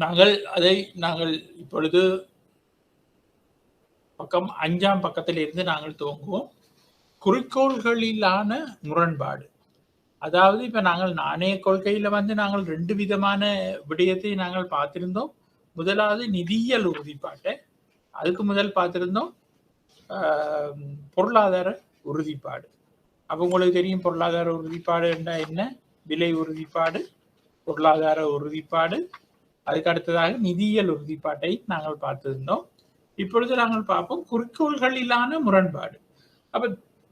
நாங்கள் இப்பொழுது பக்கம் 5ஆம் பக்கத்திலிருந்து நாங்கள் துவங்குவோம். குறிக்கோள்களிலான முரண்பாடு. அதாவது இப்ப நாங்கள் நாணய கொள்கையில நாங்கள் 2 விதமான விடயத்தை நாங்கள் பார்த்திருந்தோம். முதலாவது நிதியியல் உறுதிப்பாட்டை, அதுக்கு முதல் பார்த்திருந்தோம் பொருளாதார உறுதிப்பாடு. அப்ப உங்களுக்கு தெரியும் பொருளாதார உறுதிப்பாடு என்ன, விலை உறுதிப்பாடு, பொருளாதார உறுதிப்பாடு, அதுக்கு அடுத்ததாக நிதியியல் உறுதிப்பாட்டை நாங்கள் பார்த்திருந்தோம். இப்பொழுது நாங்கள் பார்ப்போம் குறிக்கோள்களிலான முரண்பாடு. அப்ப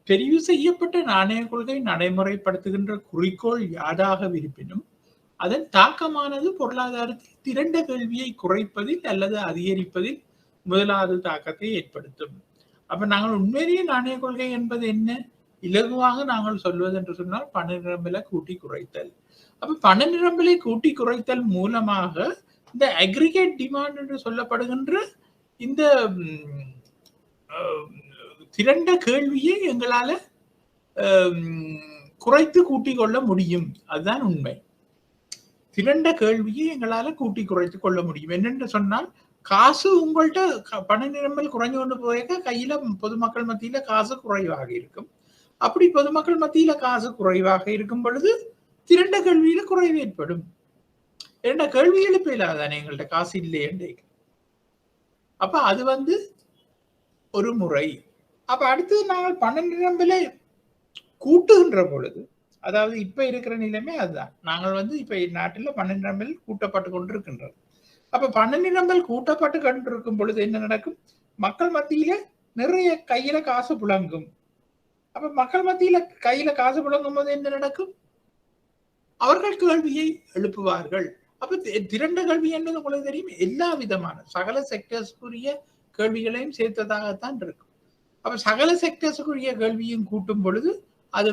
தெரிவு செய்யப்பட்ட நாணய கொள்கை நடைமுறைப்படுத்துகின்ற குறிக்கோள் யாதாக இருப்பினும் அதன் தாக்கமானது பொருளாதாரத்தில் திரண்ட கேள்வியை குறைப்பதில் அல்லது அதிகரிப்பதில் முதலாவது தாக்கத்தை ஏற்படுத்தும். அப்ப நாங்கள் உண்மையிலேயே நாணய கொள்கை என்பது என்ன? இலகுவாக நாங்கள் சொல்வது என்று சொன்னால் பண நிரம்பலை கூட்டி குறைத்தல். அப்ப பண நிரம்பலை கூட்டி குறைத்தல் மூலமாக இந்த அக்ரிகேட் டிமாண்ட் என்று சொல்லப்படுகின்ற இந்த திரண்ட கேள்வியை எங்களால குறைத்து கூட்டிக் கொள்ள முடியும். அதுதான் உண்மை. திரண்ட கேள்வியை எங்களால கூட்டி குறைத்து கொள்ள முடியும். என்னென்று சொன்னால் காசு உங்கள்கிட்ட பண நிரம்பல் குறைஞ்சு கொண்டு போயிருக்க கையில பொதுமக்கள் மத்தியில காசு குறைவாக இருக்கும். அப்படி பொதுமக்கள் மத்தியில காசு குறைவாக இருக்கும் பொழுது திரண்ட கேள்வியில குறைவு ஏற்படும். இரண்ட கேள்வி எழுப்பிடாதானே எங்கள்கிட்ட காசு இல்லையே. அப்ப அது ஒரு முறை. அப்ப அடுத்தது நாங்கள் பண நிரம்பலை கூட்டுகின்ற பொழுது, அதாவது இப்ப இருக்கிற நிலைமை அதுதான். நாங்கள் இப்ப நாட்டில் பண நிரம்பல் கூட்டப்பட்டு கொண்டிருக்கின்றது. அப்ப பண நிரம்பல் கூட்டப்பட்டு கொண்டிருக்கும் பொழுது என்ன நடக்கும்? மக்கள் மத்தியில நிறைய கையில காசு புழங்கும். அப்ப மக்கள் மத்தியில கையில காசு புழங்கும் போது என்ன நடக்கும்? அவர்கள் கேள்வியை எழுப்புவார்கள். அப்ப திரண்ட கல்வி என்பது உங்களுக்கு தெரியும், எல்லா விதமான சகல செக்டர்ஸ்க்குரிய கேள்விகளையும் சேர்த்ததாகத்தான் இருக்கும். அப்ப சகல செக்டர்ஸ்க்குரிய கேள்வியும் கூட்டும் பொழுது அது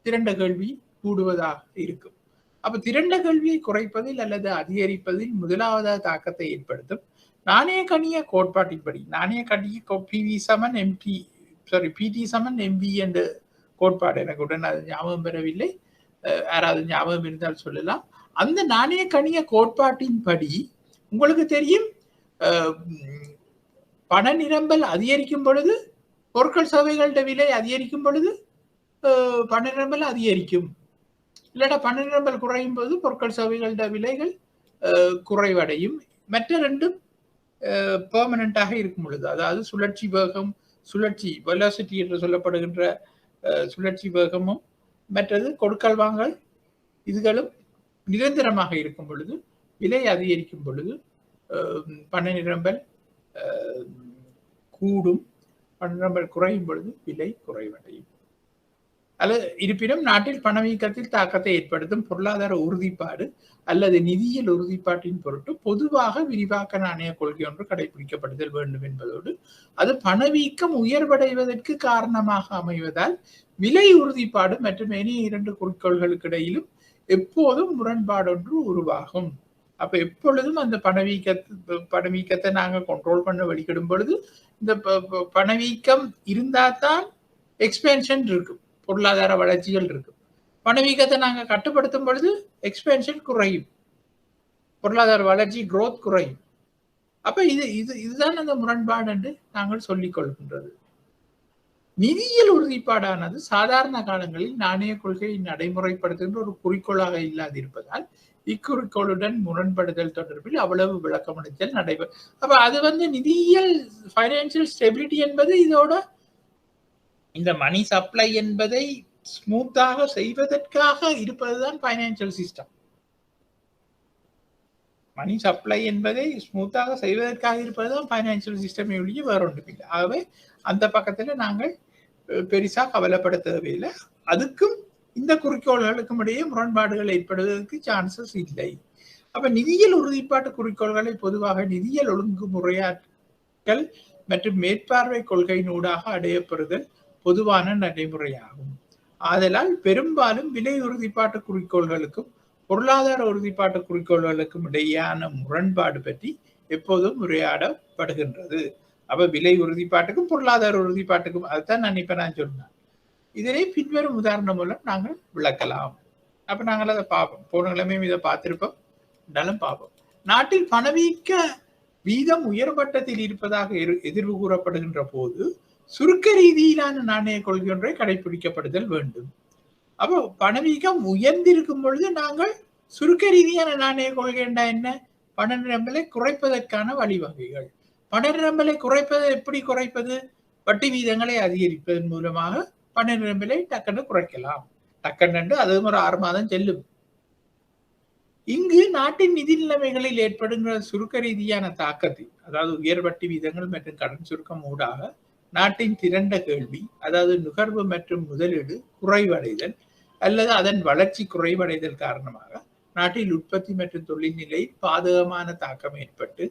திரண்ட கேள்வி கூடுவதாக இருக்கும். அப்ப திரண்ட கல்வியை குறைப்பதில் அல்லது அதிகரிப்பதில் முதலாவதாக தாக்கத்தை ஏற்படுத்தும். நாணய கணிய கோட்பாட்டின்படி, நாணய கணிய PT=MV என்ற கோட்பாடு, எனக்கு உடனே அது ஞாபகம் பெறவில்லை, யாராவது ஞாபகம் இருந்தால் சொல்லலாம். அந்த நாணய கணிய கோட்பாட்டின்படி உங்களுக்கு தெரியும், பண நிரம்பல் அதிகரிக்கும் பொழுது பொருட்கள் சேவைகளோட விலை அதிகரிக்கும் பொழுது பண நிரம்பல் அதிகரிக்கும். இல்லாட்டா பண நிரம்பல் குறையும் போது பொருட்கள் சேவைகளோட விலைகள் குறைவடையும். மற்ற ரெண்டும் பெர்மனண்டாக இருக்கும் பொழுது, அதாவது சுழற்சி வெலாசிட்டி என்று சொல்லப்படுகின்ற சுழற்சி வேகமும் மற்றது கொடுக்கல் வாங்கல் இதுகளும் நிரந்தரமாக இருக்கும் பொழுது, விலை அதிகரிக்கும் பொழுது பண நிரம்பல் கூடும், பண நிரம்பல் குறையும் பொழுது விலை குறைவடையும். அல்லது இருப்பினும் நாட்டில் பணவீக்கத்தில் தாக்கத்தை ஏற்படுத்தும் பொருளாதார உறுதிப்பாடு அல்லது நிதியியல் உறுதிப்பாட்டின் பொருட்டு பொதுவாக விரிவாக்க நாணய கொள்கை ஒன்று கடைபிடிக்கப்படுதல் வேண்டும் என்பதோடு அது பணவீக்கம் உயர்வடைவதற்கு காரணமாக அமைவதால் விலை உறுதிப்பாடு மற்றும் இனிய 2 குறிக்கோள்களுக்கு இடையிலும் எப்போதும் முரண்பாடு ஒன்று உருவாகும். அப்ப எப்பொழுதும் அந்த பணவீக்கத்தை நாங்கள் கண்ட்ரோல் பண்ண வழிகிடும் பொழுது இந்த பணவீக்கம் இருந்தால்தான் எக்ஸ்பென்ஷன் இருக்கும், பொருளாதார வளர்ச்சிகள் இருக்கும். பணவீக்கத்தை நாங்கள் கட்டுப்படுத்தும் பொழுது எக்ஸ்பென்ஷன் குறையும், பொருளாதார வளர்ச்சி growth குறையும். அப்ப இதுதான் அந்த முரண்பாடு என்று நாங்கள் சொல்லிக் கொள்கின்றது. நிதியியல் உறுதிப்பாடானது சாதாரண காலங்களில் நாணய கொள்கையை நடைமுறைப்படுத்துகின்ற ஒரு குறிக்கோளாக இல்லாதிருப்பதால் இக்குறிக்கோளுடன் முரண்படுதல் தொடர்பில் அவ்வளவு விளக்கமளித்தல் நடைபெறும். அப்ப அது நிதியியல் பைனான்சியல் ஸ்டெபிலிட்டி என்பது இதோட இந்த மணி சப்ளை என்பதை ஸ்மூத்தாக செய்வதற்காக இருப்பதுதான் பைனான்சியல் சிஸ்டம். மணி சப்ளை என்பதை ஸ்மூத்தாக செய்வதற்காக இருப்பதுதான் பைனான்சியல் சிஸ்டம் ஒழிய வேற ஒன்றும் இல்லை. ஆகவே அந்த பக்கத்துல நாங்கள் பெருசா கவலைப்பட தேவையில்லை. அதுக்கும் இந்த குறிக்கோள்களுக்கும் இடையே முரண்பாடுகள் ஏற்படுவதற்கு சான்சஸ் இல்லை. அப்ப நிதியியல் உறுதிப்பாட்டு குறிக்கோள்களை பொதுவாக நிதியியல் ஒழுங்குமுறையாற்றல் மற்றும் மேற்பார்வை கொள்கையினூடாக அடையப்பெறுதல் பொதுவான நடைமுறையாகும். ஆதலால் பெரும்பாலும் விலை உறுதிப்பாட்டு குறிக்கோள்களுக்கும் பொருளாதார உறுதிப்பாட்டு குறிக்கோள்களுக்கும் இடையேயான முரண்பாடு பற்றி எப்போதும் உரையாடப்படுகின்றது. அப்ப விலை உறுதிப்பாட்டுக்கும் பொருளாதார உறுதிப்பாட்டுக்கும் அதுதான் நான் சொன்னேன். இதனை பின்வரும் உதாரணம் மூலம் நாங்கள் விளக்கலாம். அப்ப நாங்கள் அதை பார்ப்போம். போன கிழமையும் இதை பார்த்திருப்போம், இருந்தாலும் பார்ப்போம். நாட்டில் பணவீக்க வீதம் உயர்மட்டத்தில் இருப்பதாக எதிர்வு கூறப்படுகின்ற போது சுருக்க ரீதியிலான நாணய கொள்கை ஒன்றை கடைபிடிக்கப்படுதல் வேண்டும். அப்போ பணவீக்கம் உயர்ந்திருக்கும் பொழுது நாங்கள் சுருக்க ரீதியான நாணய கொள்கை என்ன? பண நிரம்பலை குறைப்பதற்கான வழிவகைகள். பண நிரம்பலை குறைப்பது எப்படி குறைப்பது? வட்டி வீதங்களை அதிகரிப்பதன் மூலமாக பண நிரம்பலை டக்குன்னு குறைக்கலாம். டக்குன்னு அதுவும் ஒரு 6 மாதம் செல்லும். இங்கு நாட்டின் நிதி நிலைமைகளில் ஏற்படுகிற சுருக்க ரீதியான தாக்கத்தில், அதாவது உயர் வட்டி வீதங்கள் மற்றும் கடன் சுருக்கம் ஊடாக நாட்டின் திரண்ட கேள்வி, அதாவது நுகர்வு மற்றும் முதலீடு குறைவடைதல் அல்லது அதன் வளர்ச்சி குறைவடைதல் காரணமாக நாட்டில் உற்பத்தி மற்றும் தொழில்நிலை பாதகமான தாக்கம் ஏற்பட்டு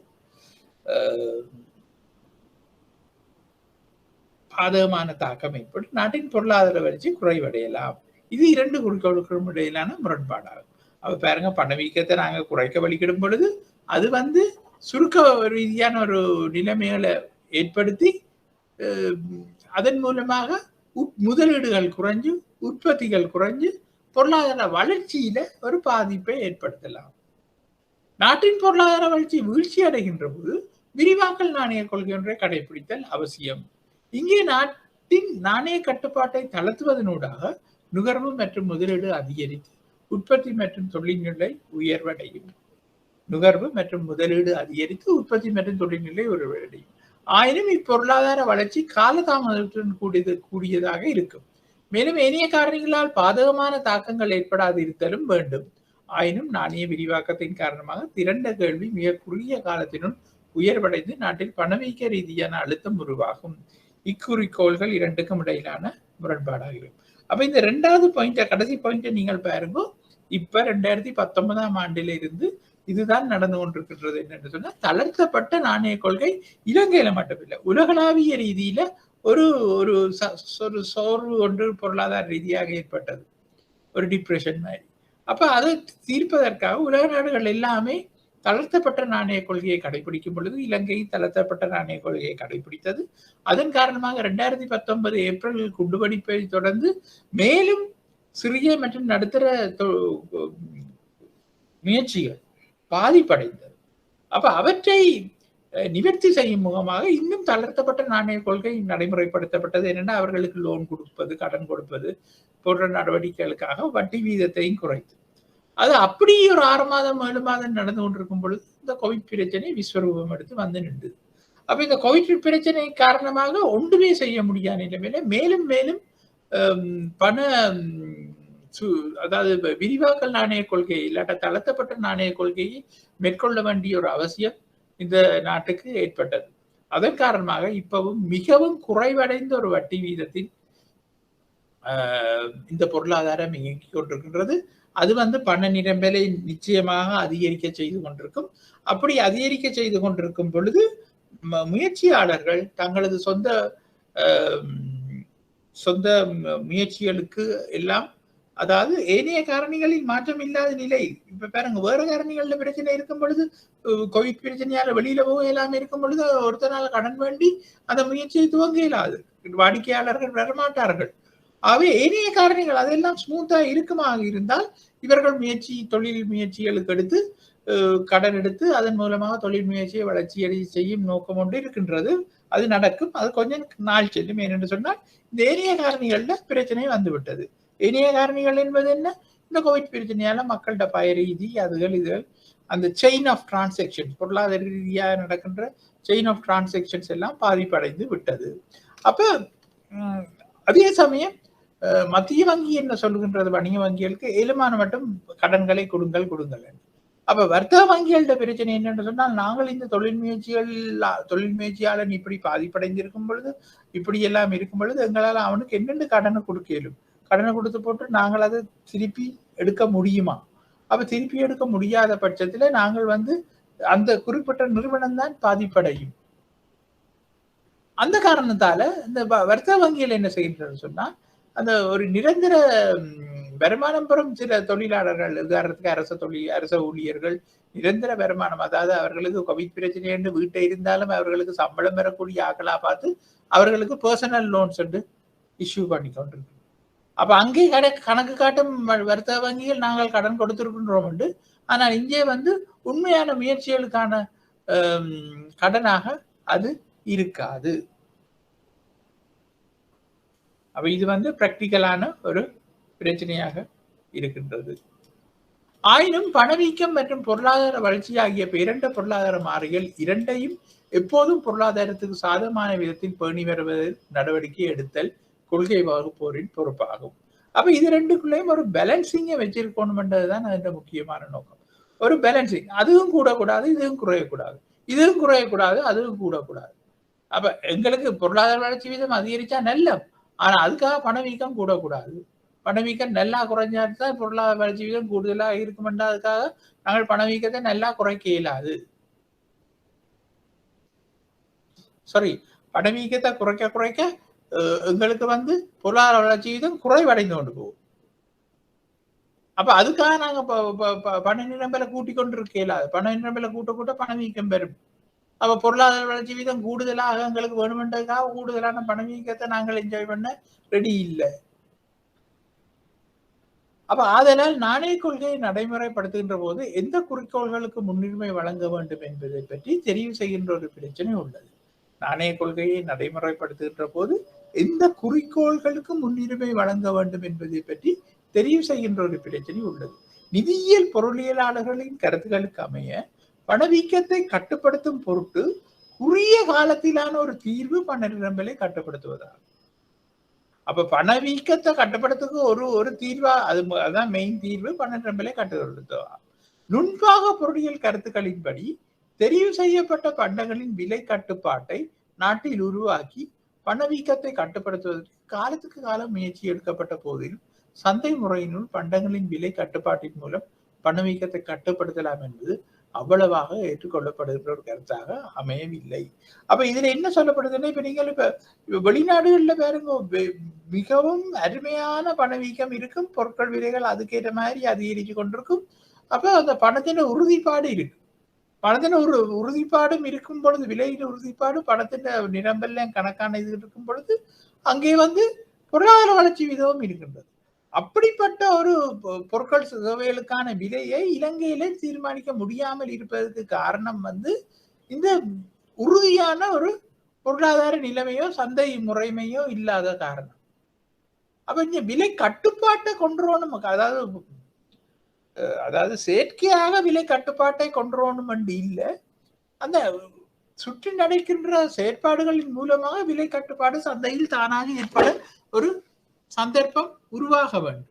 நாட்டின் பொருளாதார வளர்ச்சி குறைவடையலாம். இது 2 குறிக்கோளுக்கும் இடையிலான முரண்பாடாகும். அப்ப பாருங்க, பணவீக்கத்தை நாங்க குறைக்க வழிகிடும் பொழுது அது சுருக்க ரீதியான ஒரு நிலைமைகளை ஏற்படுத்தி அதன் மூலமாக முதலீடுகள் குறைஞ்சு உற்பத்திகள் குறைஞ்சு பொருளாதார வளர்ச்சியில ஒரு பாதிப்பை ஏற்படுத்தலாம். நாட்டின் பொருளாதார வளர்ச்சி வீழ்ச்சி அடைகின்ற போது விரிவாக்கல் நாணய கொள்கை ஒன்றை கடைபிடித்தல் அவசியம். இங்கே நாட்டின் நாணய கட்டுப்பாட்டை தளர்த்துவதனூடாக நுகர்வு மற்றும் முதலீடு அதிகரித்து உற்பத்தி மற்றும் தொழில்நிலை உயர்வடையும். ஆயினும் இப்பொருளாதார வளர்ச்சி காலதாமதத்துடன் கூடியதாக இருக்கும். மேலும் ஏனைய காரணிகளால் பாதகமான தாக்கங்கள் ஏற்படாது இருத்தலும் வேண்டும். ஆயினும் நாணய விரிவாக்கத்தின் காரணமாக திரண்ட கேள்வி மிக குறுகிய காலத்தினுள் உயர்வடைந்து நாட்டில் பணவீக்க ரீதியான அழுத்தம் உருவாகும். இக்குறிக்கோள்கள் 2க்கும் இடையிலான முரண்பாடாகிறது. அப்ப இந்த 2வது பாயிண்ட், கடைசி பாயிண்ட் நீங்கள் பாருங்க. இப்ப 2019ஆம் ஆண்டில இருந்து இதுதான் நடந்து கொண்டிருக்கின்றது. என்னன்னு சொன்னா, தளர்த்தப்பட்ட நாணய கொள்கை இலங்கையில மட்டுமில்லை, உலகளாவிய ரீதியில ஒரு ஒரு சோர்வு ஒன்று பொருளாதார ரீதியாக ஏற்பட்டது, ஒரு டிப்ரெஷன் மாதிரி. அப்ப அதை தீர்ப்பதற்காக உலக நாடுகள் எல்லாமே தளர்த்தப்பட்ட நாணய கொள்கையை கடைபிடிக்கும் பொழுது இலங்கை தளர்த்தப்பட்ட நாணய கொள்கையை கடைபிடித்தது. அதன் காரணமாக 2019 ஏப்ரல் குண்டுவெடிப்பை தொடர்ந்து மேலும் சிறிய மற்றும் நடுத்தர முயற்சிகள் பாதிப்படைந்தது. அப்ப அவற்றை நிவர்த்தி செய்யும் முகமாக இன்னும் தளர்த்தப்பட்ட நாணய கொள்கை நடைமுறைப்படுத்தப்பட்டது. என்னென்னா, அவர்களுக்கு லோன் கொடுப்பது, கடன் கொடுப்பது போன்ற நடவடிக்கைகளுக்காக வட்டி வீதத்தையும் குறைத்து, அது அப்படி ஒரு 6 மாதம் 7 மாதம் நடந்து கொண்டிருக்கும் பொழுது இந்த கோவிட் பிரச்சனை விஸ்வரூபம் எடுத்து வந்து நின்றது. அப்ப இந்த கோவிட் பிரச்சனை காரணமாக ஒன்றுமே செய்ய முடியாத நிலைமையில மேலும் மேலும் பண அதாவது விரிவாக்கல் நாணய கொள்கை இல்லாட்ட தளர்த்தப்பட்ட நாணய கொள்கையை மேற்கொள்ள வேண்டிய ஒரு அவசியம் இந்த நாட்டுக்கு ஏற்பட்டது. அதன் காரணமாக இப்பவும் மிகவும் குறைவடைந்த ஒரு வட்டி வீதத்தில் இந்த பொருளாதாரம் இயங்கிக் கொண்டிருக்கின்றது. அது பண நிரம்பலை நிச்சயமாக அதிகரிக்க செய்து கொண்டிருக்கும். அப்படி அதிகரிக்க செய்து கொண்டிருக்கும் பொழுது முயற்சியாளர்கள் தங்களது சொந்த முயற்சிகளுக்கு எல்லாம், அதாவது ஏனைய காரணிகளில் மாற்றம் இல்லாத நிலை. இப்ப பாருங்க, வேற காரணிகள்ல பிரச்சனை இருக்கும் பொழுது, கோவிட் பிரச்சனையால வெளியில போக எல்லாமே இருக்கும் பொழுது ஒருத்தனால கடன் வேண்டி அந்த முயற்சியை துவங்க இயலாது, வாடிக்கையாளர்கள் வரமாட்டார்கள். ஆகவே ஏனைய காரணிகள் அதெல்லாம் ஸ்மூத்தா இருக்குமாக இருந்தால் இவர்கள் தொழில் முயற்சிகளுக்கு எடுத்து கடன் எடுத்து அதன் மூலமாக தொழில் முயற்சியை வளர்ச்சி செய்யும் நோக்கம் ஒன்று இருக்கின்றது. அது நடக்கும். அது கொஞ்சம் நாள் செல்லும். ஏனென்று சொன்னால் இந்த ஏனைய காரணிகள்ல பிரச்சனை வந்துவிட்டது. ஏனைய காரணிகள் என்பது என்ன? இந்த கோவிட் பிரச்சனையால மக்கள்கிட்ட பயரீதி இதுகள் அந்த செயின் ஆஃப் டிரான்சாக்ஷன், பொருளாதார ரீதியாக நடக்கின்ற செயின் ஆஃப் டிரான்சாக்ஷன்ஸ் எல்லாம் பாதிப்படைந்து விட்டது. அப்ப அதே சமயம் மத்திய வங்கி என்ன சொல்லுகின்றது? வணிக வங்கிகளுக்கு ஏழுமான மட்டும் கடன்களை கொடுங்கள். அப்ப வர்த்தக வங்கிகளோட பிரச்சனை என்னன்னு சொன்னால், நாங்கள் இந்த தொழில் முயற்சியாளன் இப்படி பாதிப்படைந்திருக்கும் பொழுது, இப்படி எல்லாம் இருக்கும் பொழுது எங்களால் அவனுக்கு என்னென்ன கடனை கொடுக்க இயலும், கடனை கொடுத்து போட்டு நாங்கள் அதை திருப்பி எடுக்க முடியுமா? அப்ப திருப்பி எடுக்க முடியாத பட்சத்துல நாங்கள் அந்த குறிப்பிட்ட நிறுவனம் தான் பாதிப்படையும். அந்த காரணத்தால இந்த வர்த்தக வங்கிகள் என்ன செய்கின்றன்னு சொன்னா, அந்த ஒரு நிரந்தர வருமானம் பெறும் சில தொழிலாளர்கள், உதாரணத்துக்கு அரச ஊழியர்கள் நிரந்தர வருமானம், அதாவது அவர்களுக்கு கோவிட் பிரச்சனை என்று வீட்டை இருந்தாலும் அவர்களுக்கு சம்பளம் பெறக்கூடிய ஆக்களா பார்த்து அவர்களுக்கு பர்சனல் லோன்ஸ் இஷ்யூ பண்ணி கொண்டிருக்கு. அப்ப அங்கே கணக்கு காட்டும் வர்த்தக வங்கிகள் நாங்கள் கடன் கொடுத்திருக்கின்றோம் என்று ஆனால் இங்கே உண்மையான முயற்சிகளுக்கான கடனாக அது இருக்காது. அப்ப இது பிராக்டிக்கலான ஒரு பிரச்சனையாக இருக்கின்றது. ஆயினும் பணவீக்கம் மற்றும் பொருளாதார வளர்ச்சி ஆகிய இரண்டு பொருளாதார மாறிகள் இரண்டையும் எப்போதும் பொருளாதாரத்துக்கு சாதகமான விதத்தில் பேணி வருவதில் நடவடிக்கை எடுத்தல் கொள்கை வகுப்போரின் பொறுப்பாகும். அப்ப இது ரெண்டுக்குள்ளேயும் ஒரு பேலன்சிங்கை வச்சிருக்கணும்ன்றதுதான் அதன் முக்கியமான நோக்கம். ஒரு பேலன்சிங், அதுவும் கூடக்கூடாது, இதுவும் குறையக்கூடாது, இதுவும் குறையக்கூடாது, அதுவும் கூடக்கூடாது. அப்ப எங்களுக்கு பொருளாதார வளர்ச்சி வீதம் அதிகரிச்சா நல்ல, ஆனா அதுக்காக பணவீக்கம் கூடக்கூடாது. பணவீக்கம் நல்லா குறைஞ்சாதான் பொருளாதார வளர்ச்சி வீதம் கூடுதலா இருக்குமென்றதுக்காக நாங்கள் பணவீக்கத்தை நல்லா குறைக்க இயலாது. சாரி, பணவீக்கத்தை குறைக்க எங்களுக்கு பொருளாதார வளர்ச்சி வீதம் குறைவடைந்து கொண்டு போகும். அப்ப அதுக்காக நாங்க பண நிரம்பலை கூட்டிக் கொண்டிருக்க இயலாது. பண நிரம்பலை கூட்ட பணவீக்கம் பெறும். அப்ப பொருளாதார வளர்ச்சி வீதம் கூடுதலாக எங்களுக்கு வேணுமென்றதுக்காக கூடுதலான பணவீக்கத்தை நாங்கள் என்ஜாய் பண்ண ரெடி இல்லை. அப்ப அதனால் நாணய கொள்கையை நடைமுறைப்படுத்துகின்ற போது எந்த குறிக்கோள்களுக்கு முன்னுரிமை வழங்க வேண்டும் என்பதை பற்றி தெரிவு செய்கின்ற ஒரு பிரச்சனை உள்ளது. நாணய கொள்கையை நடைமுறைப்படுத்துகின்ற போது எந்த குறிக்கோள்களுக்கு முன்னுரிமை வழங்க வேண்டும் என்பதை பற்றி தெரிவு செய்கின்ற ஒரு பிரச்சனை உள்ளது. நிதியியல் பொருளியலாளர்களின் கருத்துக்களுக்கு அமைய பணவீக்கத்தை கட்டுப்படுத்தும் பொருட்டு குறுகிய காலத்திலான ஒரு தீர்வு பண நிரம்பலை கட்டுப்படுத்துவதாகும். அப்ப பணவீக்கத்தை கட்டுப்படுத்துக்கு ஒரு தீர்வா அதான் மெயின் தீர்வு பண நிரம்பலை கட்டுப்படுத்துவதா. நுண்பாக பொருளியல் கருத்துக்களின்படி தெரிவு செய்யப்பட்ட பண்டங்களின் விலை கட்டுப்பாட்டை நாட்டில் உருவாக்கி பணவீக்கத்தை கட்டுப்படுத்துவதற்கு காலத்துக்கு காலம் முயற்சி எடுக்கப்பட்ட போதிலும் சந்தை முறையினுள் பண்டங்களின் விலை கட்டுப்பாட்டின் மூலம் பணவீக்கத்தை கட்டுப்படுத்தலாம் என்பது அவ்வளவாக ஏற்றுக்கொள்ளப்படுகின்ற ஒரு கருத்தாக அமையவில்லை. அப்ப இதுல என்ன சொல்லப்படுதுன்னா, இப்ப நீங்கள் இப்ப வெளிநாடுகள்ல பாருங்க, மிகவும் அருமையான பணவீக்கம் இருக்கும், பொருட்கள் விலைகள் அதுக்கேற்ற மாதிரி அதிகரிச்சு கொண்டிருக்கும். அப்ப அந்த பணத்தின் உறுதிப்பாடு இருக்கு. பணத்தின் உறுதிப்பாடும் இருக்கும் பொழுது, விலையின் உறுதிப்பாடு பணத்தின் நிரம்பெல்லாம் கணக்கான இது இருக்கும் பொழுது அங்கே பொருளாதார வளர்ச்சி விதமும் இருக்கின்றது. அப்படிப்பட்ட ஒரு பொருட்கள் சேவைகளுக்கான விலையை இலங்கையிலே தீர்மானிக்க முடியாமல் இருப்பதற்கு காரணம் இந்த உறுதியான ஒரு பொருளாதார நிலைமையோ சந்தை முறைமையோ இல்லாத காரணம். அப்ப இங்க விலை கட்டுப்பாட்டை கொண்டுறோம், அதாவது செயற்கையாக விலை கட்டுப்பாட்டை கொண்டுறோம் என்று இல்லை, அந்த சுற்றி நடக்கின்ற செயற்பாடுகளின் மூலமாக விலை கட்டுப்பாடு சந்தையில் தானாக ஏற்பட ஒரு சந்தர்ப்பம் உருவாக வேண்டும்.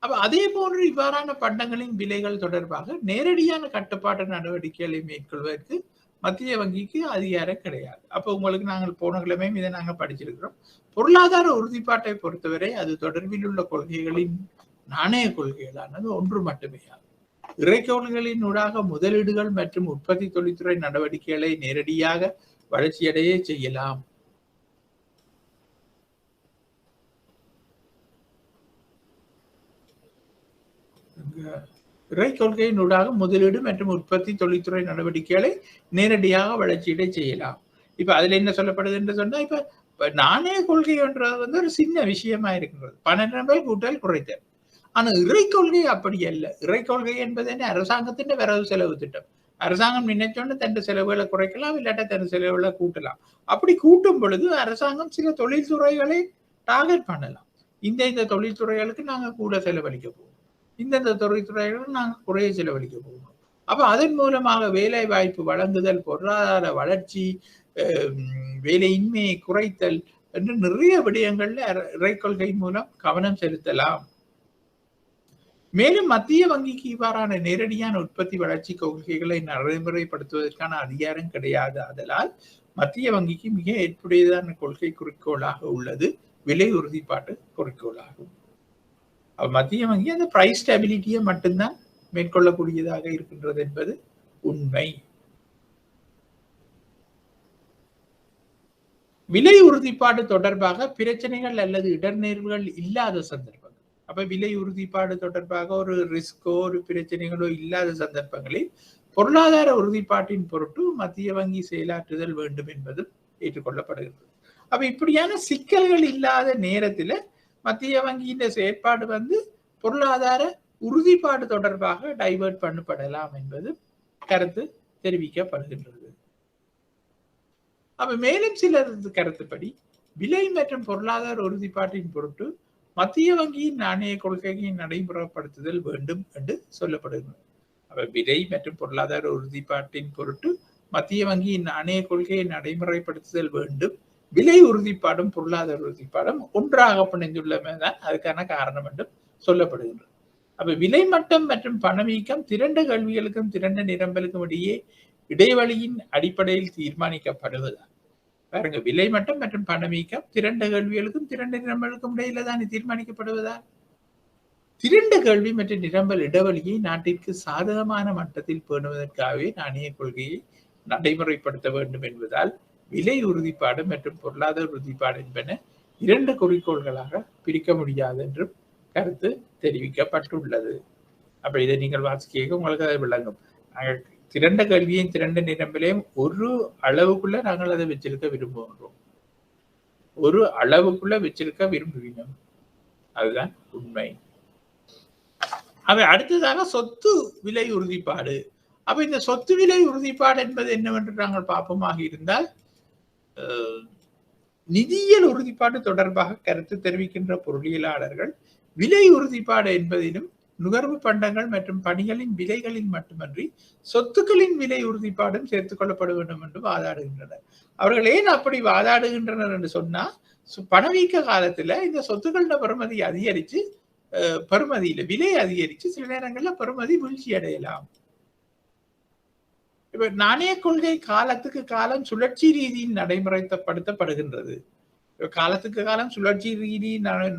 அப்ப அதே போன்று இவ்வாறான பண்டங்களின் விலைகள் தொடர்பாக நேரடியான கட்டுப்பாட்டு நடவடிக்கைகளை மேற்கொள்வதற்கு மத்திய வங்கிக்கு அதிகாரம் கிடையாது. அப்ப உங்களுக்கு நாங்கள் போன கிழமையும் இதை நாங்கள் படிச்சிருக்கிறோம். பொருளாதார உறுதிப்பாட்டை பொறுத்தவரை அது தொடர்பில் உள்ள கொள்கைகளின் நாணய கொள்கைகளானது ஒன்று மட்டுமே ஆகும். இறைக்கோள்களின் ஊடாக முதலீடுகள் மற்றும் உற்பத்தி தொழில்துறை நடவடிக்கைகளை நேரடியாக வளர்ச்சியடைய செய்யலாம். இறை கொள்கையின் ஊடாக முதலீடு மற்றும் உற்பத்தி தொழில்துறை நடவடிக்கைகளை நேரடியாக வளர்ச்சியடை செய்யலாம். இப்ப அதுல என்ன சொல்லப்படுது என்று சொன்னா, இப்ப நாணய கொள்கை என்றது ஒரு சின்ன விஷயமா இருக்கின்றது, பண நிரம்பல் கூட்டல் குறைத்தல். ஆனா இறை கொள்கை அப்படி அல்ல. இறை கொள்கை என்பது என்ன, அரசாங்கத்தின் வரவு செலவு திட்டம். அரசாங்கம் நினைச்சோன்னு தன் செலவுகளை குறைக்கலாம், இல்லாட்ட தன் செலவுகளை கூட்டலாம். அப்படி கூட்டும் பொழுது அரசாங்கம் சில தொழில்துறைகளை டார்கெட் பண்ணலாம். இந்த தொழில்துறைகளுக்கு நாங்க கூட செலவழிக்க போவோம், இந்த தொழில்துறைகளுக்கு நாங்கள் குறைய செலவழிக்க போகணும். அப்ப அதன் மூலமாக வேலை வாய்ப்பு வழங்குதல், பொருளாதார வளர்ச்சி, வேலையின்மையை குறைத்தல் என்று நிறைய விடயங்கள்ல இறை கொள்கை மூலம் கவனம் செலுத்தலாம். மேலும் மத்திய வங்கிக்கு இவ்வாறான நேரடியான உற்பத்தி வளர்ச்சி கொள்கைகளை நடைமுறைப்படுத்துவதற்கான அதிகாரம் கிடையாது. அதனால் மத்திய வங்கிக்கு மிக ஏற்புடையதான கொள்கை குறிக்கோளாக உள்ளது விலை உறுதிப்பாட்டு குறிக்கோளாகும். மத்திய வங்கி அந்த பிரைஸ் ஸ்டெபிலிட்டியை மட்டும்தான் மேற்கொள்ளக்கூடியதாக இருக்கின்றது என்பது உண்மை. விலை உறுதிப்பாடு தொடர்பாக பிரச்சனைகள் அல்லது இடர்நேர்வுகள் இல்லாத சந்தர்ப்பங்கள். அப்ப விலை உறுதிப்பாடு தொடர்பாக ஒரு ரிஸ்கோ ஒரு பிரச்சனைகளோ இல்லாத சந்தர்ப்பங்களில் பொருளாதார உறுதிப்பாட்டின் பொருட்டு மத்திய வங்கி செயலாற்றுதல் வேண்டும் என்பதும் ஏற்றுக்கொள்ளப்படுகிறது. அப்ப இப்படியான சிக்கல்கள் இல்லாத நேரத்துல மத்திய வங்கியின் செயற்பாடு பொருளாதார உறுதிப்பாடு தொடர்பாக டைவர்ட் பண்ணப்படலாம் என்பது கருத்து தெரிவிக்கப்படுகின்றது. அப்ப மேலும் சிலரது கருத்துப்படி விலை மற்றும் பொருளாதார உறுதிப்பாட்டின் பொருட்டு மத்திய வங்கியின் நாணய கொள்கையை நடைமுறைப்படுத்துதல் வேண்டும் என்று சொல்லப்படுகிறது. அப்ப விலை மற்றும் பொருளாதார உறுதிப்பாட்டின் பொருட்டு மத்திய வங்கியின் நாணய கொள்கையை நடைமுறைப்படுத்துதல் வேண்டும். விலை உறுதிப்பாடும் பொருளாதார உறுதிப்பாடும் ஒன்றாக பிணைந்துள்ளமைதான் அதுக்கான காரணம் என்றும் சொல்லப்படுகின்றது. அப்ப விலை மட்டம் மற்றும் பணவீக்கம் திரண்ட கல்விகளுக்கும் திரண்ட நிரம்பலுக்கும் இடையே இடைவெளியின் அடிப்படையில் தீர்மானிக்கப்படுவதால் பாருங்க, விலை மட்டம் மற்றும் பணவீக்கம் திரண்ட கல்விகளுக்கும் திரண்ட நிரம்பலுக்கும் இடையில தான் தீர்மானிக்கப்படுவதால் திரண்ட கல்வி மற்றும் நிரம்பல் இடைவெளியை நாட்டிற்கு சாதகமான மட்டத்தில் பேணுவதற்காகவே நாணய கொள்கையை நடைமுறைப்படுத்த வேண்டும் என்பதால் விலை உறுதிப்பாடு மற்றும் பொருளாதார உறுதிப்பாடு என்பன இரண்டு குறிக்கோள்களாக பிரிக்க முடியாது என்றும் கருத்து தெரிவிக்கப்பட்டுள்ளது. அப்ப இதை நீங்கள் வாசிக்க உங்களுக்கு அதை விளங்கும். திரண்ட கல்வியும் திரண்ட நிரம்பலையும் ஒரு அளவுக்குள்ள நாங்கள் அதை வச்சிருக்க விரும்புகின்றோம், ஒரு அளவுக்குள்ள வச்சிருக்க விரும்புகிறோம். அதுதான் உண்மை. அவை அடுத்ததாக சொத்து விலை உறுதிப்பாடு. அப்ப இந்த சொத்து விலை உறுதிப்பாடு என்பது என்னவென்று நாங்கள் பார்ப்போமாக இருந்தால், நிதியியல் உறுதிப்பாடு தொடர்பாக கருத்து தெரிவிக்கின்ற பொருளியலாளர்கள் விலை உறுதிப்பாடு என்பதிலும் நுகர்வு பண்டங்கள் மற்றும் பணிகளின் விலைகளில் மட்டுமன்றி சொத்துக்களின் விலை உறுதிப்பாடும் சேர்த்துக் கொள்ளப்பட வேண்டும் என்று வாதாடுகின்றனர். அவர்கள் ஏன் அப்படி வாதாடுகின்றனர் என்று சொன்னா, பணவீக்க காலத்துல இந்த சொத்துக்களோட பெறுமதி அதிகரிச்சு பெறுமதியில விலை அதிகரிச்சு சில நேரங்கள்ல பெறுமதி வீழ்ச்சி அடையலாம். இப்ப நாணய கொள்கை காலத்துக்கு காலம் சுழற்சி ரீதியில் நடைமுறைப்படுத்தப்படுகின்றது. காலத்துக்கு காலம் சுழற்சி ரீதி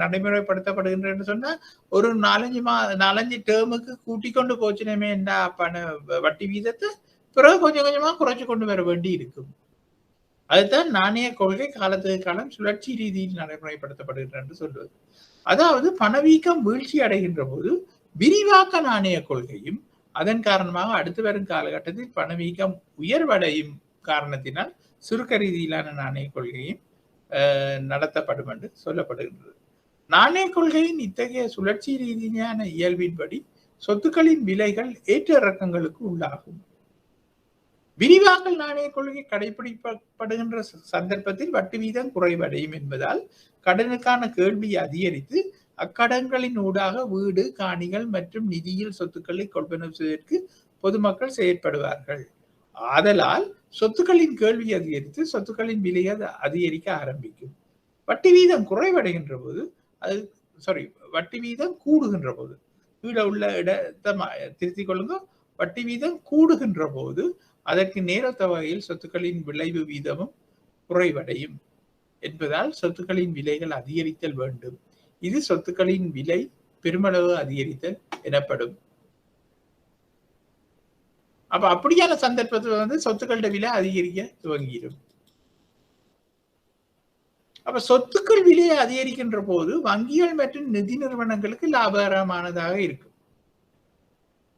நடைமுறைப்படுத்தப்படுகின்றது சொன்னா, ஒரு 4-5 டேர்முக்கு கூட்டிக் கொண்டு போச்சுனமே என்ன பண வட்டி வீதத்தை பிறகு கொஞ்சம் கொஞ்சமா குறைச்சு கொண்டு வர வேண்டி இருக்கும். அதுதான் நாணய கொள்கை காலத்துக்கு காலம் சுழற்சி ரீதியில் நடைமுறைப்படுத்தப்படுகின்றது என்று சொல்வது. அதாவது பணவீக்கம் வீழ்ச்சி அடைகின்ற போது விரிவாக்க நாணய கொள்கையும் அதன் காரணமாக அடுத்து வரும் காலகட்டத்தில் பணவீக்கம் உயர்வடையும் காரணத்தினால் சுருக்க ரீதியிலான நாணய கொள்கையும் நடத்தப்படும் என்று சொல்லப்படுகின்றது. நாணய கொள்கையின் இத்தகைய சுழற்சி ரீதியான இயல்பின்படி சொத்துக்களின் விலைகள் ஏற்ற இறக்கங்களுக்கு உள்ளாகும். விரிவாக்கல் நாணய கொள்கை கடைபிடிக்கப்படுகின்ற சந்தர்ப்பத்தில் வட்டி வீதம் குறைவடையும் என்பதால் கடனுக்கான கேள்வி அதிகரித்து அக்கடன்களின் ஊடாக வீடு, காணிகள் மற்றும் நிதியியல் சொத்துக்களை கொள்வனவு செய்வதற்கு பொதுமக்கள் செயற்படுவார்கள். ஆதலால் சொத்துக்களின் கேள்வி அதிகரித்து சொத்துக்களின் விலை அதிகரிக்க ஆரம்பிக்கும். வட்டி வீதம் குறைவடைகின்ற போது வட்டி வீதம் கூடுகின்ற போது கீழே உள்ள இடத்தை திருத்திக் கொள்ளுங்க. வட்டி வீதம் கூடுகின்ற போது அதற்கு நேரத்த வகையில் சொத்துக்களின் விளைவு வீதமும் குறைவடையும் என்பதால் சொத்துக்களின் விலைகள் அதிகரித்தல் வேண்டும். இது சொத்துக்களின் விலை பெருமளவு அதிகரித்தல் எனப்படும். அப்ப அப்படியான சந்தர்ப்பத்தில் சொத்துக்களோட விலை அதிகரிக்க துவங்கிடும். அப்ப சொத்துக்கள் விலையை அதிகரிக்கின்ற போது வங்கிகள் மற்றும் நிதி நிறுவனங்களுக்கு லாபகரமானதாக இருக்கும்.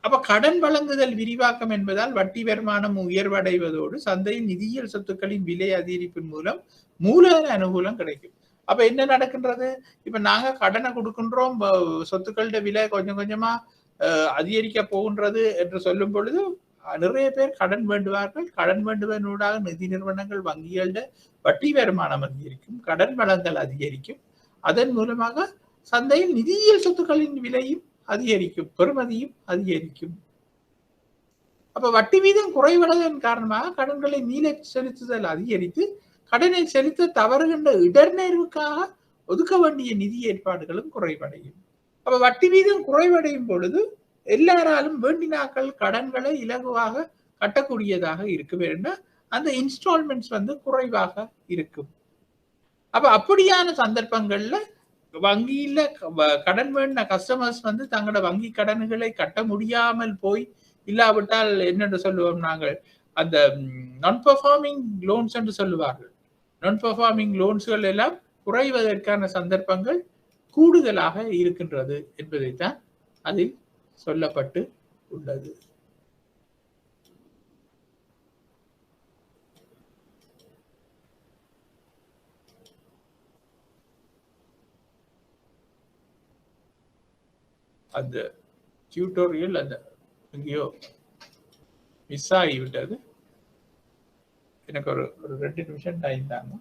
அப்ப கடன் வழங்குதல் விரிவாக்கம் என்பதால் வட்டி வருமானம் உயர்வடைவதோடு சந்தையில் நிதியியல் சொத்துக்களின் விலை அதிகரிப்பின் மூலம் மூலதன அனுகூலம் கிடைக்கும். அப்ப என்ன நடக்கின்றது? இப்ப நாங்க கடனை கொடுக்கின்றோம், சொத்துக்களோட விலை கொஞ்சம் கொஞ்சமா அதிகரிக்க போகின்றது என்று சொல்லும் பொழுது நிறைய பேர் கடன் வேண்டுவார்கள். கடன் வேண்டுவதனூடாக நிதி நிறுவனங்கள் வங்கிகளோட வட்டி வருமானம் அதிகரிக்கும், கடன் வழங்கல் அதிகரிக்கும். அதன் மூலமாக சந்தையில் நிதியியல் சொத்துக்களின் விலையும் அதிகரிக்கும், பெறுமதியும் அதிகரிக்கும். அப்ப வட்டி வீதம் குறைவதன் காரணமாக கடன்களை மீள செலுத்துதல் அதிகரித்து கடனை செலுத்த தவறுகின்ற இடர்நேர்வுக்காக ஒதுக்க வேண்டிய நிதி ஏற்பாடுகளும் குறைவடையும். அப்ப வட்டி வீதம் குறைவடையும் பொழுது எல்லாராலும் வேண்டினாக்கள் கடன்களை இலகுவாக கட்டக்கூடியதாக இருக்கும். வேண்டாம் அந்த இன்ஸ்டால்மெண்ட்ஸ் குறைவாக இருக்கும். அப்ப அப்படியான சந்தர்ப்பங்கள்ல வங்கியில கடன் வேண்டின கஸ்டமர்ஸ் தங்களோட வங்கி கடன்களை கட்ட முடியாமல் போய் இல்லாவிட்டால் என்னென்று சொல்லுவோம் நாங்கள், அந்த நான் பெர்ஃபார்மிங் லோன்ஸ் என்று சொல்லுவார்கள். நான் பெர்ஃபார்மிங் லோன்ஸ்கள் எல்லாம் குறைவதற்கான சந்தர்ப்பங்கள் கூடுதலாக இருக்கின்றது என்பதைத்தான் அதில் சொல்லப்பட்டு உள்ளது. அந்த டியூட்டோரியல் அந்த எங்கேயோ மிஸ் ஆகிவிட்டது. எனக்கு ஒரு 2 நிமிஷம் டைம் தாங்க.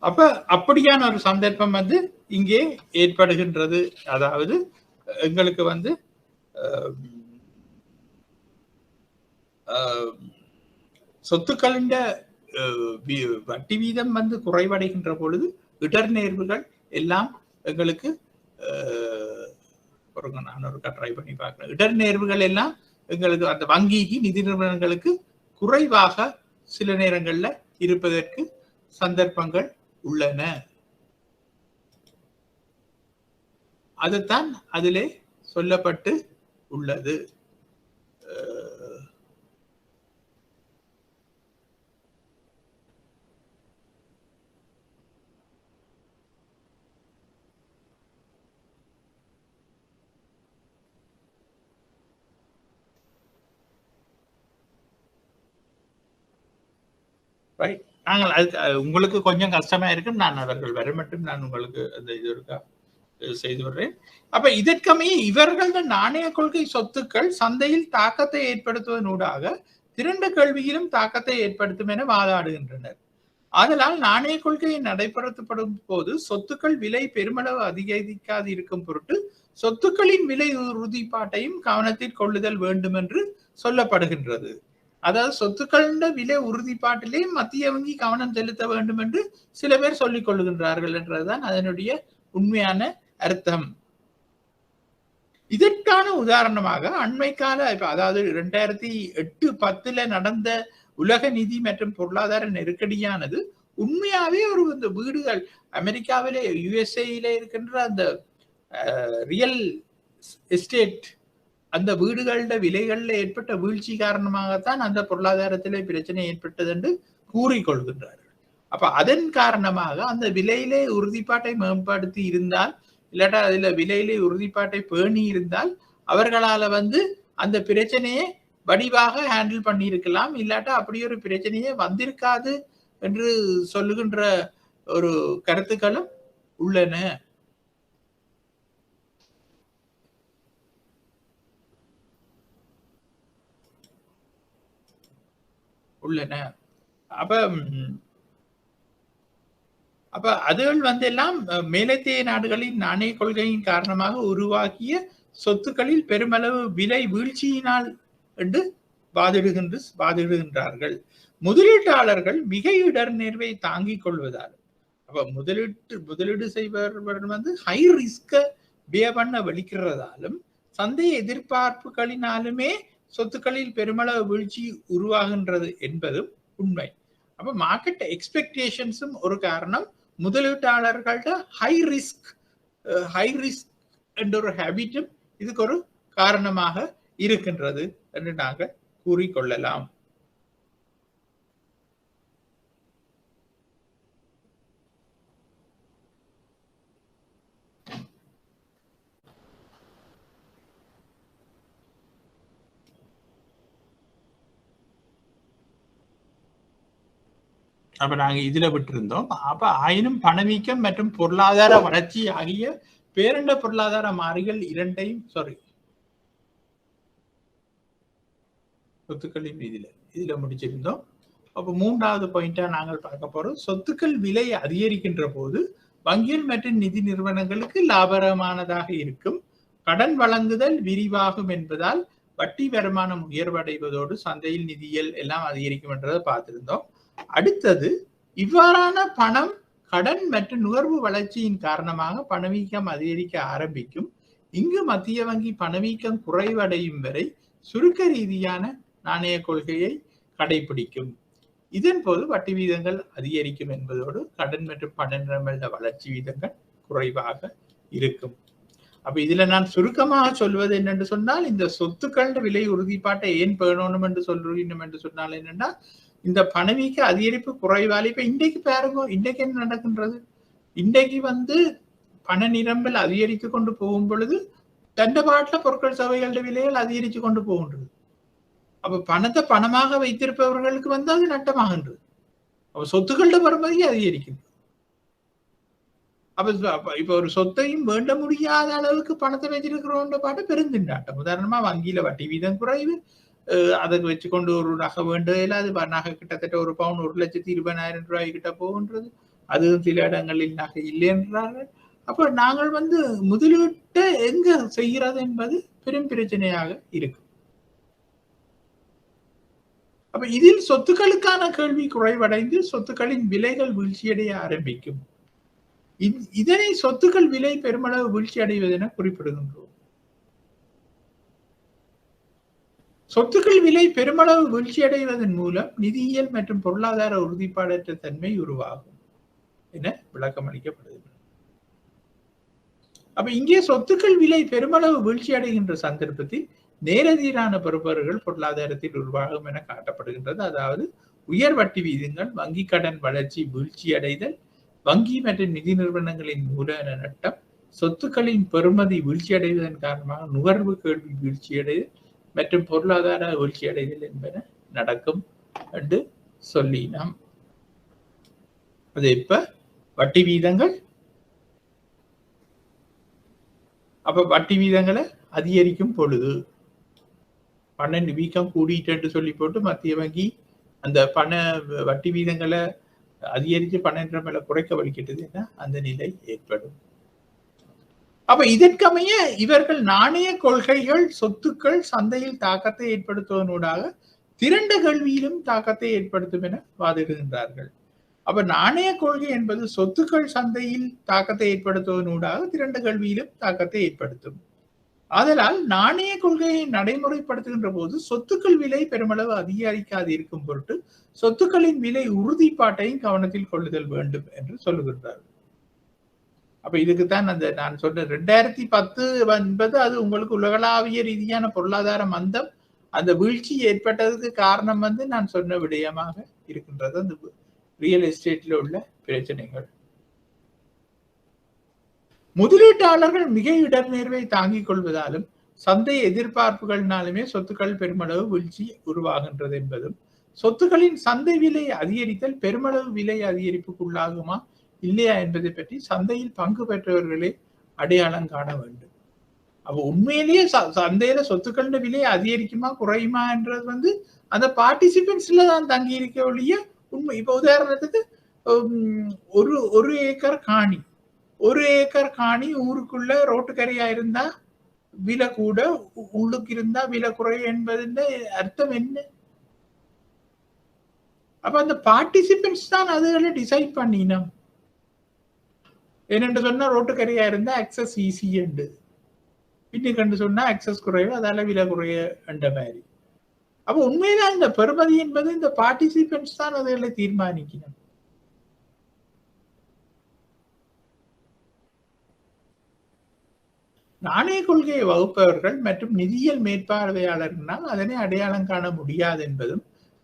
அப்ப அப்படியான ஒரு சந்தர்ப்பம் வந்து இங்கே ஏற்படுகின்றது. அதாவது எங்களுக்கு வந்து சொத்துக்களின் வட்டி வீதம் வந்து குறைவடைகின்ற பொழுது இடர்நேர்வுகள் எல்லாம் எங்களுக்கு நான் ஒரு ட்ரை பண்ணி பார்க்கிறேன். இடர்நேர்வுகள் எல்லாம் எங்களுக்கு அந்த வங்கிக்கு நிதி நிறுவனங்களுக்கு குறைவாக சில நேரங்கள்ல இருப்பதற்கு சந்தர்ப்பங்கள் உள்ளன. அதுதான் அதிலே சொல்லப்பட்டு உள்ளது. நாங்கள் அதுக்கு உங்களுக்கு கொஞ்சம் கஷ்டமா இருக்கும். நான் அவர்கள் வர மட்டும் நான் உங்களுக்கு அந்த இது இருக்கா செய்து விடுறேன். அப்ப இதற்கமைய இவர்கள் நாணய கொள்கை சொத்துக்கள் சந்தையில் தாக்கத்தை ஏற்படுத்துவதனூடாக திரண்ட கல்வியிலும் தாக்கத்தை ஏற்படுத்தும் என வாதாடுகின்றனர். ஆதலால் நாணய கொள்கையை நடைபெறப்படும் போது சொத்துக்கள் விலை பெருமளவு அதிகரிக்காது இருக்கும் பொருட்டு சொத்துக்களின் விலை உறுதிப்பாட்டையும் கவனத்தில் கொள்ளுதல் வேண்டும் என்று சொல்லப்படுகின்றது. அதாவது சொத்துக்களின் விலை உறுதிப்பாட்டிலே மத்திய வங்கி கவனம் செலுத்த வேண்டும் என்று சில பேர் சொல்லிக் கொள்ளுகின்றார்கள் என்றதுதான் அதனுடைய உண்மையான அர்த்தம். இதற்கான உதாரணமாக அண்மை கால அதாவது 2008-10 நடந்த உலக நிதி மற்றும் பொருளாதார நெருக்கடியானது உண்மையாவே ஒரு இந்த வீடுகள் அமெரிக்காவிலே யுஎஸ்ஏல இருக்கின்ற அந்த ரியல் எஸ்டேட் அந்த வீடுகள விலைகள்ல ஏற்பட்ட வீழ்ச்சி காரணமாகத்தான் அந்த பொருளாதாரத்திலே பிரச்சனை ஏற்பட்டது என்று கூறிக்கொள்கின்றார்கள். அப்ப அதன் காரணமாக அந்த விலையிலே உறுதிப்பாட்டை மேம்படுத்தி இருந்தால் இல்லாட்டா அதுல விலையிலே உறுதிப்பாட்டை பேணி இருந்தால் அவர்களால வந்து அந்த பிரச்சனையை வடிவாக ஹேண்டில் பண்ணி இருக்கலாம். இல்லாட்டா அப்படி ஒரு பிரச்சனையே வந்திருக்காது என்று சொல்லுகின்ற ஒரு கருத்துக்களும் உள்ளன. அப்ப அதுகள் வந்து எல்லாம் மேலத்தைய நாடுகளின் நாணய கொள்கையின் காரணமாக உருவாக்கிய சொத்துக்களில் பெருமளவு விலை வீழ்ச்சியினால் என்று வாதிடுகின்றார்கள். முதலீட்டாளர்கள் மிக இடர்நேர்வை தாங்கிக் கொள்வதால் அப்ப முதலீடு செய்பவர்கள் வந்து ஹை ரிஸ்க பேர் பண்ண வலிக்கிறதாலும் சந்தை எதிர்பார்ப்புகளினாலுமே சொத்துக்களில் பெருமளவு வீழ்ச்சி உருவாகின்றது என்பதும் உண்மை. அப்ப மார்க்கெட் எக்ஸ்பெக்டேஷன்ஸும் ஒரு காரணம், முதலீட்டாளர்கள்ட்ட ஹை ரிஸ்க் என்ற ஒரு ஹேபிட்டும் இதுக்கு ஒரு காரணமாக இருக்கின்றது என்று நாங்கள் கூறிக்கொள்ளலாம். அப்ப நாங்க இதுல விட்டிருந்தோம். அப்ப ஆயினும் பணவீக்கம் மற்றும் பொருளாதார வளர்ச்சி ஆகிய பேரண்ட பொருளாதார மாறிகள் இரண்டையும் சொத்துக்களின் இதுல முடிச்சிருந்தோம். அப்ப 3வது பாயிண்டா நாங்கள் பார்க்க போறோம், சொத்துக்கள் விலை அதிகரிக்கின்ற போது வங்கிகள் மற்றும் நிதி நிறுவனங்களுக்கு லாபகரமானதாக இருக்கும். கடன் வழங்குதல் விரிவாகும் என்பதால் வட்டி வருமானம் உயர்வடைவதோடு சந்தையில் நிதியியல் எல்லாம் அதிகரிக்கும் என்றதை பார்த்திருந்தோம். அடுத்தது இவ்வாறான பணம் கடன் மற்றும் நுகர்வு வளர்ச்சியின் காரணமாக பணவீக்கம் அதிகரிக்க ஆரம்பிக்கும். இங்கு மத்திய வங்கி பணவீக்கம் குறைவடையும் வரை சுருக்க ரீதியான நாணய கொள்கையை கடைபிடிக்கும். இதன் போது வட்டி வீதங்கள் அதிகரிக்கும் என்பதோடு கடன் மற்றும் பண நிரம்பல வளர்ச்சி வீதங்கள் குறைவாக இருக்கும். அப்ப இதுல நான் சுருக்கமாக சொல்வது என்னென்று சொன்னால், இந்த சொத்துக்கள் விலை உறுதிப்பாட்டை ஏன் பேணணும் என்று சொல்றோம் என்று சொன்னால் என்னன்னா, இந்த பணவீக்க அதிகரிப்பு குறைவால் இப்ப இன்றைக்கு பாருங்க, இன்றைக்கு என்ன நடக்கின்றது, இன்றைக்கு பண நிரம்பல் அதிகரித்து கொண்டு போகும் பொழுது தண்டபாட்டில பொருட்கள் சபைகளோட விலைகள் அதிகரித்து கொண்டு போகின்றது. அப்ப பணத்தை பணமாக வைத்திருப்பவர்களுக்கு அது நட்டமாகின்றது. அப்ப சொத்துக்களோட பெறுமதி அதிகரிக்கும். அப்ப இப்ப ஒரு சொத்தையும் வேண்ட முடியாத அளவுக்கு பணத்தை வச்சிருக்கிறோன்ற பாட்டு பெருந்திண்டாட்டம். உதாரணமா வங்கியில வட்டி வீதம் குறைவு, அதுக்கு வச்சுக்கொண்டு ஒரு நகை வேண்டதில்லை, அது நகை கிட்டத்தட்ட ஒரு பவுன் 1,20,000 ரூபாய் கிட்ட போகின்றது. அதுவும் சில இடங்களில் நகை இல்லை என்றார்கள். அப்ப நாங்கள் முதலீட்டை எங்க செய்கிறது என்பது பெரும் பிரச்சனையாக இருக்கு. அப்ப இதில் சொத்துக்களுக்கான கேள்வி குறைவடைந்து சொத்துக்களின் விலைகள் வீழ்ச்சியடைய ஆரம்பிக்கும். இதனை சொத்துக்கள் விலை பெருமளவு வீழ்ச்சி அடைவதென குறிப்பிடுகின்றோம். சொத்துக்கள் விலை பெருமளவு வீழ்ச்சி அடைவதன் மூலம் நிதியியல் மற்றும் பொருளாதார உறுதிப்பாடற்ற தன்மை உருவாகும் என விளக்கம் அளிக்கப்படுகிறது. அப்ப இங்கே சொத்துக்கள் விலை பெருமளவு வீழ்ச்சி அடைகின்ற சந்தர்ப்பத்தில் நேரடியான பொறுப்பவர்கள் பொருளாதாரத்தில் உருவாகும் என காட்டப்படுகின்றது. அதாவது உயர் வட்டி வீதங்கள், வங்கி கடன் வளர்ச்சி வீழ்ச்சி அடைதல், வங்கி மற்றும் நிதி நிறுவனங்களின் மூலதன நட்டம், சொத்துக்களின் பெறுமதி வீழ்ச்சி அடைவதன் காரணமாக நுகர்வு கேள்வி வீழ்ச்சி அடைதல் மற்றும் பொருளாதார வீழ்ச்சி அடைதல் என்பன நடக்கும் என்று சொல்லி நாம் அது இப்ப வட்டி வீதங்கள், அப்ப வட்டி வீதங்களை அதிகரிக்கும் பொழுது 12 வீக்கம் கூடிட்டு சொல்லி போட்டு மத்திய வங்கி அந்த வட்டி வீதங்களை அதிகரித்து பண நிரம்பலை குறைக்க வலிக்கிட்டதுன்னா அந்த நிலை ஏற்படும். அப்ப இதற்கமைய இவர்கள் நாணய கொள்கைகள் சொத்துக்கள் சந்தையில் தாக்கத்தை ஏற்படுத்துவதனூடாக திரண்ட கல்வியிலும் தாக்கத்தை ஏற்படுத்தும் என வாதிடுகின்றார்கள். அப்ப நாணய கொள்கை என்பது சொத்துக்கள் சந்தையில் தாக்கத்தை ஏற்படுத்துவதனூடாக திரண்ட கல்வியிலும் தாக்கத்தை ஏற்படுத்தும். ஆதலால் நாணய கொள்கையை நடைமுறைப்படுத்துகின்ற போது சொத்துக்கள் விலை பெருமளவு அதிகரிக்காது இருக்கும் பொருட்டு சொத்துக்களின் விலை உறுதிப்பாட்டையும் கவனத்தில் கொள்ளுதல் வேண்டும் என்று சொல்லுகின்றார்கள். அப்ப இதுக்குத்தான் நான் சொன்ன 2010 என்பது அது உங்களுக்கு உலகளாவிய ரீதியான பொருளாதார மந்தம், அந்த வீழ்ச்சி ஏற்பட்டதுக்கு காரணம் நான் சொன்ன விடயமாக இருக்கின்றது, அந்த ரியல் எஸ்டேட்ல உள்ள பிரச்சனைகள். முதலீட்டாளர்கள் மிக இடர்நேர்வை தாங்கிக் கொள்வதாலும் சந்தை எதிர்பார்ப்புகள்னாலுமே சொத்துக்கள் பெருமளவு வீழ்ச்சி உருவாகின்றது என்பதும், சொத்துக்களின் சந்தை விலை அதிகரித்தல் பெருமளவு விலை அதிகரிப்புக்குள்ளாகுமா இல்லையா என்பதை பற்றி சந்தையில் பங்கு பெற்றவர்களே அடையாளம் காண வேண்டும். அப்ப உண்மையிலேயே சந்தையில சொத்துக்களோட விலை அதிகரிக்குமா குறையுமா என்றது அந்த பார்ட்டிசிபென்ட்ஸ்ல தான் தங்கி இருக்க ஒழிய உண்மை. இப்ப உதாரணத்துக்கு ஒரு ஏக்கர் காணி ஊருக்குள்ள ரோட்டுக்கரையா இருந்தா விலை கூட, உள்ளுக்கு இருந்தா விலை குறை என்பது அர்த்தம் என்ன? அப்ப அந்த பார்ட்டிசிபென்ட்ஸ் தான் அதுகளை டிசைட் பண்ணினோம். என்னென்று சொன்னா ரோட்டுக்கரையா இருந்தா அக்சஸ் ஈஸி என்று, இன்னைக்கு சொன்னா அக்சஸ் குறைவு, அதால விலை குறைய என்ற மாதிரி. அப்ப உண்மையில இந்த பெறுமதி என்பது இந்த பார்ட்டிசிபென்ட்ஸ் தான் அதுகளை தீர்மானிக்கணும். நாணய கொள்கையை வகுப்பவர்கள் மற்றும் நிதியியல் மேற்பார்வையாளர்களால் அதனை அடையாளம் காண முடியாது என்பதும்,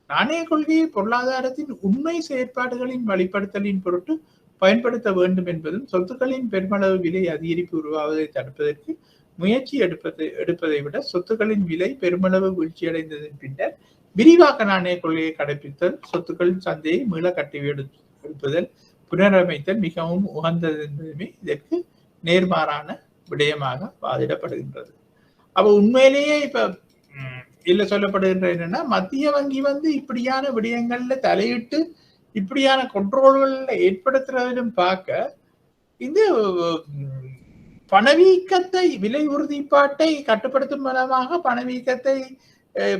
நாணய கொள்கையை பொருளாதாரத்தின் உண்மை செயற்பாடுகளின் வழிப்படுத்தலின் பொருட்டு பயன்படுத்த வேண்டும் என்பதும், சொத்துக்களின் பெருமளவு விலை அதிகரிப்பு உருவாவதை தடுப்பதற்கு முயற்சி எடுப்பதை விட சொத்துக்களின் விலை பெருமளவு வீழ்ச்சியடைந்ததன் பின்னர் விரிவாக்க நாணய கொள்கையை கடைபிடித்தல், சொத்துக்களின் சந்தையை மீள கட்டி எழுப்புதல், புனரமைத்தல் மிகவும் உகந்தது என்பதுமே இதற்கு நேர்மாறான விடயமாக வாதிடப்படுகின்றது. அப்ப உண்மையிலேயே இப்ப இல்ல சொல்லப்படுகின்ற என்னன்னா, மத்திய வங்கி இப்படியான விடயங்கள்ல தலையிட்டு இப்படியான கண்ட்ரோல்கள் ஏற்படுத்துறதிலும் பார்க்க இந்த பணவீக்கத்தை விலை உறுதிப்பாட்டை கட்டுப்படுத்தும் மூலமாக பணவீக்கத்தை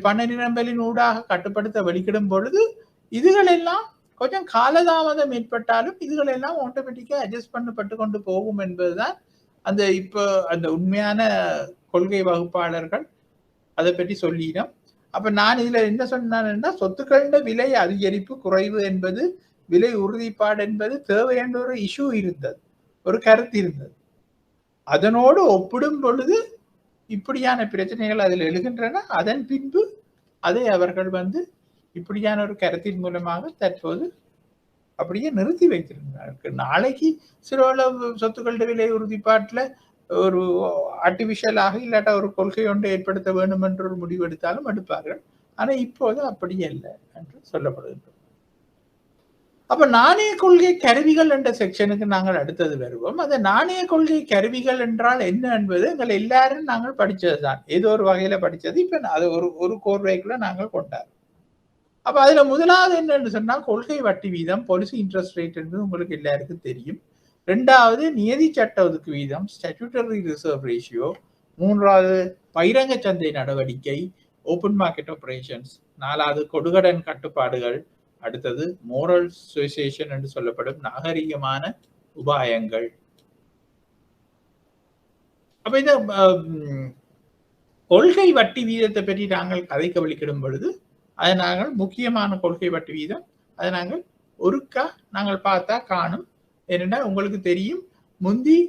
பண நிரம்பலின் ஊடாக கட்டுப்படுத்த வலிக்கிடும் பொழுது இதுகளெல்லாம் கொஞ்சம் காலதாமதம் ஏற்பட்டாலும் இதுகள் எல்லாம் ஆட்டோமேட்டிக்கா அட்ஜஸ்ட் பண்ணப்பட்டு கொண்டு போகும் என்பதுதான் அந்த இப்போ அந்த உண்மையான கொள்கை வகுப்பாளர்கள் அதை பற்றி சொல்லினோம். அப்ப நான் இதுல என்ன சொன்னேன்னா, சொத்துக்கள விலை அதிகரிப்பு குறைவு என்பது, விலை உறுதிப்பாடு என்பது தேவை என்ற ஒரு இஷ்யூ இருந்தது, ஒரு கருத்து இருந்தது. அதனோடு ஒப்பிடும் பொழுது இப்படியான பிரச்சனைகள் அதில் எழுகின்றன. அதன் பின்பு அதை அவர்கள் இப்படியான ஒரு கருத்தின் மூலமாக தற்போது அப்படியே நிறுத்தி வைத்திருக்கிறார்கள். நாளைக்கு சிறுவளவு சொத்துக்கள விலை உறுதிப்பாட்டுல ஒரு ஆர்டிபிஷியலாக இல்லாட்ட ஒரு கொள்கை ஒன்றை ஏற்படுத்த வேண்டும் என்ற ஒரு முடிவு எடுத்தாலும் எடுப்பார்கள். ஆனா இப்போது அப்படி அல்ல என்று சொல்லப்படுகின்றது. அப்ப நாணய கொள்கை கருவிகள் என்ற செக்ஷனுக்கு நாங்கள் அடுத்தது வருவோம். அந்த நாணய கொள்கை கருவிகள் என்றால் என்ன என்பது எங்கள் எல்லாரும் நாங்கள் படிச்சதுதான், ஏதோ ஒரு வகையில படிச்சது. இப்ப அது ஒரு கோர்வைக்குள்ள நாங்கள் கொண்டார். அப்ப அதுல முதலாவது என்னன்னு சொன்னா கொள்கை வட்டி வீதம், பாலிசி இன்ட்ரெஸ்ட் ரேட் என்பது உங்களுக்கு எல்லாருக்கும் தெரியும். இரண்டாவது நியதி சட்ட ஒதுக்கு வீதம், ஸ்டாட்யூட்டரி ரிசர்வ் ரேஷியோ. மூன்றாவது பகிரங்க சந்தை நடவடிக்கை, ஓபன் மார்க்கெட் ஆபரேஷன்ஸ். நாலாவது கொடுகடன் கட்டுப்பாடுகள். அடுத்தது மோரல் சுயசேஷன் என்று சொல்லப்படும் நாகரிகமான உபாயங்கள். அப்ப இந்த கொள்கை வட்டி வீதத்தை பற்றி நாங்கள் கதைக்க வலிக்கிடும் பொழுது அதை நாங்கள் முக்கியமான கொள்கை வட்டி வீதம் அதை நாங்கள் ஒருக்கா நாங்கள் பார்த்தா காணும். என்னன்னா உங்களுக்கு தெரியும், முந்தி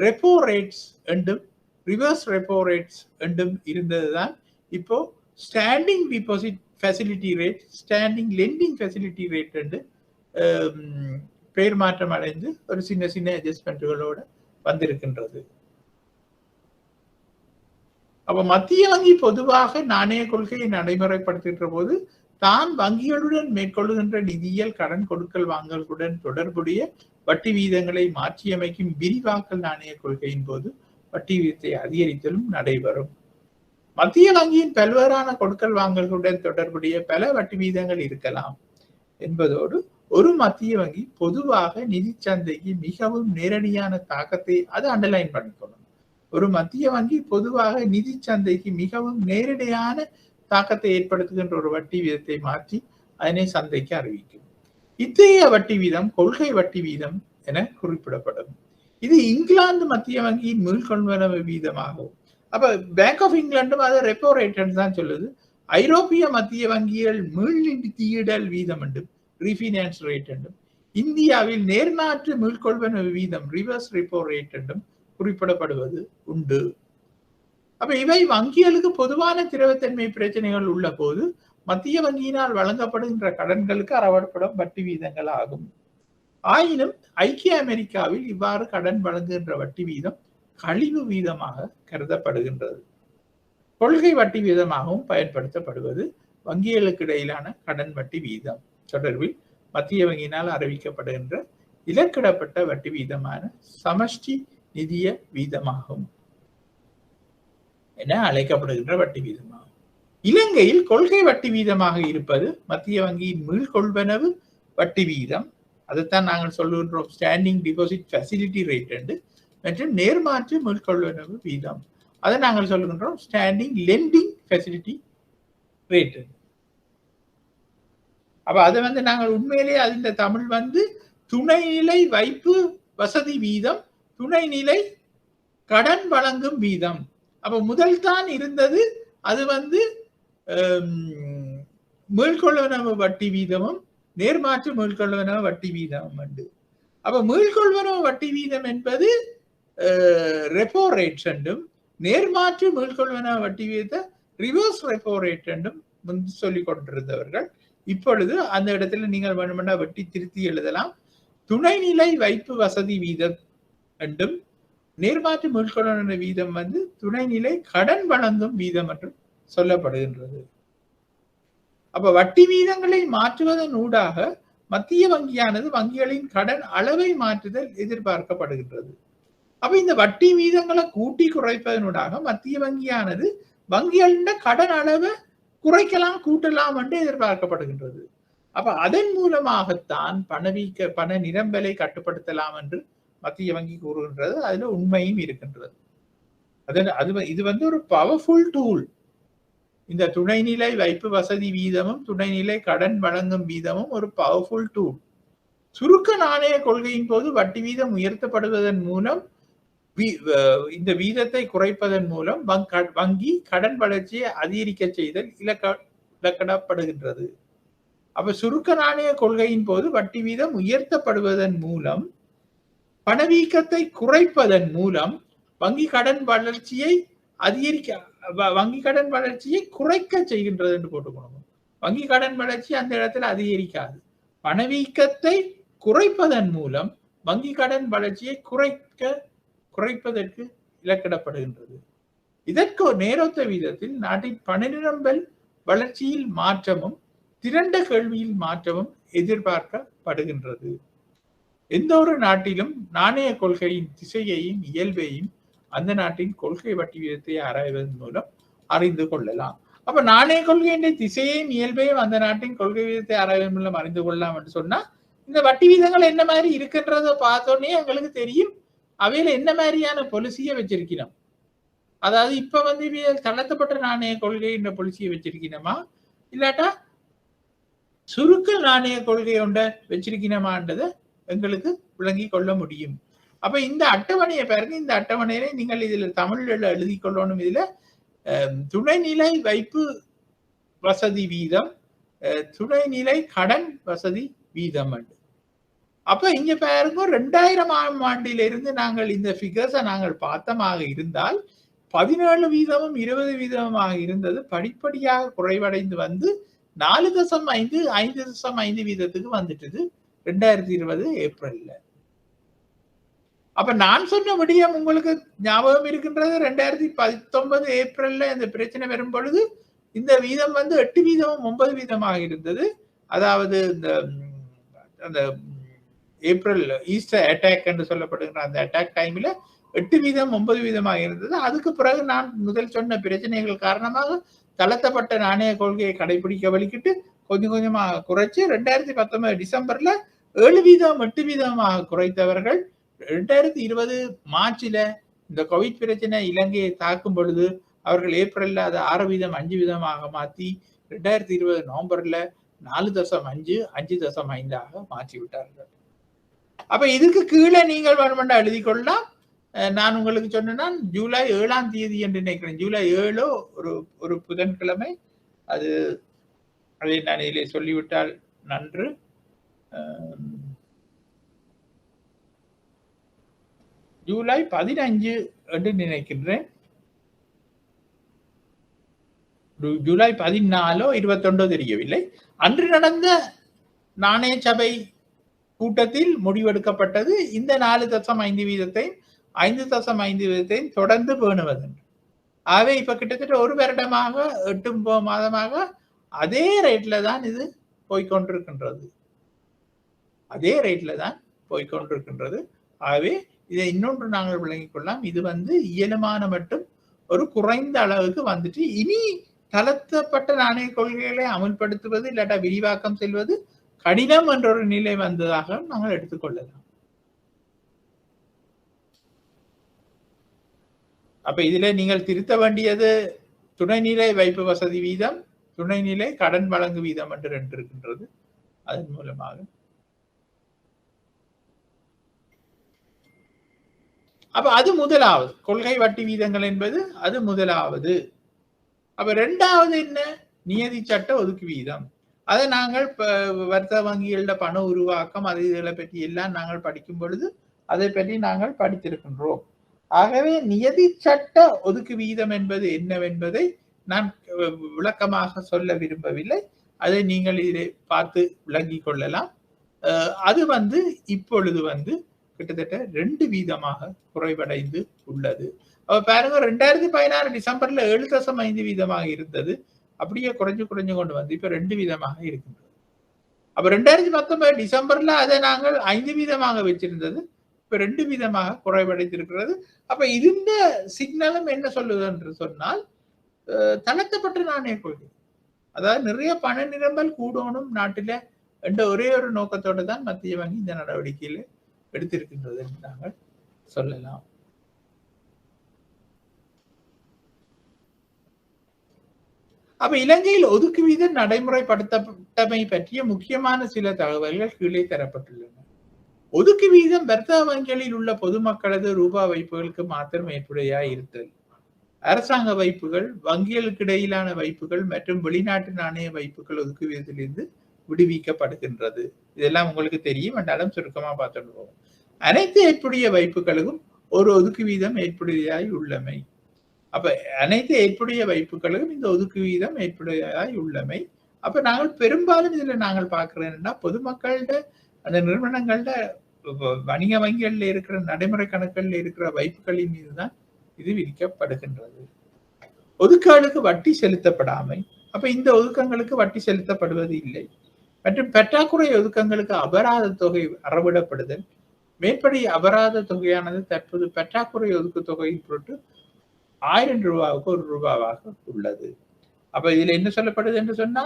ரெப்போ ரேட்ஸ் என்றும் ரிவர்ஸ் ரெப்போ ரேட்ஸ் என்றும் இருந்ததுதான். இப்போ standing deposit facility rate, standing lending facility rate என்று பெயர் மாற்றம் அடைந்து ஒரு சின்ன சின்ன அட்ஜஸ்ட்மெண்ட்டுகளோடு வந்திருக்கின்றது. அப்ப மத்திய வங்கி பொதுவாக நாணய கொள்கையை நடைமுறைப்படுத்துகின்ற போது தான் வங்கிகளுடன் மேற்கொள்ளுகின்ற நிதியியல் கடன் கொடுக்கல் வாங்கல்களுடன் தொடர்புடைய வட்டி வீதங்களை மாற்றியமைக்கும் விரிவாக்கல் நாணய கொள்கையின் போது வட்டி வீதத்தை அதிகரித்தலும் நடைபெறும். மத்திய வங்கியின் பல்வேறான கொடுக்கல் வாங்கல்களுடன் தொடர்புடைய பல வட்டி வீதங்கள் இருக்கலாம் என்பதோடு ஒரு மத்திய வங்கி பொதுவாக நிதி சந்தைக்கு மிகவும் நேரடியான தாக்கத்தை அது அண்டர்லைன் பண்ணிக்கணும். ஒரு மத்திய வங்கி பொதுவாக நிதி சந்தைக்கு மிகவும் நேரடியான தாக்கத்தை ஏற்படுத்துகின்ற ஒரு வட்டி வீதத்தை மாற்றி அதனை சந்தைக்கு அறிவிக்கும். இத்தகைய வட்டி வீதம் கொள்கை வட்டி வீதம் என குறிப்பிடப்படும். இது இங்கிலாந்து மத்திய வங்கியின் மீள்கொள்வனவு வீதமாகும். அப்ப பேங்க் ஆஃப் இங்கிலாண்டும் அதை ரெப்போ ரேட் தான் சொல்லுது. ஐரோப்பிய மத்திய வங்கிகள் மீள்நிதியிடல் வீதம் என்றும் ரீஃபினான்ஸ் ரேட் என்றும், இந்தியாவில் நேர்மாற்று மீள்கொள்வனவு வீதம் ரிவர்ஸ் ரெப்போ ரேட் என்றும் குறிப்பிடப்படுவது உண்டு. அப்ப இவை வங்கிகளுக்கு பொதுவான திரவத்தன்மை பிரச்சனைகள் உள்ள போது மத்திய வங்கியினால் வழங்கப்படுகின்ற கடன்களுக்கு அறவிடப்படும் வட்டி வீதங்கள் ஆகும். ஆயினும் ஐக்கிய அமெரிக்காவில் இவ்வாறு கடன் வழங்குகின்ற வட்டி வீதம் கழிவு வீதமாக கருதப்படுகின்றது. கொள்கை வட்டி வீதமாகவும் பயன்படுத்தப்படுவது வங்கிகளுக்கு இடையிலான கடன் வட்டி வீதம் தொடர்பில் மத்திய வங்கியினால் அறிவிக்கப்படுகின்ற இலக்கிடப்பட்ட வட்டி வீதமான சமஷ்டி நிதிய வீதமாகும் என அழைக்கப்படுகின்ற வட்டி வீதமாகும். இலங்கையில் கொள்கை வட்டி வீதமாக இருப்பது மத்திய வங்கியின் மீள்கொள்வனவு வட்டி வீதம், அதைத்தான் நாங்கள் சொல்லுகின்றோம் ஸ்டாண்டிங் டிபாசிட் ஃபெசிலிட்டி ரேட் என்று, மற்றும் நேர்மாற்று மீள்கொள்வனவு வீதம் அதை நாங்கள் சொல்லுகின்றோம் ஸ்டாண்டிங் லெண்டிங் ஃபெசிலிட்டி ரேட். அப்ப அதை நாங்கள் உண்மையிலேயே அது தமிழ் துணைநிலை வைப்பு வசதி வீதம், துணைநிலை கடன் வழங்கும் வீதம். அப்ப முதல் தான் இருந்தது அது மீள்கொள்வனவு வட்டி வீதமும் நேர்மாற்று மீள்கொள்வனவு வட்டி வீதமும் உண்டு. அப்ப மீள்கொள்வனவு வட்டி வீதம் என்பது ரெப்போ ரேட் என்றும், நேர்மாற்று மீள்கொள்வனவு வட்டி வீதத்தை ரிவர்ஸ் ரெப்போ ரேட் என்றும் முன்பு சொல்லிக் கொண்டிருந்தவர்கள் இப்பொழுது அந்த இடத்துல நீங்கள் வேணுமென்னா வட்டி திருத்தி எழுதலாம். துணைநிலை வைப்பு வசதி வீதம் என்றும், நேர்மாற்று மீள்கொள்வனவு வீதம் துணைநிலை கடன் வழங்கும் வீதம் என்றும் சொல்லப்படுகின்றது. அப்ப வட்டி வீதங்களை மாற்றுவதன் ஊடாக மத்திய வங்கியானது வங்கிகளின் கடன் அளவை மாற்றுதல் எதிர்பார்க்கப்படுகின்றது. அப்ப இந்த வட்டி வீதங்களை கூட்டி குறைப்பதனூடாக மத்திய வங்கியானது வங்கிகளின் கடன் அளவை குறைக்கலாம் கூட்டலாம் என்று எதிர்பார்க்கப்படுகின்றது. அப்ப அதன் மூலமாகத்தான் பண நிரம்பலை கட்டுப்படுத்தலாம் என்று மத்திய வங்கி கூறுகின்றது. அதுல உண்மையும் இருக்கின்றது. இது ஒரு பவர்ஃபுல் டூல். இந்த துணைநிலை வைப்பு வசதி வீதமும் துணைநிலை கடன் வழங்கும் வீதமும் ஒரு பவர்ஃபுல் டூல். சுருக்க நாணய கொள்கையின் போது வட்டி வீதம் உயர்த்தப்படுவதன் மூலம் இந்த வீதத்தை குறைப்பதன் மூலம் வங்கி கடன் வளர்ச்சியை அதிகரிக்க செய்தல் இலக்கிடப்படுகின்றது. அப்ப சுருக்க நாணய கொள்கையின் போது வட்டி வீதம் உயர்த்தப்படுவதன் மூலம் பணவீக்கத்தை குறைப்பதன் மூலம் வங்கி கடன் வளர்ச்சியை குறைக்க செய்கின்றது என்று போட்டுக்கணும். வங்கி கடன் வளர்ச்சி அந்த இடத்துல அதிகரிக்காது. பணவீக்கத்தை குறைப்பதன் மூலம் வங்கி கடன் வளர்ச்சியை குறைப்பதற்கு இலக்கிடப்படுகின்றது. இதற்கு நேரொத்த விதத்தில் நாட்டின் பணநிரம்பல் வளர்ச்சியில் மாற்றமும் திரண்ட கேள்வியில் மாற்றமும் எதிர்பார்க்கப்படுகின்றது. எந்த ஒரு நாட்டிலும் நாணய கொள்கையின் திசையையும் இயல்பையும் அந்த நாட்டின் கொள்கை வட்டி வீதத்தை ஆராய்வதன் மூலம் அறிந்து கொள்ளலாம். அப்ப நாணய கொள்கையின் திசையையும் இயல்பையும் அந்த நாட்டின் கொள்கை வீதத்தை ஆராய்வதன் மூலம் அறிந்து கொள்ளலாம் என்று சொன்னா இந்த வட்டி வீதங்கள் என்ன மாதிரி இருக்குன்றத பார்த்தோன்னே எங்களுக்கு தெரியும் அவையில என்ன மாதிரியான பொலிசியை வச்சிருக்கணும். அதாவது இப்ப தளர்த்தப்பட்ட நாணய கொள்கை என்ற பொலிசியை வச்சிருக்கணுமா இல்லாட்டா சுருக்க நாணய கொள்கை ஒன்றை வச்சிருக்கணுமான்றதை எங்களுக்கு விளங்கி கொள்ள முடியும். அப்ப இந்த அட்டவணையை பாருங்க. இந்த அட்டவணையில நீங்கள் இதுல தமிழ்ல எழுதி கொள்ளணும். இதுல துணைநிலை வைப்பு வசதி வீதம், துணைநிலை கடன் வசதி வீதம். அப்ப இங்க பாருங்க 2000ஆம் ஆண்டிலிருந்து நாங்கள் இந்த ஃபிகர்ஸை நாங்கள் பார்த்தமாக இருந்தால் 17 வீதமும் 20 வீதமாக இருந்தது படிப்படியாக குறைவடைந்து வந்து 4.5 5.5 வீதத்துக்கு வந்துட்டது 2020 ஏப்ரல்ல. அப்ப நான் சொன்ன விடயம் உங்களுக்கு ஞாபகம் இருக்கின்றது. 2019 ஏப்ரல்ல இந்த பிரச்சனை வரும் பொழுது இந்த வீதம் 8 வீதமும் 9 வீதமாக இருந்தது. அதாவது அந்த ஏப்ரல் ஈஸ்டர் அட்டாக் என்று சொல்லப்படுகிற அந்த அட்டாக் டைம்ல 8 வீதம் 9 வீதமாக இருந்தது. அதுக்கு பிறகு நான் முதல் சொன்ன பிரச்சனைகள் காரணமாக தளர்த்தப்பட்ட நாணய கொள்கையை கடைபிடிக்க வலிக்கிட்டு கொஞ்சம் கொஞ்சமாக குறைச்சு 2019 டிசம்பர்ல 7 வீதம் 8 வீதமாக குறைத்தவர்கள் 2020 மார்ச்ல இந்த கோவிட் பிரச்சனை இலங்கையை தாக்கும் பொழுது அவர்கள் ஏப்ரல்ல அதை 6 வீதம் 5 வீதமாக மாற்றி 2020 நவம்பர்ல 4.5 5.5 மாற்றி விட்டார்கள். அப்ப இதுக்கு கீழே நீங்கள் வேணுமெண்டா எழுதி கொள்ளலாம். நான் உங்களுக்கு சொன்னேன்னா ஜூலை 7ஆம் தேதி என்று நினைக்கிறேன். ஜூலை 7 ஒரு புதன்கிழமை. அதை நான் இதிலே சொல்லிவிட்டால் நன்று. ஜூலை 15 என்று நினைக்கின்றேன். ஜூலை 14 21 தெரியவில்லை. அன்று நடந்த நாணய சபை கூட்டத்தில் முடிவெடுக்கப்பட்டது இந்த 4.5 வீதத்தையும் 5.5 வீதத்தையும் தொடர்ந்து பேணுவது. ஆகவே இப்ப கிட்டத்தட்ட ஒரு வருடமாக 8 மாதமாக அதே ரேட்ல தான் இது போய்கொண்டிருக்கின்றது. அதே ரேட்ல தான் போய்கொண்டிருக்கின்றது. ஆகவே இதை இன்னொன்று நாங்கள் விளங்கிக் கொள்ளலாம். இது இயலுமான மட்டும் ஒரு குறைந்த அளவுக்கு வந்துட்டு இனி தளர்த்தப்பட்ட நாணய கொள்கைகளை அமல்படுத்துவது இல்லாட்டா விரிவாக்கம் செல்வது கடினம் என்ற ஒரு நிலை வந்ததாக நாங்கள் எடுத்துக்கொள்ளலாம். அப்ப இதுல நீங்கள் திருத்த வேண்டியது துணைநிலை வைப்பு வசதி வீதம், துணைநிலை கடன் வழங்கு வீதம் என்று 2 இருக்கின்றது. அதன் மூலமாக அப்ப அது முதலாவது கொள்கை வட்டி வீதங்கள் என்பது அது முதலாவது. அப்ப 2வது என்ன? நியதி சட்ட ஒதுக்கு வீதம். அதை நாங்கள் வர்த்தக வங்கிகள பண உருவாக்கம் அதை இதுகளை பற்றி எல்லாம் நாங்கள் படிக்கும் பொழுது அதை பற்றி நாங்கள் படித்திருக்கின்றோம். ஆகவே நியதி சட்ட ஒதுக்கு வீதம் என்பது என்னவென்பதை நான் விளக்கமாக சொல்ல விரும்பவில்லை. அதை நீங்கள் இதை பார்த்து விளங்கிக் கொள்ளலாம். அது இப்பொழுது கிட்டத்தட்ட 2 வீதமாக குறைவடைந்து உள்ளது. அப்ப பாருங்க 2016 டிசம்பர்ல 7.5 வீதமாக இருந்தது. அப்படியே குறைஞ்சு கொண்டு இப்ப 2 வீதமாக இருக்கின்றது. அப்ப 2019 டிசம்பர்ல அதை நாங்கள் 5 வீதமாக வச்சிருந்தது. இப்ப 2 வீதமாக குறைவடைந்திருக்கிறது. அப்ப இந்த சிக்னலும் என்ன சொல்லுது என்று சொன்னால் தளர்த்தப்பட்ட நாணய கொள்கை, அதாவது நிறைய பண நிரம்பல் கூடணும் நாட்டில என்ற ஒரே ஒரு நோக்கத்தோடு தான் மத்திய வங்கி இந்த நடவடிக்கையில எடுத்திருக்கின்றது என்று நாங்கள் சொல்லலாம். அப்ப இலங்கையில் ஒதுக்கு வீதம் நடைமுறைப்படுத்தப்பட்டமை பற்றிய முக்கியமான சில தகவல்கள் கீழே தரப்பட்டுள்ளன. ஒதுக்கு வீதம் வர்த்தக வங்கிகளில் உள்ள பொதுமக்களது ரூபா வைப்புகளுக்கு மாத்திரம் ஏற்புடையாய் இருத்தல். அரசாங்க வைப்புகள், வங்கிகளுக்கு இடையிலான வைப்புகள் மற்றும் வெளிநாட்டு நாணய வைப்புகள் ஒதுக்கு வீதத்திலிருந்து விடுவிக்கப்படுகின்றது. இதெல்லாம் உங்களுக்கு தெரியும், என்றாலும் சுருக்கமா பார்த்துட்டு போவோம். அனைத்து ஏற்புடைய வைப்புகளுக்கும் ஒரு ஒதுக்கு வீதம் ஏற்புடையதாய் உள்ளமை. அப்ப அனைத்து ஏற்புடைய வைப்புகளுக்கும் இந்த ஒதுக்கு வீதம் ஏற்புடையதாய் உள்ளமை. அப்ப நாங்கள் பெரும்பாலும் இதுல நாங்கள் பார்க்கிறோம்னா பொதுமக்கள்கிட்ட அந்த நிறுவனங்கள்ட வணிக வங்கிகள்ல இருக்கிற நடைமுறை கணக்குகள்ல இருக்கிற வைப்புகளின் மீதுதான் இது விதிக்கப்படுகின்றது. ஒதுக்குகளுக்கு வட்டி செலுத்தப்படாமை. அப்ப இந்த ஒதுக்கங்களுக்கு வட்டி செலுத்தப்படுவது இல்லை. மற்றும் பற்றாக்குறை ஒதுக்கங்களுக்கு அபராத தொகை அறவிடப்படுதல். மேற்படி அபராத தொகையானது தற்போது பற்றாக்குறை ஒதுக்கு தொகையின் பொருட்டு 1000 ரூபாவுக்கு 1 ரூபாவாக உள்ளது. அப்ப இதுல என்ன சொல்லப்படுது என்று சொன்னா,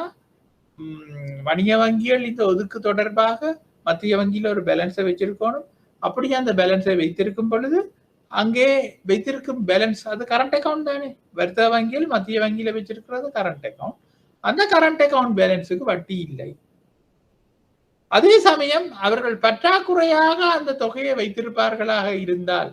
வணிக வங்கிகள் இந்த ஒதுக்கு தொடர்பாக மத்திய வங்கியில ஒரு பேலன்ஸை வச்சிருக்கணும். அப்படியே அந்த பேலன்ஸை வைத்திருக்கும் பொழுது அங்கே வைத்திருக்கும் பேலன்ஸ் அது கரண்ட் அக்கௌண்ட் தானே. வர்த்தக வங்கியில் மத்திய வங்கியில வச்சிருக்கிறது கரண்ட் அக்கௌண்ட். அந்த கரண்ட் அக்கௌண்ட் பேலன்ஸுக்கு வட்டி இல்லை. அதே சமயம் அவர்கள் பற்றாக்குறையாக அந்த தொகையை வைத்திருப்பார்களாக இருந்தால்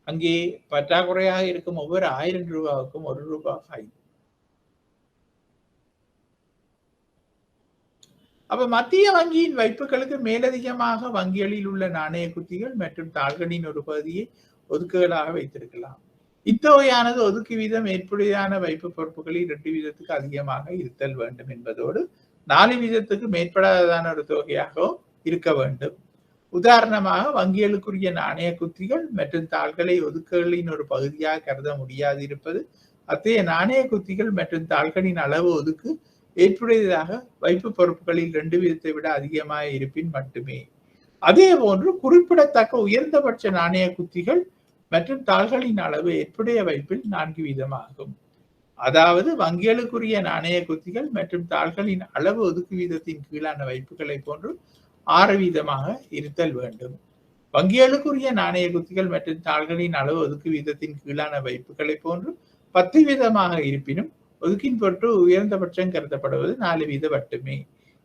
அங்கே பற்றாக்குறையாக இருக்கும் ஒவ்வொரு 1000 ரூபாவுக்கும் 1 ரூபாய் ஃபைன். அப்ப மத்திய வங்கியின் வைப்புகளுக்கு மேலதிகமாக வங்கிகளில் உள்ள நாணய குத்திகள் மற்றும் தாள்களின் ஒரு பகுதியை ஒதுக்குகளாக வைத்திருக்கலாம். இத்தொகையானது ஒதுக்கு வீதம் ஏற்புடையான வைப்பு பொறுப்புகளில் 2 வீதத்துக்கு அதிகமாக இருத்தல் வேண்டும் என்பதோடு 4 வீதத்துக்கு மேற்படாததான ஒரு தொகையாகவும் இருக்க வேண்டும். உதாரணமாக வங்கிகளுக்குரிய நாணய குத்திகள் மற்றும் தாள்களை ஒதுக்குகளின் ஒரு பகுதியாக கருத முடியாது இருப்பது, அத்தகைய நாணய குத்திகள் மற்றும் தாள்களின் அளவு ஒதுக்கு ஏற்புடையதாக வைப்பு பொறுப்புகளில் 2 வீதத்தை விட அதிகமாக இருப்பின் மட்டுமே. அதே போன்று குறிப்பிடத்தக்க உயர்ந்தபட்ச நாணய குத்திகள் மற்றும் தாள்களின் அளவு ஏற்புடைய வைப்பில் 4 வீதமாகும். அதாவது வங்கிகளுக்குரிய நாணய குத்திகள் மற்றும் தாள்களின் அளவு ஒதுக்கு வீதத்தின் கீழான வைப்புகளை போன்று 6 வீதமாக இருத்தல் வேண்டும். வங்கிகளுக்குரிய நாணய குத்திகள் மற்றும் தாள்களின் அளவு ஒதுக்கு வீதத்தின் கீழான வைப்புகளை போன்று 10 வீதமாக இருப்பினும் ஒதுக்கின் பொருட்டு உயர்ந்தபட்சம் கருதப்படுவது 4 வீதம் மட்டுமே.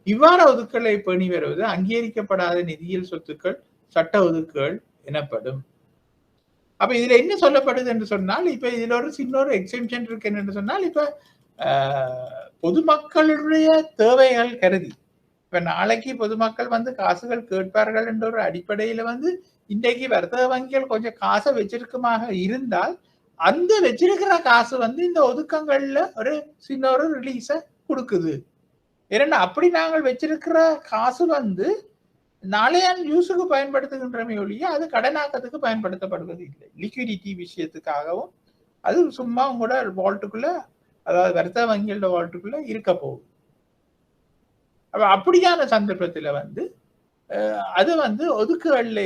இவ்வாறு ஒதுக்களை பேணி வருவது அங்கீகரிக்கப்படாத நிதியியல் சொத்துக்கள் சட்ட ஒதுக்குகள் எனப்படும். அப்ப இதுல என்ன சொல்லப்படுது என்று சொன்னால், இப்ப இதுல ஒரு சின்ன ஒரு எக்ஸெப்ஷன் இருக்கு என்று சொன்னால், இப்ப பொதுமக்களுடைய தேவைகள் கருதி இப்ப நாளைக்கு பொதுமக்கள் வந்து காசுகள் கேட்பார்கள் என்ற ஒரு அடிப்படையில வந்து இன்றைக்கு வர்த்தக வங்கிகள் கொஞ்சம் காசை வச்சிருக்குமாக இருந்தால் அந்த வச்சிருக்கிற காசு வந்து இந்த ஒதுக்கங்கள்ல ஒரு சின்ன ஒரு ரிலீஸ கொடுக்குது. ஏன்னா அப்படி நாங்கள் வச்சிருக்கிற காசு வந்து நாளைய யூஸுக்கு பயன்படுத்துகின்றமே ஒழிய அது கடனாக்கத்துக்கு பயன்படுத்தப்படுவது இல்லை. லிக்விடிட்டி விஷயத்துக்காகவும் அது சும்மா உங்களோட வால்ட்டுக்குள்ள, அதாவது வர்த்தக வங்கிகளோட வால்ட்டுக்குள்ள இருக்க போகுது. அப்ப அப்படியான சந்தர்ப்பத்துல வந்து அது வந்து ஒதுக்குகள்ல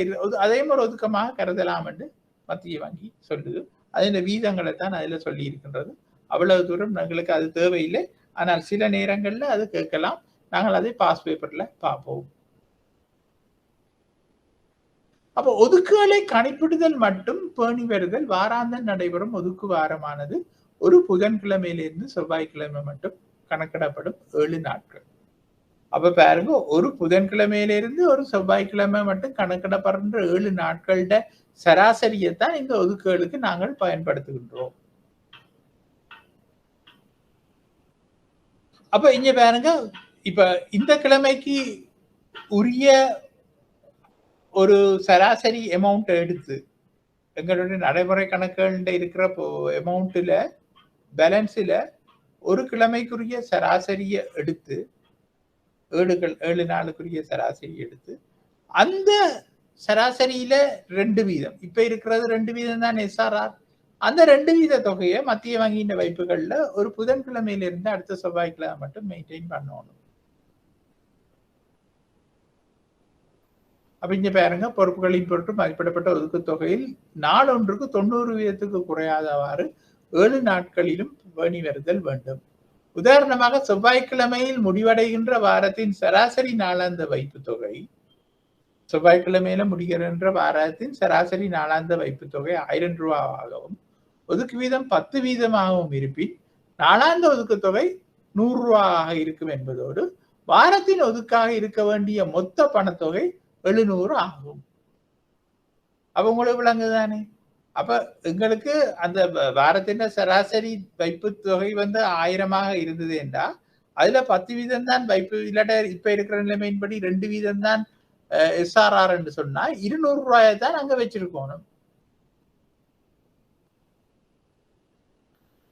அதே மாதிரி ஒதுக்கமாக கருதலாம் என்று மத்திய வங்கி சொல்லுது. அதன் வீதங்களை தான் அதுல சொல்லி இருக்கின்றது. அவ்வளவு தூரம் எங்களுக்கு அது தேவையில்லை. ஆனால் சில நேரங்கள்ல அது கேட்கலாம். நாங்கள் அதை பாஸ் பேப்பர்ல பார்ப்போம். அப்ப ஒதுக்குகளை கணிப்பிடுதல் மட்டும் பேணி வருதல் வாராந்தம் நடைபெறும் ஒதுக்கு வாரமானது ஒரு புதன்கிழமையிலிருந்து செவ்வாய்க்கிழமை மட்டும் கணக்கிடப்படும் 7 நாட்கள். அப்ப பாருங்க, ஒரு புதன்கிழமையிலிருந்து ஒரு செவ்வாய்க்கிழமை மட்டும் கணக்கிடப்படுற 7 நாட்களோட சராசரியைத்தான் இந்த ஒதுக்குகளுக்கு நாங்கள் பயன்படுத்துகின்றோம். அப்ப இங்க பாருங்க, இப்ப இந்த கிழமைக்கு உரிய ஒரு சராசரி அமௌண்ட் எடுத்து எங்களுடைய நடைமுறை கணக்குகள்ல இருக்கிற அமௌண்ட்ல பேலன்ஸ்ல ஒரு கிழமைக்குரிய சராசரியை எடுத்து 7 நாளுக்குரிய சராசரி எடுத்து அந்த சராசரியில 2 வீதம், இப்ப இருக்கிறது 2 வீதம் தான் SRR. அந்த 2 வீத தொகையை மத்திய வங்கியின் வைப்புகள்ல ஒரு புதன்கிழமையில இருந்து அடுத்த செவ்வாய்க்கிழமை மட்டும் மெயின்டைன் பண்ணணும். அப்ப இங்க பாருங்க, பொறுப்புகளின் பொருட்டு மதிப்பிடப்பட்ட ஒதுக்கு தொகையில் நாளொன்றுக்கு 90 வீதத்துக்கு குறையாதவாறு 7 நாட்களிலும் பேணி வருதல் வேண்டும். உதாரணமாக செவ்வாய்க்கிழமையில் முடிவடைகின்ற வாரத்தின் சராசரி நாளாந்த வைப்பு தொகை, செவ்வாய்க்கிழமையில முடிகின்ற வாரத்தின் சராசரி நாளாந்த வைப்பு தொகை 1000 ரூபாவாகவும், ஒதுக்கு வீதம் 10 வீதமாகவும் இருப்பின் நாளாந்த ஒதுக்கு தொகை 100 ரூபாயாக இருக்கும் என்பதோடு வாரத்தின் ஒதுக்காக இருக்க வேண்டிய மொத்த பணத்தொகை 700 ஆகும். அப்ப உங்களுக்கு விளங்குதானே? அப்ப எங்களுக்கு அந்த வாரத்தின் சராசரி வைப்பு தொகை 1000 இருந்தது என்றா அதுல 10 வீதம் தான் வைப்பு, இல்லாட்ட இப்ப இருக்கிற நிலைமையின்படி 2 வீதம் தான் SRR என்று சொன்னா 200 ரூபாயை தான் அங்க வச்சிருக்கணும்.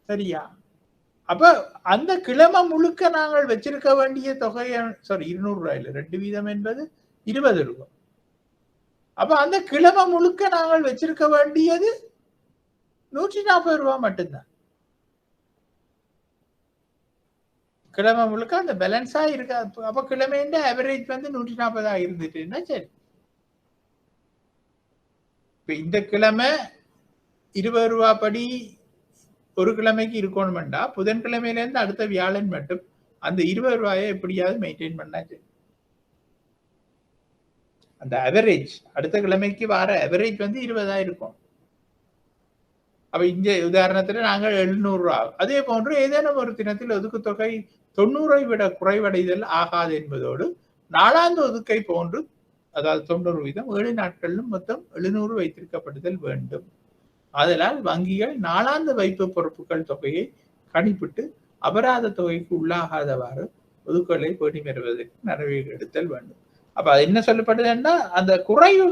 சரியா? அப்ப அந்த கிழமை முழுக்க நாங்கள் வச்சிருக்க வேண்டிய தொகையை 200 ரூபாயில 2 வீதம் என்பது 20 ரூபாய். அப்ப அந்த கிழமை முழுக்க நாங்கள் வச்சிருக்க வேண்டியது 140 ரூபாய் மட்டும்தான். கிழமை முழுக்க அந்த பேலன்ஸா இருக்கா. அப்ப கிழமைன்ற ஆவரேஜ் 140 இருந்துட்டுன்னா சரி. இப்ப இந்த கிழமை 20 ரூபாய் படி ஒரு கிழமைக்கு இருக்கணும்டா புதன்கிழமையில இருந்து அடுத்த வியாழன் மட்டும் அந்த 20 ரூபாயை எப்படியாவது மெயின்டைன் பண்ணாச்சு. அந்த அவரேஜ் அடுத்த கிழமைக்கு வர அவரேஜ் 20 இருக்கும். அப்ப இந்த உதாரணத்துல நாங்கள் 700 ரூபாய், அதே போன்று ஏதேனும் ஒரு தினத்தில் ஒதுக்கு தொகை 90 விட குறைவடைதல் ஆகாது என்பதோடு நாளாந்த ஒதுக்கை போன்று, அதாவது 90 வீதம் 7 நாட்களிலும் மொத்தம் 700 வைத்திருக்கப்படுதல் வேண்டும். அதனால் வங்கிகள் நாளாந்த வைப்பு பொறுப்புகள் தொகையை கணிப்பிட்டு அபராத தொகைக்கு உள்ளாகாதவாறு ஒதுக்குகளை பேணி வருவதற்கு நடவடிக்கை எடுத்தல் வேண்டும். அப்ப அது என்ன சொல்லப்படுதுன்னா, அந்த குறைவு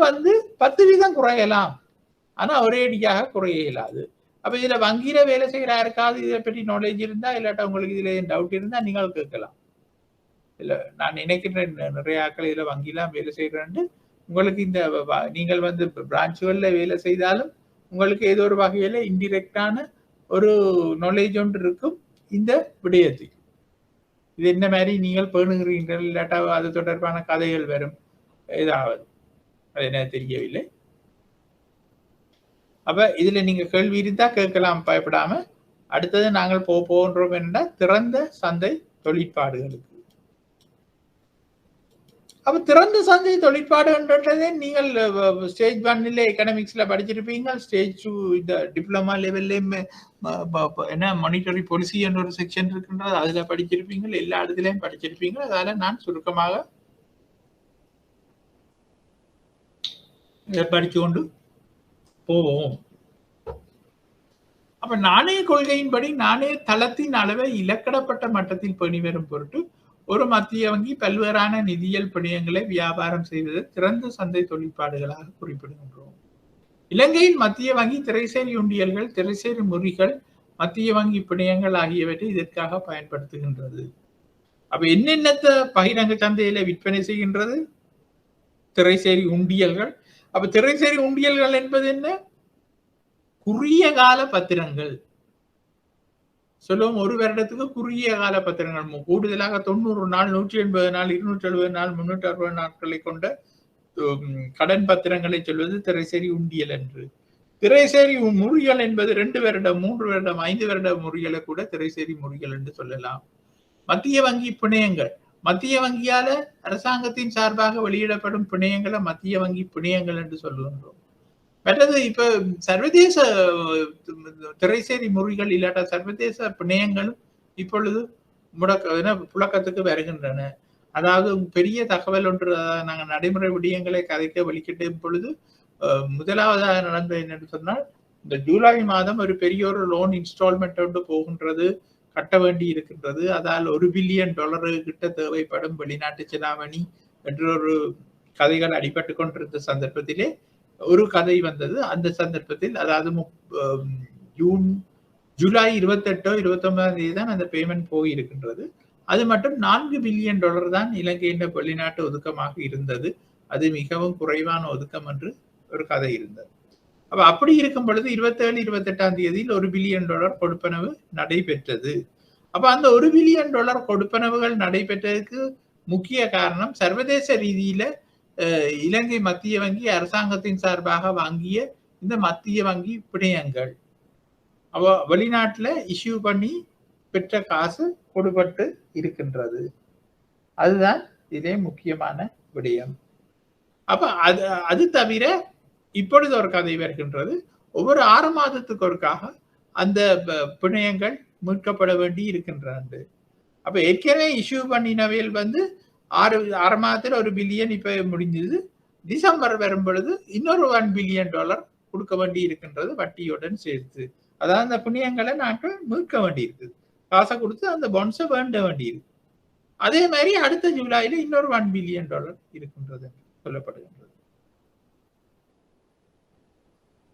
10 வீதம் குறையலாம், ஆனா ஒரேடியாக குறைய இயலாது. அப்ப இதுல வங்கியில வேலை செய்யற யாருக்காவது இதை பற்றி நாலேஜ் இருந்தா, இல்லாட்டா உங்களுக்கு இதுல டவுட் இருந்தா நீங்கள் கேட்கலாம். இல்ல நான் நினைக்கிறேன் நிறைய ஆட்கள் இதுல வங்கிலாம் வேலை செய்யறேன்னு உங்களுக்கு இந்த நீங்கள் பிரான்ச்சுகள்ல வேலை செய்தாலும் உங்களுக்கு ஏதோ ஒரு வகையில இன்டிரெக்டான ஒரு நாலேஜ் ஒன்று இருக்கும் இந்த விடயத்தில். இது என்ன மாதிரி நீங்கள் பேணுகிறீர்கள், இல்லாட்டா அது தொடர்பான கதைகள் வரும் ஏதாவது, அது என்ன தெரியவில்லை. அப்ப இதுல நீங்க கேள்வி இருந்தா கேட்கலாம், பயப்படாம. அடுத்தது நாங்கள் போகின்றோம் என்ற திறந்த சந்தை தொழிற்பாடுகளுக்கு. அப்ப திறந்த சந்தை தொழிற்பாடுன்றதே நீங்கள் ஸ்டேஜ் 1 எக்கனாமிக்ஸ்ல படிச்சிருப்பீங்க, ஸ்டேஜ் 2 இந்த டிப்ளமா லெவல்ல என்ன மானிட்டரி பாலிசி என்ற ஒரு செக்ஷன் இருக்கின்றது, அதுல படிச்சிருப்பீங்க, எல்லா இடத்துலயும் படிச்சிருப்பீங்க. அதனால நான் சுருக்கமாக படிச்சு கொண்டு போவோம். அப்ப நாணய கொள்கையின்படி நாணய தளத்தின் அளவை இலக்கணப்பட்ட மட்டத்தில் பேணி வரும் பொருட்டு ஒரு மத்திய வங்கி பல்வேறான நிதியியல் பிணையங்களை வியாபாரம் செய்வது திறந்த சந்தை தொழிற்பாடுகளாக குறிப்பிடுகின்றோம். இலங்கையின் மத்திய வங்கி திரைசேரி உண்டியல்கள், திரைசேரி முறிகள், மத்திய வங்கி பிணையங்கள் ஆகியவற்றை இதற்காக பயன்படுத்துகின்றது. அப்ப என்னென்ன பகிரங்க சந்தையில விற்பனை செய்கின்றது? திரைசேரி உண்டியல்கள். அப்ப திரைசேரி உண்டியல்கள் என்பது என்ன? குறுகிய கால பத்திரங்கள். சொல்லுவோம், ஒரு வருடத்துக்கு குறுகிய கால பத்திரங்கள், கூடுதலாக 90 நாள், 180 நாள், 270 நாள், 360 நாட்களை கொண்ட கடன் பத்திரங்களை சொல்வது திரைசேரி உண்டியல் என்று. திரைசேரி முறிகள் என்பது 2 வருடம், 3 வருடம், 5 வருட முறிகளை கூட திரைசேரி முறிகள் என்று சொல்லலாம். மத்திய வங்கி பிணையங்கள், மத்திய வங்கியால அரசாங்கத்தின் சார்பாக வெளியிடப்படும் பிணையங்களை மத்திய வங்கி பிணையங்கள் என்று சொல்லுகின்றோம். மற்றது இப்ப சர்வதேச திரைசேரி முறிகள் இல்லாட்ட சர்வதேச பிணையங்களும் இப்பொழுது புழக்கத்துக்கு வருகின்றன. அதாவது பெரிய தகவல் ஒன்று, நாங்கள் நடைமுறை விடயங்களை கதைக்க வலிக்கிட்ட பொழுது முதலாவதாக நடந்த என்னன்னு சொன்னால், இந்த ஜூலை மாதம் ஒரு பெரிய ஒரு லோன் இன்ஸ்டால்மெண்ட் ஒன்று போகின்றது, கட்ட வேண்டி இருக்கின்றது. அதால் $1 பில்லியன் கிட்ட தேவைப்படும் வெளிநாட்டு செலாவணி என்ற ஒரு கதைகள் அடிபட்டு கொண்டிருந்த சந்தர்ப்பத்திலே ஒரு கதை வந்தது. அந்த சந்தர்ப்பத்தில், அதாவது ஜூலை 28 29 தான் அந்த பேமெண்ட் போயிருக்கின்றது. அது மட்டும் $4 பில்லியன் தான் இலங்கையின் வெளிநாட்டு ஒதுக்கமாக இருந்தது. அது மிகவும் குறைவான ஒதுக்கம் என்று ஒரு கதை இருந்தது. அப்ப அப்படி இருக்கும் பொழுது 27 28ஆம் தேதியில் $1 பில்லியன் கொடுப்பனவு நடைபெற்றது. அப்ப அந்த $1 பில்லியன் கொடுப்பனவுகள் நடைபெற்றதுக்கு முக்கிய காரணம் சர்வதேச ரீதியில இலங்கை மத்திய வங்கி அரசாங்கத்தின் சார்பாக வாங்கிய இந்த மத்திய வங்கி பிணையங்கள். அவ வெளிநாட்டுல இஷ்யூ பண்ணி பெற்ற காசு கொடுபட்டு இருக்கின்றது. அதுதான் இதே முக்கியமான விடயம். அப்ப அது தவிர இப்பொழுது ஒரு கதை வருகின்றது. ஒவ்வொரு 6 மாதத்துக்கு ஒருக்காக அந்த பிணையங்கள் மீட்கப்பட வேண்டி இருக்கின்றது. அப்ப ஏற்கனவே இஷ்யூ பண்ணினவையில் வந்து 6 மாதத்துல $1 பில்லியன் இப்ப முடிஞ்சது. டிசம்பர் வரும் பொழுது இன்னொரு $1 பில்லியன் கொடுக்க வேண்டி இருக்கின்றது வட்டியுடன் சேர்த்து. அதாவது அந்த பிணையங்களை நாங்கள் மீட்க வேண்டி இருக்குது. காசை கொடுத்து அந்த பாண்ட்ஸை வேண்ட வேண்டி இருக்கு. அதே மாதிரி அடுத்த ஜூலைல இன்னொரு $1 பில்லியன் இருக்கின்றது சொல்லப்படுகின்றது.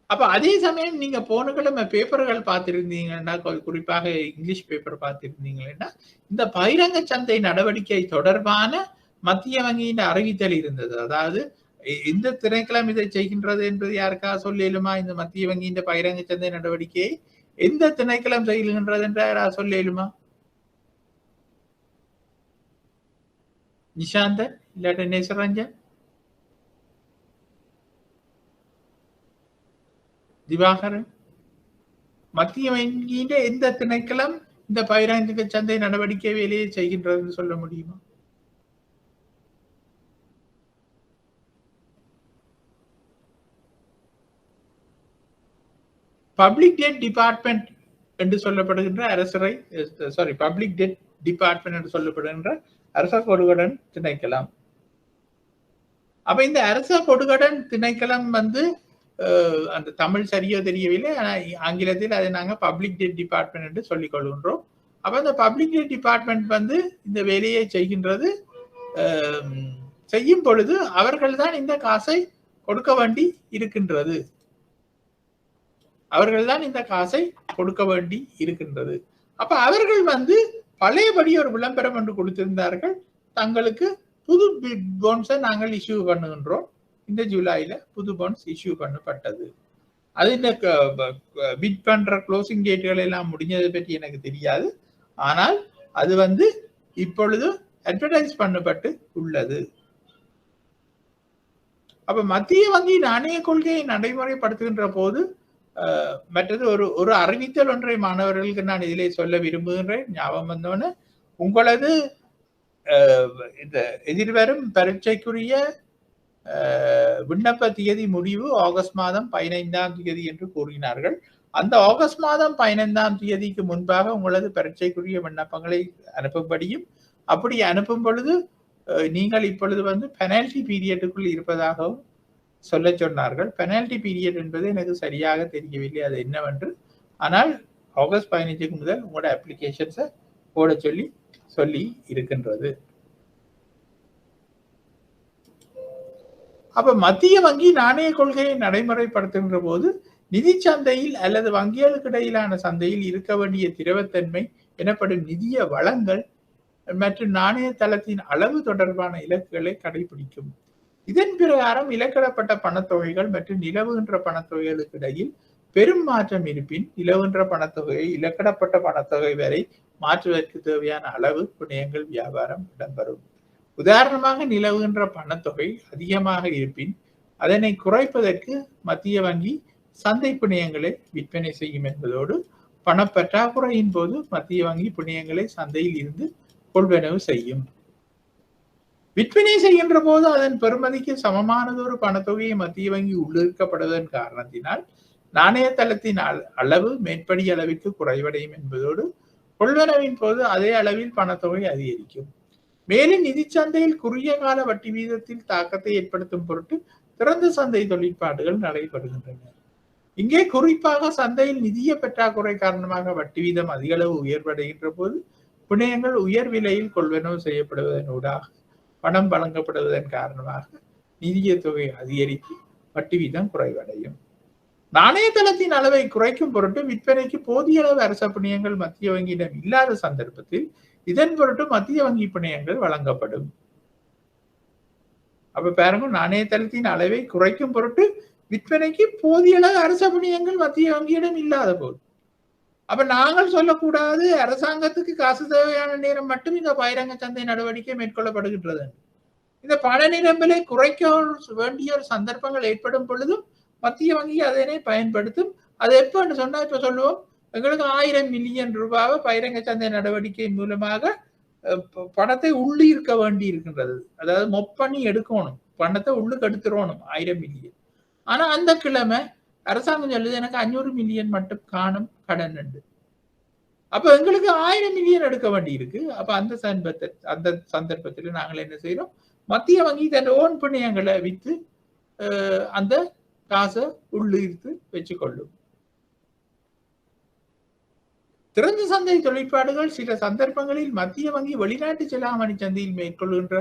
அப்ப அதே சமயம் நீங்க போன கிழமை பேப்பர்கள் பார்த்திருந்தீங்கன்னா, குறிப்பாக இங்கிலீஷ் பேப்பர் பார்த்திருந்தீங்கன்னா, இந்த பகிரங்க சந்தை நடவடிக்கை தொடர்பான மத்திய வங்கியின் அறிவித்தல் இருந்தது. அதாவது இந்த திணைக்களம் இதை செய்கின்றது என்பது யாருக்காக சொல்லியலுமா? இந்த மத்திய வங்கியின் பகிரங்க சந்தை நடவடிக்கையை எந்த திணைக்களம் செய்கின்றது என்று யாராவது சொல்லியலுமா? நிஷாந்தன் இல்லாட்ட நேசரஞ்சன், திவாகரன், மத்திய வங்கியின் எந்த திணைக்களம் இந்த பகிரங்க சந்தை நடவடிக்கை வேலையை செய்கின்றது சொல்ல முடியுமா? பப்ளிக் டெட் டிபார்ட்மெண்ட் என்று சொல்லப்படுகின்ற அரசரை பப்ளிக் டெட் டிபார்ட்மெண்ட் என்று சொல்லப்படுகின்ற அரச கொடுகடன் திணைக்களம். அப்ப இந்த அரச கொடுகடன் திணைக்களம் வந்து அந்த தமிழ் சரியோ தெரியவில்லை, ஆனால் ஆங்கிலத்தில் அதை நாங்கள் பப்ளிக் டெட் டிபார்ட்மெண்ட் என்று சொல்லிக் கொள்கின்றோம். அப்ப இந்த பப்ளிக் டெட் டிபார்ட்மெண்ட் வந்து இந்த வேலையை செய்கின்றது. செய்யும் பொழுது அவர்கள் தான் இந்த காசை கொடுக்க வேண்டி இருக்கின்றது. அவர்கள் இந்த காசை கொடுக்க வேண்டி இருக்கின்றது. அப்ப அவர்கள் வந்து பழையபடி ஒரு விளம்பரம் ஒன்று கொடுத்திருந்தார்கள். தங்களுக்கு புது பாண்ட்ஸை நாங்கள் இஷ்யூ பண்ணுகின்றோம். இந்த ஜூலைல புது பாண்ட்ஸ் இஷ்யூ பண்ணப்பட்டது. அது இந்த பிட் பண்ற க்ளோசிங் டேட்டுகள் எல்லாம் முடிஞ்சதை பற்றி எனக்கு தெரியாது. ஆனால் அது வந்து இப்பொழுது அட்வர்டைஸ் பண்ணப்பட்டு உள்ளது. அப்ப மத்திய வங்கி நாணய கொள்கையை நடைமுறைப்படுத்துகின்ற போது மற்றது ஒரு அறிவித்தல் ஒன்றை மாணவர்களுக்கு நான் இதிலே சொல்ல விரும்புகின்றேன். ஞாபகம் வந்தோன்னு, உங்களது இந்த எதிர்வரும் பரீட்சைக்குரிய விண்ணப்ப தேதி முடிவு ஆகஸ்ட் மாதம் 15ஆம் தேதி என்று கூறினார்கள். அந்த ஆகஸ்ட் மாதம் 15ஆம் தேதிக்கு முன்பாக உங்களது பரீட்சைக்குரிய விண்ணப்பங்களை அனுப்பும்படியும், அப்படி அனுப்பும் பொழுது நீங்கள் இப்பொழுது வந்து பெனால்டி பீரியடுக்குள் இருப்பதாகவும் சொல்ல சொன்னார்கள். பெனால்டி பீரியட் என்பது எனக்கு சரியாக தெரியவில்லை அது என்னவென்று. ஆனால் ஆகஸ்ட் 15க்கு முதல் உங்களோட அப்ளிகேஷன்ஸை போட சொல்லி இருக்கின்றது. அப்ப மத்திய வங்கி நாணய கொள்கையை நடைமுறைப்படுத்துகின்ற போது நிதி சந்தையில் அல்லது வங்கிகளுக்கு இடையிலான சந்தையில் இருக்க வேண்டிய திரவத்தன்மை எனப்படும் நிதிய வளங்கள் மற்றும் நாணய தளத்தின் அளவு தொடர்பான இலக்குகளை கடைபிடிக்கும். இதன் பிரகாரம் இலக்கிடப்பட்ட பணத்தொகைகள் மற்றும் நிலவுகின்ற பணத்தொகைகளுக்கு இடையில் பெரும் மாற்றம் இருப்பின் நிலவுகின்ற பணத்தொகையை இலக்கிடப்பட்ட பணத்தொகை வரை மாற்றுவதற்கு தேவையான அளவு பிணையங்கள் வியாபாரம் இடம்பெறும். உதாரணமாக நிலவுகின்ற பணத்தொகை அதிகமாக இருப்பின் அதனை குறைப்பதற்கு மத்திய வங்கி சந்தை பிணையங்களை விற்பனை செய்யும் என்பதோடு பணப்பற்றாக்குறையின் போது மத்திய வங்கி பிணையங்களை சந்தையில் இருந்து கொள்வனவு செய்யும். விற்பனை செய்கின்ற போது அதன் பெறுமதிக்கு சமமானதொரு பணத்தொகையை மத்திய வங்கி உள்ளிருக்கப்படுவதன் காரணத்தினால் நாணய தளத்தின் அளவு மேற்படி அளவிற்கு குறைவடையும் என்பதோடு கொள்வனவின் போது அதே அளவில் பணத்தொகை அதிகரிக்கும். மேலும் நிதி சந்தையில் குறுகிய கால வட்டி வீதத்தில் தாக்கத்தை ஏற்படுத்தும் பொருட்டு திறந்த சந்தை தொழிற்பாடுகள் நடைபெறுகின்றன. இங்கே குறிப்பாக சந்தையில் நிதிய பற்றாக்குறை காரணமாக வட்டி வீதம் அதிக அளவு உயர்வடைகின்ற போது பிணையங்கள் உயர் விலையில் கொள்வனவு செய்யப்படுவதன் ஊடாக பணம் வழங்கப்படுவதன் காரணமாக நிதிய தொகை அதிகரித்து வட்டி வீதம் குறைவடையும். நாணய தளத்தின் அளவை குறைக்கும் பொருட்டு விற்பனைக்கு போதிய அளவு அரச பிணையங்கள் மத்திய வங்கியிடம் இல்லாத சந்தர்ப்பத்தில் இதன் பொருட்டு மத்திய வங்கி பிணையங்கள் வழங்கப்படும். அப்ப பாருங்க, நாணய தளத்தின் அளவை குறைக்கும் பொருட்டு விற்பனைக்கு போதிய அளவு அரச பிணையங்கள் மத்திய வங்கியிடம் இல்லாத போது, அப்ப நாங்கள் சொல்லக்கூடாது அரசாங்கத்துக்கு காசு தேவையான நேரம் மட்டும் இந்த பகிரங்க சந்தை நடவடிக்கை மேற்கொள்ளப்படுகின்றது. இந்த பண நிரம்பலை குறைக்க வேண்டிய ஒரு சந்தர்ப்பங்கள் ஏற்படும் பொழுதும் மத்திய வங்கி அதனை பயன்படுத்தும். அது எப்பன்னு சொன்னா, இப்ப சொல்லுவோம், எங்களுக்கு 1000 மில்லியன் ரூபாவை பகிரங்க சந்தை நடவடிக்கை மூலமாக பணத்தை உள்ளி இருக்க வேண்டி இருக்கின்றது. அதாவது மொப் பண்ணி எடுக்கணும், பணத்தை உள்ளுக்கு எடுத்துடணும் 1000 மில்லியன். ஆனா அந்த கிழமை அரசாங்கம் சொல்லுது எனக்கு 500 மில்லியன் மட்டும் காணும் கடன் உண்டு. அப்ப எங்களுக்கு 1000 மில்லியன் எடுக்க வேண்டி இருக்கு. அப்ப அந்த சந்தர்ப்பத்தில் நாங்கள் என்ன செய்யறோம், மத்திய வங்கி தன் ஓன் பிணையங்களை வித்து அந்த காசை உள்ளிருத்து வச்சுக்கொள்ளும். திறந்த சந்தை தொழிற்பாடுகள் சில சந்தர்ப்பங்களில் மத்திய வங்கி வெளிநாட்டு செலாவணி சந்தையில் மேற்கொள்கின்ற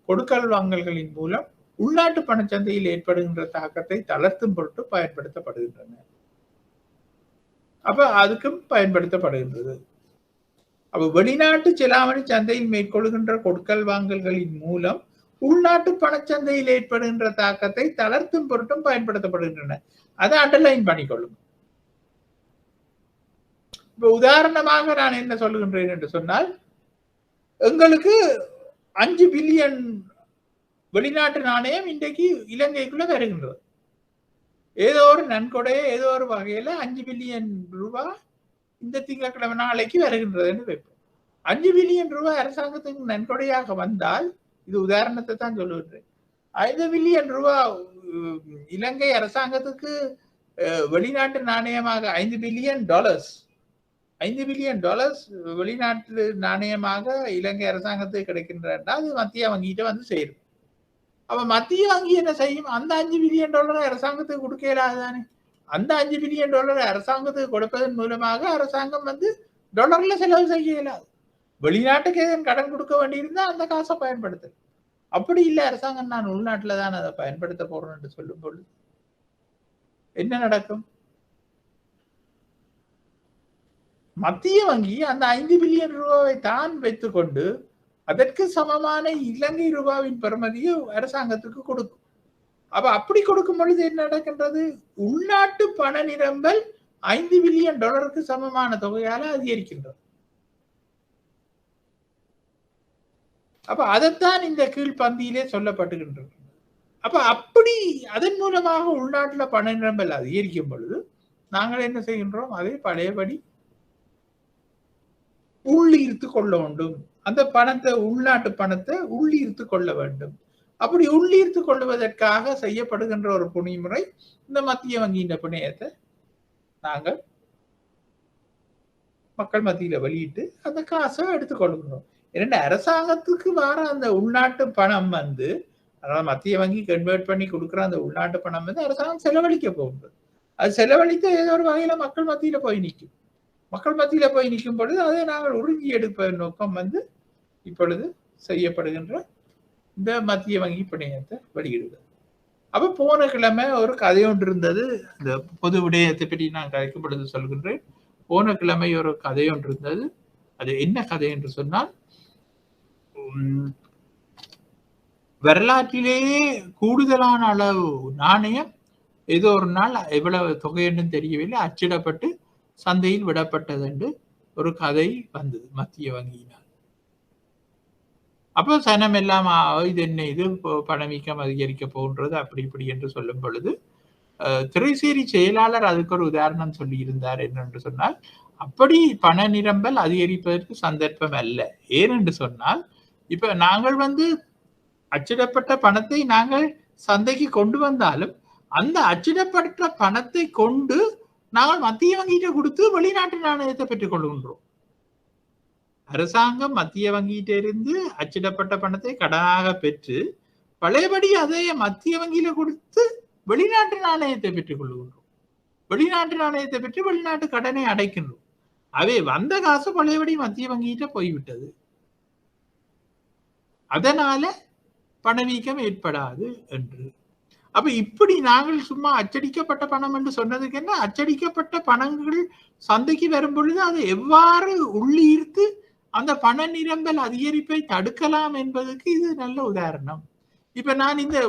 கொடுக்கல் வாங்கல்களின் மூலம் உள்நாட்டு பணச்சந்தையில் ஏற்படுகின்ற தாக்கத்தை தளர்த்தும் பொருட்டு பயன்படுத்தப்படுகின்றன. அப்ப அதுக்கும் பயன்படுத்தப்படுகின்றது. அப்ப வெளிநாட்டு செலாவணி சந்தையில் மேற்கொள்கின்ற கொடுக்கல் வாங்கல்களின் மூலம் உள்நாட்டு பணச்சந்தையில் ஏற்படுகின்ற தாக்கத்தை தளர்த்தும் பொருட்டும் பயன்படுத்தப்படுகின்றன. அதை அண்டர்லைன் பண்ணிக்கொள்ளும். இப்ப உதாரணமாக நான் என்ன சொல்லுகின்றேன் என்று சொன்னால், எங்களுக்கு 5 பில்லியன் வெளிநாட்டு நாணயம் இன்றைக்கு இலங்கைக்குள்ள வருகின்றது. ஏதோ ஒரு நன்கொடையை ஏதோ ஒரு வகையில 5 பில்லியன் ரூபாய் இந்த திங்கட்கிழமை நாளைக்கு வருகின்றதுன்னு வைப்போம். 5 பில்லியன் ரூபாய் அரசாங்கத்துக்கு நன்கொடையாக வந்தால், இது உதாரணத்தை தான் சொல்லுகின்றேன், 5 பில்லியன் ரூபாய் இலங்கை அரசாங்கத்துக்கு வெளிநாட்டு நாணயமாக $5 பில்லியன் வெளிநாட்டு நாணயமாக இலங்கை அரசாங்கத்துக்கு கிடைக்கின்றா அது மத்திய வங்கிட்ட வந்து சேரும். அப்ப மத்திய வங்கி என்ன செய்யும், அந்த $5 பில்லியன் அரசாங்கத்துக்கு கொடுக்க இயலாதானே. அந்த $5 பில்லியன் அரசாங்கத்துக்கு கொடுப்பதன் மூலமாக அரசாங்கம் வந்து டாலர்ல செலவு செய்ய இயலாது. வெளிநாட்டுக்கு ஏதேனும் கடன் கொடுக்க வேண்டியிருந்தா அந்த காசை பயன்படுத்து. அப்படி இல்லை, அரசாங்கம் நான் உள்நாட்டுல தான் அதை பயன்படுத்த போறேன் என்று சொல்லும் பொழுது என்ன நடக்கும்? மத்திய வங்கி அந்த 5 பில்லியன் ரூபாவை தான் வைத்துக்கொண்டு அதற்கு சமமான இலங்கை ரூபாவின் பெறுமதியை அரசாங்கத்துக்கு கொடுக்கும். அப்ப அப்படி கொடுக்கும் பொழுது என்ன நடக்கின்றது, உள்நாட்டு பண நிரம்பல் $5 பில்லியன் சமமான தொகையால அதிகரிக்கின்றது. அப்ப அதைத்தான் இந்த கீழ்பந்தியிலே சொல்லப்பட்டுகின்றது. அப்ப அப்படி அதன் மூலமாக உள்நாட்டுல பண நிரம்பல் அதிகரிக்கும் பொழுது நாங்கள் என்ன செய்கின்றோம், அதை பழையபடி உள்ளீர்த்து கொள்ள வேண்டும். அந்த பணத்தை, உள்நாட்டு பணத்தை உள்ளீர்த்து கொள்ள வேண்டும். அப்படி உள்ளீர்த்து கொள்வதற்காக செய்யப்படுகின்ற ஒரு புனிமுறை இந்த மத்திய வங்கியின் பிணையத்தை நாங்கள் மக்கள் மத்தியில வெளியிட்டு அந்த காசை எடுத்துக்கொள்கிறோம். இரண்டு அரசாங்கத்துக்கு வர அந்த உள்நாட்டு பணம் வந்து, அதாவது மத்திய வங்கி கன்வெர்ட் பண்ணி கொடுக்குற அந்த உள்நாட்டு பணம் வந்து அரசாங்கம் செலவழிக்க போகுது. அது செலவழித்து ஏதோ ஒரு வகையில மக்கள் மத்தியில போய் நிற்கும். மக்கள் மத்தியில போய் நிற்கும் பொழுது அதை நாங்கள் உறிஞ்சி எடுப்பதன் நோக்கம் வந்து இப்பொழுது செய்யப்படுகின்ற இந்த மத்திய வங்கி பிணையத்தை வெளியிடுவது. அப்ப போன கிழமை ஒரு கதை ஒன்று இருந்தது. இந்த பொது விடயத்தை பற்றி நான் கதைக்கும் பொழுது சொல்கின்றேன். போன கிழமை ஒரு கதை ஒன்று இருந்தது. அது என்ன கதை என்று சொன்னால், வரலாற்றிலேயே கூடுதலான அளவு நாணயம் ஏதோ ஒரு நாள் எவ்வளவு தொகை என்றும் தெரியவில்லை அச்சிடப்பட்டு சந்தையில் விடப்பட்டது என்று ஒரு கதை வந்தது மத்திய வங்கியினால். அப்போ சனம் எல்லாம் இது என்ன, இது பணவீக்கம் அதிகரிக்க போகின்றது அப்படி இப்படி என்று சொல்லும் பொழுது திரைசேரி செயலாளர் அதுக்கு ஒரு உதாரணம் சொல்லி இருந்தார். என்னென்று சொன்னால், அப்படி பண நிரம்பல் அதிகரிப்பதற்கு சந்தர்ப்பம் அல்ல. ஏனென்று சொன்னால், இப்ப நாங்கள் வந்து அச்சிடப்பட்ட பணத்தை நாங்கள் சந்தைக்கு கொண்டு வந்தாலும் அந்த அச்சிடப்பட்ட பணத்தை கொண்டு நாங்கள் மத்திய வங்கிட்ட கொடுத்து வெளிநாட்டு நாணயத்தை பெற்றுக் கொள்கின்றோம். அரசாங்கம் மத்திய வங்கிட்ட இருந்து அச்சிடப்பட்ட பணத்தை கடனாக பெற்று பழையபடி அதை மத்திய வங்கியில கொடுத்து வெளிநாட்டு நாணயத்தை பெற்றுக் கொள்கின்றோம். வெளிநாட்டு நாணயத்தை பெற்று வெளிநாட்டு கடனை அடைக்கின்றோம். அவை வந்த காசு பழையபடி மத்திய வங்கிட்ட போய்விட்டது. அதனால பணவீக்கம் ஏற்படாது என்று. அப்ப இப்படி நாங்கள் சும்மா அச்சடிக்கப்பட்ட பணம் என்று சொன்னதுக்கு என்ன, அச்சடிக்கப்பட்ட பணங்கள் சந்தைக்கு வரும் பொழுது அதை எவ்வாறு உள்ளீர்த்து அந்த பண நிரம்பல் அதிகரிப்பை தடுக்கலாம் என்பதற்கு இது நல்ல உதாரணம். இப்ப நான் இந்த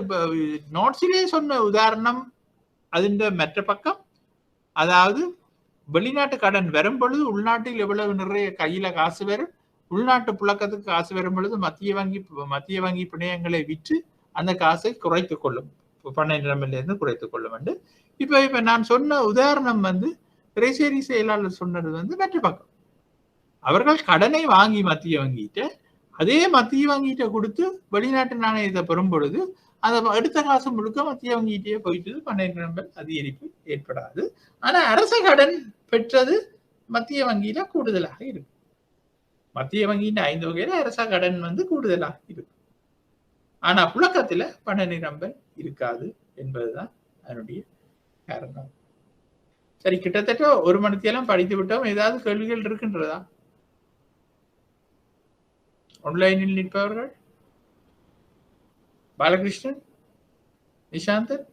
நோட்ஸிலே சொன்ன உதாரணம் அதிண்ட மற்ற பக்கம், அதாவது வெளிநாட்டு கடன் வரும் பொழுது உள்நாட்டில் எவ்வளவு நிறைய கையில காசு வரும், உள்நாட்டு புழக்கத்துக்கு காசு வரும் பொழுது மத்திய வங்கி பிணையங்களை விற்று அந்த காசை குறைத்துக் கொள்ளும், பண நிரம்பிலிருந்து குறைத்துக் கொள்ளும் என்று. இப்ப நான் சொன்ன உதாரணம் வந்து திரைசேரி செயலாளர் சொன்னது வந்து மற்ற பக்கம். அவர்கள் கடனை வாங்கி மத்திய வங்கிட்ட, அதே மத்திய வங்கிட்ட கொடுத்து வெளிநாட்டு நாணயத்தை பெறும் பொழுது அதை எடுத்த காசு முழுக்க மத்திய வங்கிட்டே போயிட்டு பண நிரம்பல் அதிகரிப்பு ஏற்படாது. ஆனா அரச கடன் பெற்றது மத்திய வங்கியில கூடுதலாக இருக்கும். மத்திய வங்கியின் 5 வகையில அரச கடன் கூடுதலாக இருக்கும். ஆனா புழக்கத்துல பண நிரம்பல் இருக்காது என்பதுதான் அதனுடைய காரணம். சரி, கிட்டத்தட்ட 1 மணித்தெல்லாம் படித்து விட்டோம். ஏதாவது கேள்விகள் இருக்கின்றதா? ஆன்லைனில் நிற்பவர்கள் பாலகிருஷ்ணன், நிஷாந்தன்.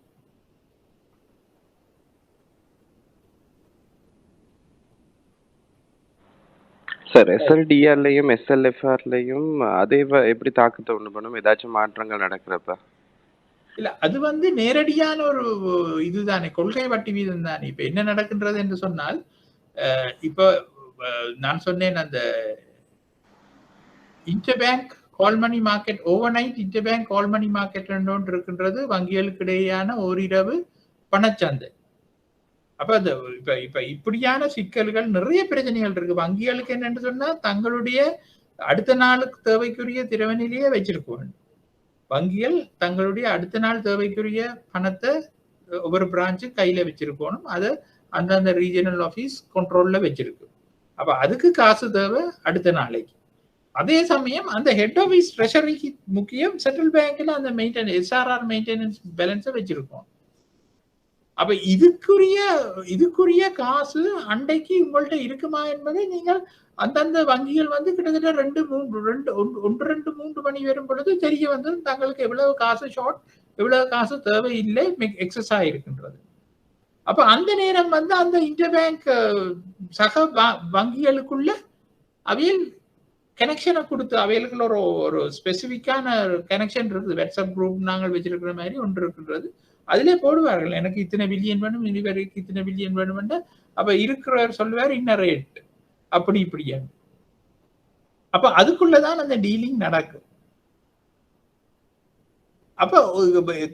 சார் SLDRலயும் SLFRலயும் அதே எப்படி தாக்கத்தை உண்டு பண்ணும்? ஏதாச்சும் மாற்றங்கள் நடக்கிறப்ப? இல்ல, அது நேரடியான ஒரு இதுதானே, கொள்கை வட்டி வீதம் தானே. இப்ப என்ன நடக்கின்றது என்று சொன்னால், இப்ப நான் சொன்னேன் அந்த interbank call money market, overnight interbank call money market ஒன்று இருக்கின்றது, வங்கிகளுக்கு இடையேயான ஓரிரவு பணச்சந்தை. அப்ப அந்த இப்ப இப்படியான சிக்கல்கள், நிறைய பிரச்சனைகள் இருக்கு. வங்கிகளுக்கு என்னன்னு சொன்னா, தங்களுடைய அடுத்த நாளுக்கு தேவைக்குரிய திறவநிலையே வச்சிருக்க வங்கிகள் தங்களுடைய அடுத்த நாள் தேவைக்குரிய பணத்தை ஒவ்வொரு பிரான்ச்சு கையில வச்சிருக்கணும். அதை அந்தந்த ரீஜனல் ஆபீஸ் கண்ட்ரோல்ல வச்சிருக்கு. அப்ப அதுக்கு காசு தேவை அடுத்த நாளைக்கு. அதே சமயம் அந்த ஹெட் ஆபீஸ் ட்ரெஷரிக்கு முக்கியம், சென்ட்ரல் பேங்க்ல அந்த எஸ்ஆர்ஆர் மெயின்டெனன்ஸ் பேலன்ஸை வச்சிருக்கோம். அப்ப இதுக்குரிய காசு அண்டைக்கு உங்கள்ட்ட இருக்குமா என்பதை நீங்கள் அந்தந்த வங்கிகள் கிட்டத்தட்ட 1-2-3 மணி வரும் பொழுது தெரிய தங்களுக்கு எவ்வளவு காசு ஷார்ட், எவ்வளவு காசு தேவையில்லை, எக்ஸஸ் ஆயிருக்கின்றது. அப்ப அந்த நேரம் அந்த இன்டர்பேங்க் சக வங்கிகளுக்குள்ள அவையில் கனெக்ஷனை கொடுத்து, அவைகளுக்குள்ள ஒரு ஸ்பெசிபிக்கான கனெக்ஷன் இருக்குது. வாட்ஸ்அப் குரூப் நாங்கள் வச்சிருக்கிற மாதிரி ஒன்று இருக்கின்றது. அதிலே போடுவார்கள், எனக்கு இத்தனை பில்லியன் வேணும், இனிவரைக்கு இத்தனை பில்லியன் வேணும். அப்ப இருக்கிறவர் சொல்லுவார் இன்ன ரேட், அப்படி இப்படியா. அப்ப அதுக்குள்ளதான் அந்த டீலிங் நடக்கும். அப்ப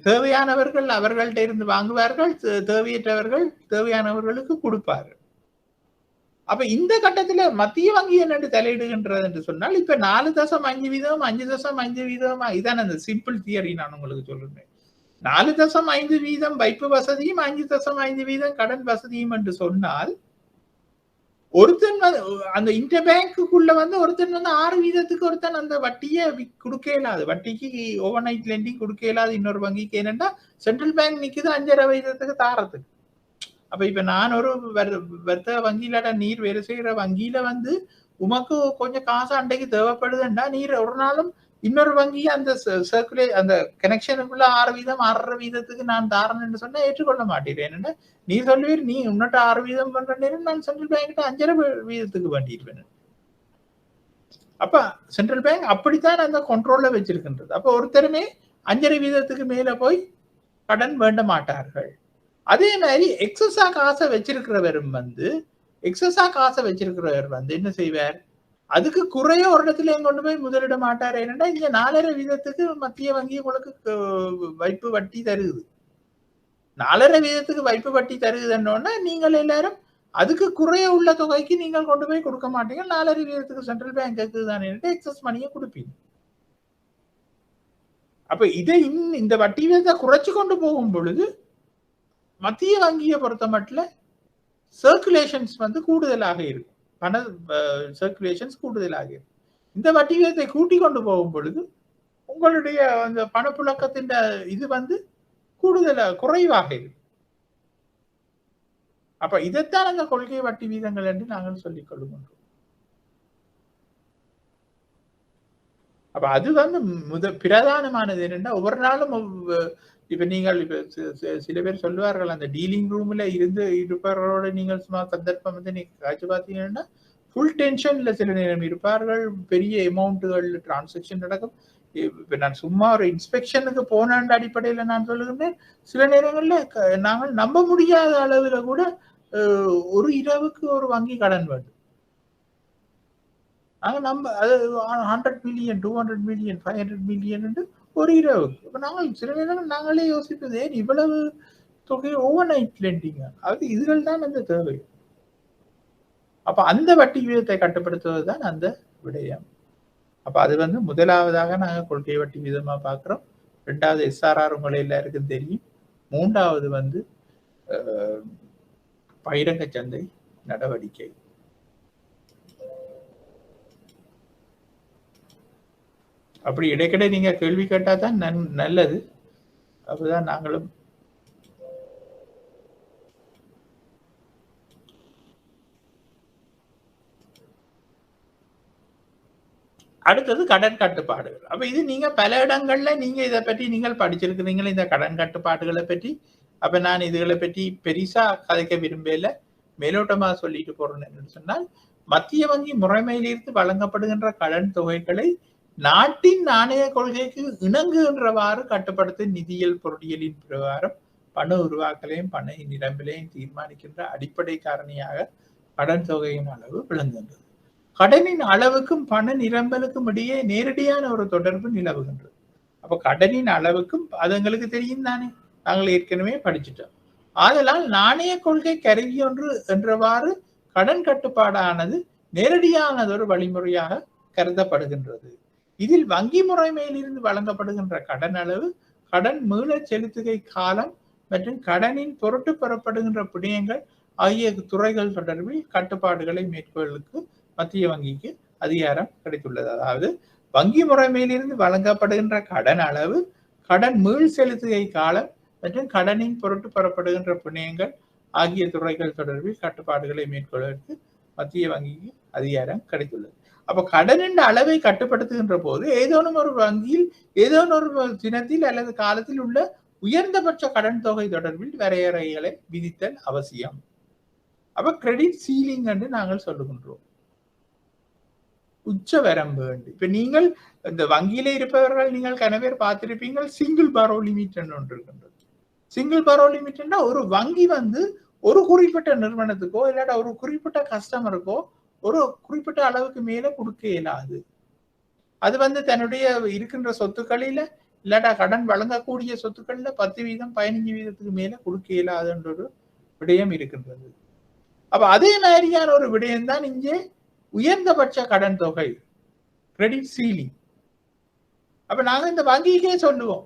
தேவையானவர்கள் அவர்கள்ட்ட இருந்து வாங்குவார்கள், தேவையற்றவர்கள் தேவையானவர்களுக்கு கொடுப்பார்கள். அப்ப இந்த கட்டத்துல மத்திய வங்கி என்னென்று தலையிடுகின்றது என்று சொன்னால், இப்ப 4.5% 5.5% இதான் அந்த சிம்பிள் தியரி நான் உங்களுக்கு சொல்றேன். 4.5% வைப்பு வசதியும் 5.5% கடன் வசதியும் என்று சொன்னால், ஒருத்தன் அந்த இன்டர் பேங்குக்குள்ள ஒருத்தன் 6% ஒருத்தன் அந்த வட்டியை கொடுக்க இயலாது. வட்டிக்கு ஓவர் நைட் லெண்டிங் கொடுக்க இயலாது இன்னொரு வங்கிக்கு. ஏனென்றா சென்ட்ரல் பேங்க் நிக்குது 5.5% தாரத்துக்கு. அப்ப இப்ப நான் ஒரு வர்த்தக வங்கியில நீர் வேலை செய்யற வங்கியில உமக்கு கொஞ்சம் காசு அண்டைக்கு தேவைப்படுதுன்னா, நீர் ஒரு நாளும் இன்னொரு வங்கி அந்த அந்த கனெக்ஷனுக்குள்ள 6% 6.5% நான் தாரேன்னு சொன்னா ஏற்றுக்கொள்ள மாட்டேன். என்னன்னா நீ சொல்லுவீர், நீ உன்னிட்ட 6% பண்ற நேரம் நான் சென்ட்ரல் பேங்க் 5.5% வேண்டிடுவேன். அப்ப சென்ட்ரல் பேங்க் அப்படித்தான் அந்த கண்ட்ரோல்ல வச்சிருக்கின்றது. அப்ப ஒருத்தருமே 5.5% மேல போய் கடன் வேண்ட மாட்டார்கள். அதே மாதிரி எக்ஸஸா காசை வச்சிருக்கிறவரும் என்ன செய்வார், அதுக்கு குறைய ஒரு இடத்துல கொண்டு போய் முதலிட மாட்டார். என்னன்னா இங்க 4.5% மத்திய வங்கி உங்களுக்கு வைப்பு வட்டி தருது. 4.5% வைப்பு வட்டி தருதுன்னொன்னா நீங்கள் எல்லாரும் அதுக்கு குறைய உள்ள தொகைக்கு நீங்கள் கொண்டு போய் கொடுக்க மாட்டீங்க. 4.5% சென்ட்ரல் பேங்க்கு தானே எக்ஸஸ் மணியை கொடுப்பீங்க. அப்ப இதை இந்த வட்டி வீதத்தை குறைச்சு கொண்டு போகும் பொழுது மத்திய வங்கியை பொறுத்த மட்டும் சர்க்குலேஷன்ஸ் கூடுதலாக இருக்கும். பண சர்க்குலேஷன்ஸ் கூடுதலாக இருக்கும். இந்த வட்டி வீதத்தை கூட்டி கொண்டு போகும் பொழுது உங்களுடைய அந்த பணப்புழக்கத்தின் இது கூடுதலாக குறைவாக இருக்கும். அப்ப இதைத்தான் அந்த கொள்கை வட்டி வீதங்கள் என்று நாங்கள் சொல்லிக் கொள்ளுகின்றோம். அப்ப அது பிரதானமானது என்னன்னா, ஒவ்வொரு நாளும் இப்ப நீங்கள் இப்ப சில பேர் சொல்லுவார்கள், அந்த டீலிங் ரூம்ல இருப்பவர்களோட நீங்கள் சும்மா சந்தர்ப்பம் நீங்க காய்ச்சி பார்த்தீங்கன்னா ஃபுல் டென்ஷன்ல சில நேரம் இருப்பார்கள். பெரிய அமௌண்ட்டுகள் டிரான்சாக்ஷன் நடக்கும். இப்ப நான் சும்மா ஒரு இன்ஸ்பெக்ஷனுக்கு போன அடிப்படையில நான் சொல்லுகின்றேன், சில நேரங்கள்ல நாங்கள் நம்ப முடியாத அளவுல கூட ஒரு இரவுக்கு ஒரு வங்கி கடன் வேண்டும். நாங்க அது 100 மில்லியன் 200 மில்லியன் 500 மில்லியன் என்று ஒரு இரவுக்கு. இப்ப நாங்கள் சில நேரங்கள் நாங்களே யோசிப்பது, ஏன் இவ்வளவு தொகை ஓவர் நைட் லெண்டிங்? அது இதுகள் தான் அந்த தேவை. அப்ப அந்த வட்டி வீதத்தை கட்டுப்படுத்துவது தான் அந்த விடயம். அப்ப அது முதலாவதாக நாங்கள் கொள்கை வட்டி வீதமா பார்க்கிறோம். ரெண்டாவது SRR உங்களை எல்லாருக்கும் தெரியும். மூன்றாவது வந்து பகிரங்க சந்தை நடவடிக்கை. அப்படி இடைக்கிட நீங்க கேள்வி கேட்டா தான் நல்லது. அப்பதான் நாங்களும் அடுத்தது கடன் கட்டுப்பாடுகள். அப்ப இது நீங்க பல இடங்கள்ல நீங்க இதை பற்றி நீங்கள் படிச்சிருக்கிறீங்களா இந்த கடன் கட்டுப்பாடுகளை பற்றி. அப்ப நான் இதுகளை பற்றி பெரிசா கதைக்க விரும்பல, மேலோட்டமா சொல்லிட்டு போறேன். என்னன்னு சொன்னால், மத்திய வங்கி முறைமையிலிருந்து வழங்கப்படுகின்ற கடன் தொகைகளை நாட்டின் நாணய கொள்கைக்கு இணங்குகின்றவாறு கட்டுப்படுத்தும் நிதியியல் பொருளியலின் பிரகாரம் பண உருவாக்கலையும் பண நிரம்பலையும் தீர்மானிக்கின்ற அடிப்படை காரணியாக கடன் தொகையின் அளவு விளங்குகின்றது. கடனின் அளவுக்கும் பண நிரம்பலுக்கும் இடையே நேரடியான ஒரு தொடர்பு நிலவுகின்றது. அப்ப கடனின் அளவுக்கும் அது எங்களுக்கு தெரியும் தானே, நாங்கள் ஏற்கனவே படிச்சுட்டோம். ஆதலால் நாணய கொள்கை கருவி ஒன்று என்றவாறு கடன் கட்டுப்பாடானது நேரடியானதொரு வழிமுறையாக கருதப்படுகின்றது. இதில் வங்கி முறைமையிலிருந்து வழங்கப்படுகின்ற கடன் அளவு, கடன் மீள செலுத்துகை காலம் மற்றும் கடனின் பொருட்டு பெறப்படுகின்ற பிணையங்கள் ஆகிய துறைகள் தொடர்பில் கட்டுப்பாடுகளை மேற்கொள்ளுக்கு மத்திய வங்கிக்கு அதிகாரம் கிடைத்துள்ளது. அதாவது வங்கி முறைமையிலிருந்து வழங்கப்படுகின்ற கடன் அளவு, கடன் மீள் செலுத்துகை காலம் மற்றும் கடனின் பொருட்டு பெறப்படுகின்ற பிணையங்கள் ஆகிய துறைகள் தொடர்பில் கட்டுப்பாடுகளை மேற்கொள்வதற்கு மத்திய வங்கிக்கு அதிகாரம் கிடைத்துள்ளது. அப்ப கடனின் அளவை கட்டுப்படுத்துகின்ற போது ஏதோனும் ஒரு வங்கியில் ஏதோனும் ஒரு தினத்தில் அல்லது காலத்தில் உள்ள உயர்ந்தபட்ச கடன் தொகை தொடர்பில் வரையறைகளை விதித்தல் அவசியம். அப்ப கிரெடிட் சீலிங் என்று நாங்கள் சொல்லுகின்றோம், உச்ச வரம்பு. இப்ப நீங்கள் இந்த வங்கியில இருப்பவர்கள் நீங்கள் கனவேர் பார்த்திருப்பீங்கள், சிங்கிள் பாரோ லிமிட் ஒன்று இருக்கின்றது. சிங்கிள் பாரோ லிமிட்னா ஒரு வங்கி வந்து ஒரு குறிப்பிட்ட நிறுவனத்துக்கோ இல்லாட்ட ஒரு குறிப்பிட்ட கஸ்டமருக்கோ ஒரு குறிப்பிட்ட அளவுக்கு மேல கொடுக்க இயலாது. அது வந்து தன்னுடைய இருக்கின்ற சொத்துக்களில இல்லாட்டா கடன் வழங்கக்கூடிய சொத்துக்கள்ல 10% 15% மேல கொடுக்க இயலாதுன்ற ஒரு விடயம் இருக்கின்றது. அப்ப அதே மாதிரியான ஒரு விடயம் தான் இங்கே உயர்ந்தபட்ச கடன் தொகை, கிரெடிட் சீலிங். அப்ப நாங்க இந்த வங்கிக்கே சொல்லுவோம்,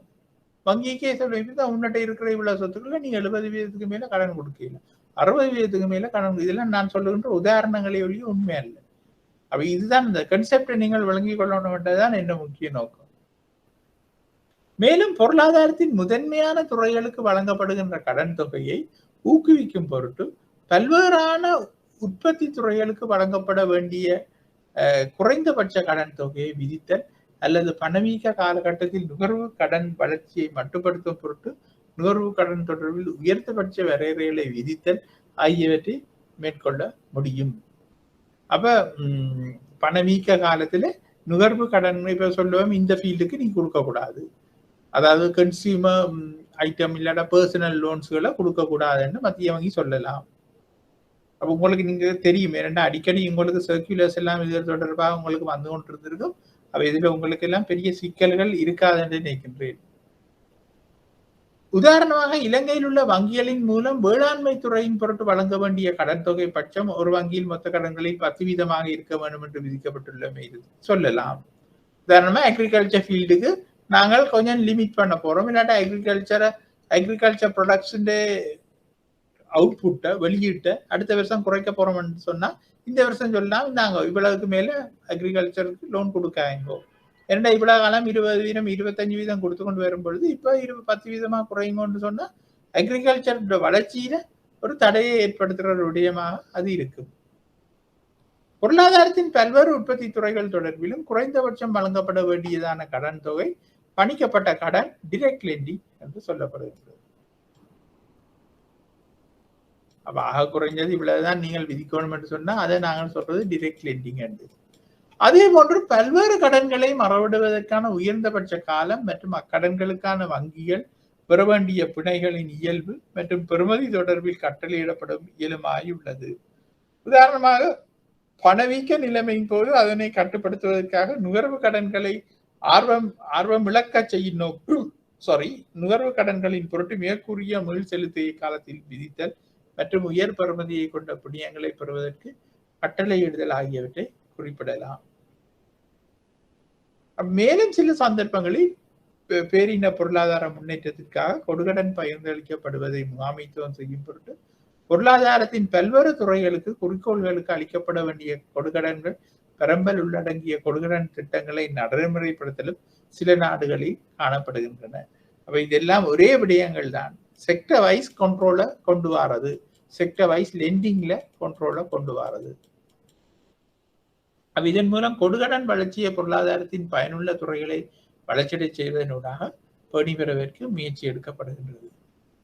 இப்பதான் உன்னிட்ட இருக்கிற இவ்வளவு சொத்துக்களை நீ 70% மேல கடன் கொடுக்கல, 60% மேல கடன். இதெல்லாம் நான் சொல்லுகின்ற உதாரணங்களை ஒழிய உண்மை அல்ல. அப்ப இதுதான் இந்த கன்செப்டை நீங்கள் விளங்கிக் கொள்ளணும்ன்றதுதான் என்ன முக்கிய நோக்கம். மேலும் பொருளாதாரத்தின் முதன்மையான துறைகளுக்கு வழங்கப்படுகின்ற கடன் தொகையை ஊக்குவிக்கும் பொருட்டு பல்வேறான உற்பத்தி துறைகளுக்கு வழங்கப்பட வேண்டிய குறைந்தபட்ச கடன் தொகையை விதித்தல் அல்லது பணவீக்க காலகட்டத்தில் நுகர்வு கடன் வளர்ச்சியை மட்டுப்படுத்தும் பொருட்டு நுகர்வு கடன் தொடர்பில் உயர்ந்தபட்ச வரையறைகளை விதித்தல் ஆகியவற்றை மேற்கொள்ள முடியும். அப்ப பணவீக்க காலத்துல நுகர்வு கடன் இப்ப சொல்லுவோம், இந்த ஃபீல்டுக்கு நீ கொடுக்க கூடாது, அதாவது கன்சியூமர் ஐட்டம் இல்லாத பர்சனல் லோன்ஸ்களை கொடுக்க கூடாதுன்னு மத்திய வங்கி சொல்லலாம். அப்ப உங்களுக்கு நீங்க தெரியும், ஏன்னா அடிக்கடி உங்களுக்கு சர்க்குலர்ஸ் எல்லாம் இது தொடர்பாக உங்களுக்கு வந்து கொண்டு இருந்திருக்கும். அப்ப இதுல உங்களுக்கு எல்லாம் பெரிய சிக்கல்கள் இருக்காது என்று நினைக்கின்றேன். உதாரணமாக இலங்கையில் உள்ள வங்கிகளின் மூலம் வேளாண்மை துறையின் பொருட்டு வழங்க வேண்டிய கடன் தொகை பட்சம் ஒரு வங்கியில் மொத்த கடன்களில் 10% இருக்க வேண்டும் என்று விதிக்கப்பட்டுள்ளமை சொல்லலாம். உதாரணமா அக்ரிகல்ச்சர் ஃபீல்டுக்கு நாங்கள் கொஞ்சம் லிமிட் பண்ண போறோம், இல்லாட்டா அக்ரிகல்ச்சர் ப்ரொடக்ட்ஸுடைய அவுட்புட்டை வெளியிட்ட அடுத்த வருஷம் குறைக்க போறோம்னு சொன்னா இந்த வருஷம் சொல்லலாம், நாங்க இவ்வளவுக்கு மேல அக்ரிகல்ச்சருக்கு லோன் கொடுக்காங்கோ, ஏன்னா இவ்வளவு காலம் 20% 25% கொடுத்து கொண்டு வரும் பொழுது இப்ப 10% குறையுங்கன்னு சொன்னா அக்ரிகல்ச்சர் வளர்ச்சியில ஒரு தடையை ஏற்படுத்துற ஒரு விடயமாக அது இருக்கும். பொருளாதாரத்தின் பல்வேறு உற்பத்தி துறைகள் தொடர்பிலும் குறைந்தபட்சம் வழங்கப்பட வேண்டியதான கடன் தொகை பணிக்கப்பட்ட கடன் டிரெக்ட் லெண்டிங் என்று சொல்லப்படுகிறது. அப்ப ஆக குறைஞ்சது இவ்வளவுதான் நீங்கள் விதிக்கணும் என்று சொன்னா அதை நாங்கள் சொல்றது டிரெக்ட் லெண்டிங் என்று. அதே போன்று பல்வேறு கடன்களை மறவிடுவதற்கான உயர்ந்தபட்ச காலம் மற்றும் அக்கடன்களுக்கான வங்கிகள் பெற வேண்டிய பிணைகளின் இயல்பு மற்றும் பெறுமதி தொடர்பில் கட்டளையிடப்படும் இயலுமாய் உள்ளது. உதாரணமாக பணவீக்க நிலைமையின் போது அதனை கட்டுப்படுத்துவதற்காக நுகர்வு கடன்களை ஆர்வம் இழக்க செய்யும் நுகர்வு கடன்களின் பொருட்டு மேற்கூறிய மீள் செலுத்திய காலத்தில் விதித்தல் மற்றும் உயர் பெறுமதியை கொண்ட பிணையங்களை பெறுவதற்கு கட்டளையிடுதல் ஆகியவற்றை குறிப்பிடலாம். மேலும் சில சந்தர்ப்பங்களில் பேரின பொருளாதார முன்னேற்றத்திற்காக கொடுகடன் பகிர்ந்தளிக்கப்படுவதை முகாமைத்துவம் செய்யும் பொருட்டு பொருளாதாரத்தின் பல்வேறு துறைகளுக்கு குறிக்கோள்களுக்கு அளிக்கப்பட வேண்டிய கொடுகடன்கள் பெரம்பல் உள்ளடங்கிய கொடுகடன் திட்டங்களை நடைமுறைப்படுத்தலும் சில நாடுகளில் காணப்படுகின்றன. அப்ப இதெல்லாம் ஒரே விடயங்கள் தான். செக்டர் வைஸ் கண்ட்ரோலை கொண்டு வாரது, செக்டர் வைஸ் லெண்டிங்ல கண்ட்ரோலை கொண்டு வாரது. அப்ப இதன் மூலம் கொடுகடன் வளர்ச்சிய பொருளாதாரத்தின் பயனுள்ள துறைகளை வளர்ச்சியடை செய்வதனூடாக பேணி பெறுவதற்கு முயற்சி எடுக்கப்படுகின்றது.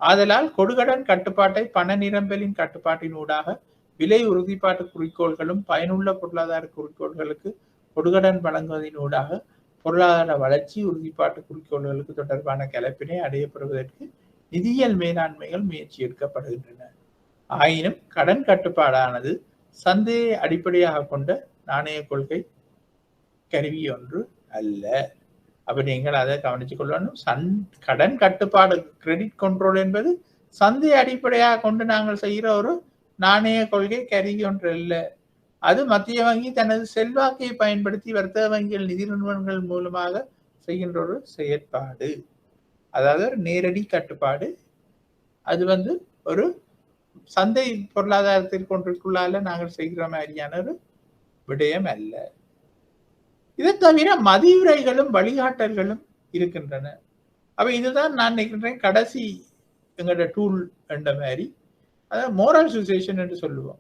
ஆதலால் கொடுகடன் கட்டுப்பாட்டை பண நிரம்பலின் கட்டுப்பாட்டினூடாக விலை உறுதிப்பாட்டு குறிக்கோள்களும் பயனுள்ள பொருளாதார குறிக்கோள்களுக்கு கொடுகடன் வழங்குவதனூடாக பொருளாதார வளர்ச்சி உறுதிப்பாட்டு குறிக்கோள்களுக்கு தொடர்பான கலப்பினை அடையப்படுவதற்கு நிதியியல் மேலாண்மைகள் முயற்சி எடுக்கப்படுகின்றன. ஆயினும் கடன் கட்டுப்பாடானது சந்தையை அடிப்படையாக கொண்ட நாணய கொள்கை கருவி ஒன்று அல்ல. அப்ப நீங்கள் அதை கவனித்துக் கொள்ளணும். கடன் கட்டுப்பாடு கிரெடிட் கண்ட்ரோல் என்பது சந்தையை அடிப்படையாக கொண்டு நாங்கள் செய்கிற ஒரு நாணய கொள்கை கருவி ஒன்று அல்ல. அது மத்திய வங்கி தனது செல்வாக்கை பயன்படுத்தி வர்த்தக வங்கிகள் நிதி நிறுவனங்கள் மூலமாக செய்கின்ற ஒரு செயற்பாடு. அதாவது ஒரு நேரடி கட்டுப்பாடு. அது ஒரு சந்தை பொருளாதாரத்தில் கொண்டிற்குள்ளால நாங்கள் செய்கிற மாதிரியான ஒரு விடயம் அல்ல. இதை தவிர மதியுரைகளும் வழிகாட்டல்களும் இருக்கின்றன. அப்ப இதுதான் நான் நினைக்கின்றேன் கடைசி எங்களோட டூல் என்ற மாதிரி, அதாவது மோரல் சுசேஷன் என்று சொல்லுவோம்.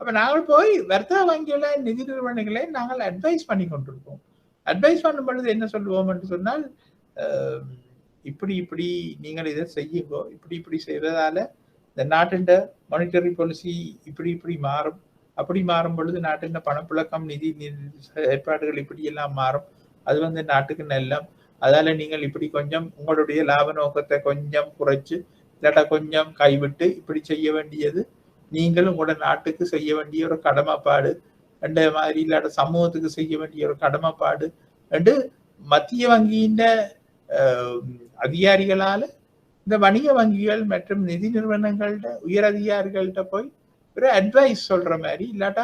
அப்ப நாங்கள் போய் வர்த்தக வங்கிகளை நிதி நிறுவனங்களை நாங்கள் அட்வைஸ் பண்ணி கொண்டிருப்போம். அட்வைஸ் பண்ணும் பொழுது என்ன சொல்லுவோம் என்று சொன்னால், இப்படி இப்படி நீங்கள் இதை செய்யுங்கோ, இப்படி இப்படி செய்வதால இந்த நாட்டின் மானிட்டரி பாலிசி இப்படி இப்படி மாறும், அப்படி மாறும் பொழுது நாட்டின் பணப்புழக்கம் நிதி ஏற்பாடுகள் இப்படி எல்லாம் மாறும், அது நாட்டுக்கு நல்லம். அதால நீங்கள் இப்படி கொஞ்சம் உங்களுடைய லாப நோக்கத்தை கொஞ்சம் குறைச்சு இல்லாட்டா கொஞ்சம் கைவிட்டு இப்படி செய்ய வேண்டியது நீங்கள் உங்களோட நாட்டுக்கு செய்ய வேண்டிய ஒரு கடமைப்பாடு என்ற மாதிரி, இல்லாட்ட சமூகத்துக்கு செய்ய வேண்டிய ஒரு கடமைப்பாடு என்று மத்திய வங்கியின் அதிகாரிகளால இந்த வணிக வங்கிகள் மற்றும் நிதி நிறுவனங்கள்ட உயர் அதிகாரிகள்கிட்ட போய் ஒரு அட்வைஸ் சொல்ற மாதிரி, இல்லாட்டா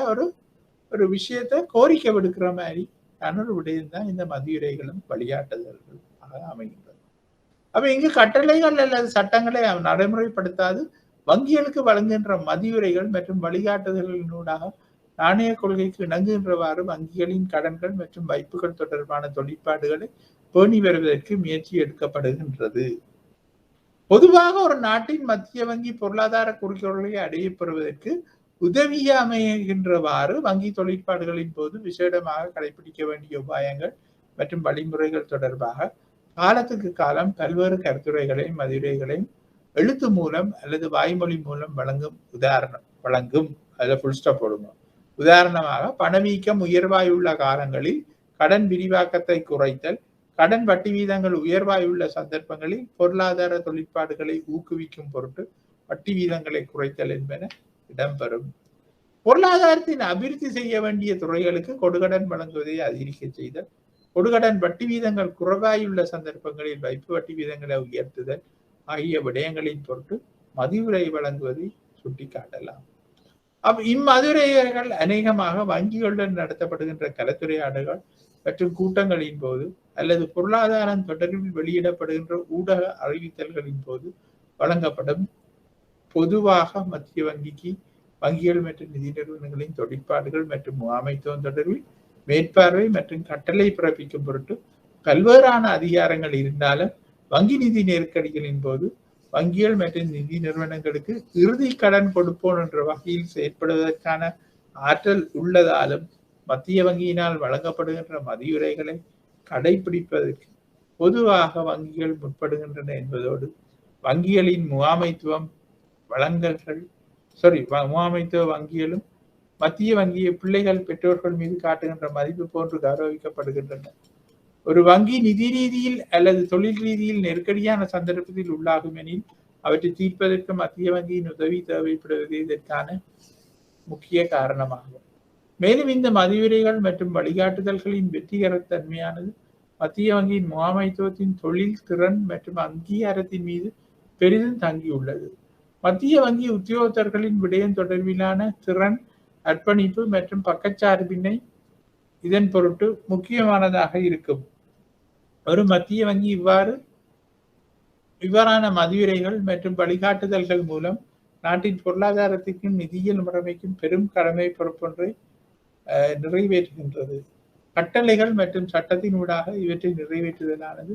ஒரு விஷயத்த கோரிக்கை விடுக்கிற மாதிரி ஒரு விடயம் தான் இந்த மதியுரைகளும் வழிகாட்டுதல்கள் அமைகின்றது. அப்ப இங்கு கட்டளைகள் அல்லது சட்டங்களை நடைமுறைப்படுத்தாது வங்கிகளுக்கு வழங்குகின்ற மதியுரைகள் மற்றும் வழிகாட்டுதல்களினூடாக நாணய கொள்கைக்கு இணங்குகின்றவாறு வங்கிகளின் கடன்கள் மற்றும் வைப்புகள் தொடர்பான தொழிற்பாடுகளை பேணி வருவதற்கு முயற்சி எடுக்கப்படுகின்றது. பொதுவாக ஒரு நாட்டின் மத்திய வங்கி பொருளாதார குறிக்கோள்களை அடையப்பெறுவதற்கு உதவிய அமைகின்றவாறு வங்கி தொழிற்பாடுகளின் போது விசேடமாக கடைபிடிக்க வேண்டிய உபாயங்கள் மற்றும் வழிமுறைகள் தொடர்பாக காலத்துக்கு காலம் பல்வேறு கருத்துரைகளையும் மதியுரைகளையும் எழுத்து மூலம் அல்லது வாய்மொழி மூலம் வழங்கும் அதில் ஃபுல் ஸ்டாப் போடுங்க. உதாரணமாக பணவீக்கம் உயர்வாயுள்ள காலங்களில் கடன் விரிவாக்கத்தை குறைத்தல், கடன் வட்டி வீதங்கள் உயர்வாயுள்ள சந்தர்ப்பங்களில் பொருளாதார தொழிற்பாடுகளை ஊக்குவிக்கும் பொருட்டு வட்டி வீதங்களை குறைத்தல் என்பன இடம்பெறும். பொருளாதாரத்தின் அபிவிருத்தி செய்ய வேண்டிய துறைகளுக்கு கொடுகடன் வழங்குவதை அதிகரிக்க செய்தல், கொடுகடன் வட்டி வீதங்கள் குறைவாயுள்ள சந்தர்ப்பங்களில் வைப்பு வட்டி வீதங்களை உயர்த்துதல் ஆகிய விடயங்களின் பொருட்டு மதியுரை வழங்குவதை சுட்டிக்காட்டலாம். இம்மதுரைகள் அநேகமாக வங்கிகளுடன் நடத்தப்படுகின்ற கலந்துரையாடல்கள் மற்றும் கூட்டங்களின் போது அல்லது பொருளாதாரம் தொடர்பில் வெளியிடப்படுகின்ற ஊடக அறிவித்தல்களின் போது வழங்கப்படும். பொதுவாக மத்திய வங்கிகள் மற்றும் நிதி நிறுவனங்களின் தொழிற்பாடுகள் மற்றும் முகாமைத்துவம் தொடர்பில் மேற்பார்வை மற்றும் கட்டளை பிறப்பிக்கும் பொருட்டு பல்வேறான அதிகாரங்கள் இருந்தாலும் வங்கி நிதி நெருக்கடிகளின் போது வங்கிகள் மற்றும் நிதி நிறுவனங்களுக்கு இறுதி கடன் கொடுப்போம் என்ற வகையில் செயற்படுவதற்கான ஆற்றல் உள்ளதாலும் மத்திய வங்கியினால் வழங்கப்படுகின்ற மதியுரைகளை கடைபிடிப்பதற்கு பொதுவாக வங்கிகள் முற்படுகின்றன என்பதோடு வங்கிகளின் முகாமைத்துவ வங்கிகளும் மத்திய வங்கியை பிள்ளைகள் பெற்றோர்கள் மீது காட்டுகின்ற மதிப்பு போன்று கௌரவிக்கப்படுகின்றன. ஒரு வங்கி நிதி ரீதியில் அல்லது தொழில் ரீதியில் நெருக்கடியான சந்தர்ப்பத்தில் உள்ளாகும் எனில் அவற்றை தீர்ப்பதற்கு மத்திய வங்கியின் உதவி தேவைப்படுவது இதற்கான முக்கிய காரணமாகும். மேலும் இந்த மதியுரைகள் மற்றும் வழிகாட்டுதல்களின் வெற்றிகரத்தன்மையானது மத்திய வங்கியின் முகாமைத்துவத்தின் தொழில் திறன் மற்றும் அங்கீகாரத்தின் மீது பெரிதும் தங்கியுள்ளது. மத்திய வங்கி உத்தியோகத்தர்களின் விடயம் தொடர்பிலான திறன், அர்ப்பணிப்பு மற்றும் பக்கச்சார்பினை இதன் பொருட்டு முக்கியமானதாக இருக்கும். ஒரு மத்திய வங்கி இவ்வாறான மதியுரைகள் மற்றும் வழிகாட்டுதல்கள் மூலம் நாட்டின் பொருளாதாரத்திற்கும் நிதியியல் முறைமைக்கும் பெரும் கடமை பொறுப்பொன்றை நிறைவேற்றுகின்றது. கட்டளைகள் மற்றும் சட்டத்தின் ஊடாக இவற்றை நிறைவேற்றுதலானது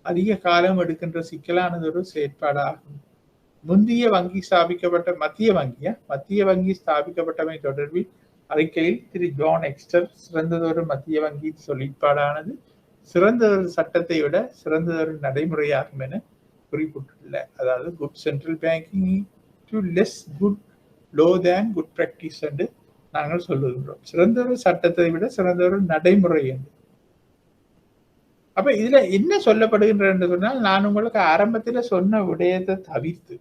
அதிக காலம் எடுக்கின்ற சிக்கலானது ஒரு செயற்பாடாகும். முந்தைய வங்கி ஸ்தாபிக்கப்பட்ட மத்திய வங்கி ஸ்தாபிக்கப்பட்டமை தொடர்பில் அறிக்கையில் திரு ஜான் எக்ஸ்டர் சிறந்ததொரு மத்திய வங்கி தொழிற்பாடானது சிறந்ததொரு சட்டத்தை விட சிறந்ததொரு நடைமுறையாகும் என குறிப்பிட்டுள்ளார். அதாவது good central banking to less good low than good practice என்று நாங்கள் சொல்லுகின்றோம். சிறந்தொரு சட்டத்தை விட சிறந்தொரு நடைமுறை என்று. அப்ப இதுல என்ன சொல்லப்படுகின்ற என்று சொன்னால், நான் உங்களுக்கு ஆரம்பத்தில் சொன்ன விடயத்தை தவிர்த்து,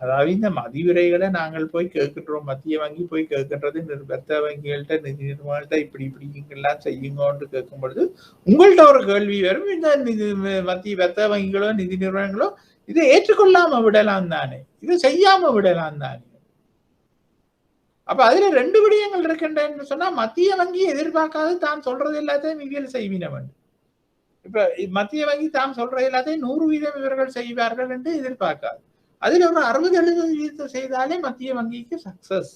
அதாவது இந்த மதியுரைகளை நாங்கள் போய் கேட்கின்றோம், மத்திய வங்கி போய் கேட்கின்றது வர்த்தக வங்கிகள்கிட்ட நிதி நிறுவனங்கள்ட்ட இப்படிலாம் செய்யுங்கன்னு கேட்கும் பொழுது உங்கள்கிட்ட ஒரு கேள்வி வரும், இந்த மத்திய வர்த்தக வங்கிகளோ நிதி நிறுவனங்களோ இதை ஏற்றுக்கொள்ளாம விடலாம் தானே, இதை செய்யாம விடலாம் தானே. அப்ப அதுல 2 விடயங்கள் இருக்கின்றன்னு சொன்னா, மத்திய வங்கி எதிர்பார்க்காது தான் சொல்றது எல்லாத்தையும் இவியல் செய்வினவன். இப்ப மத்திய வங்கி தாம் சொல்ற எல்லாத்தையும் 100% இவர்கள் செய்வார்கள் என்று எதிர்பார்க்காது. அதுல ஒரு 60-70% செய்தாலே மத்திய வங்கிக்கு சக்சஸ்.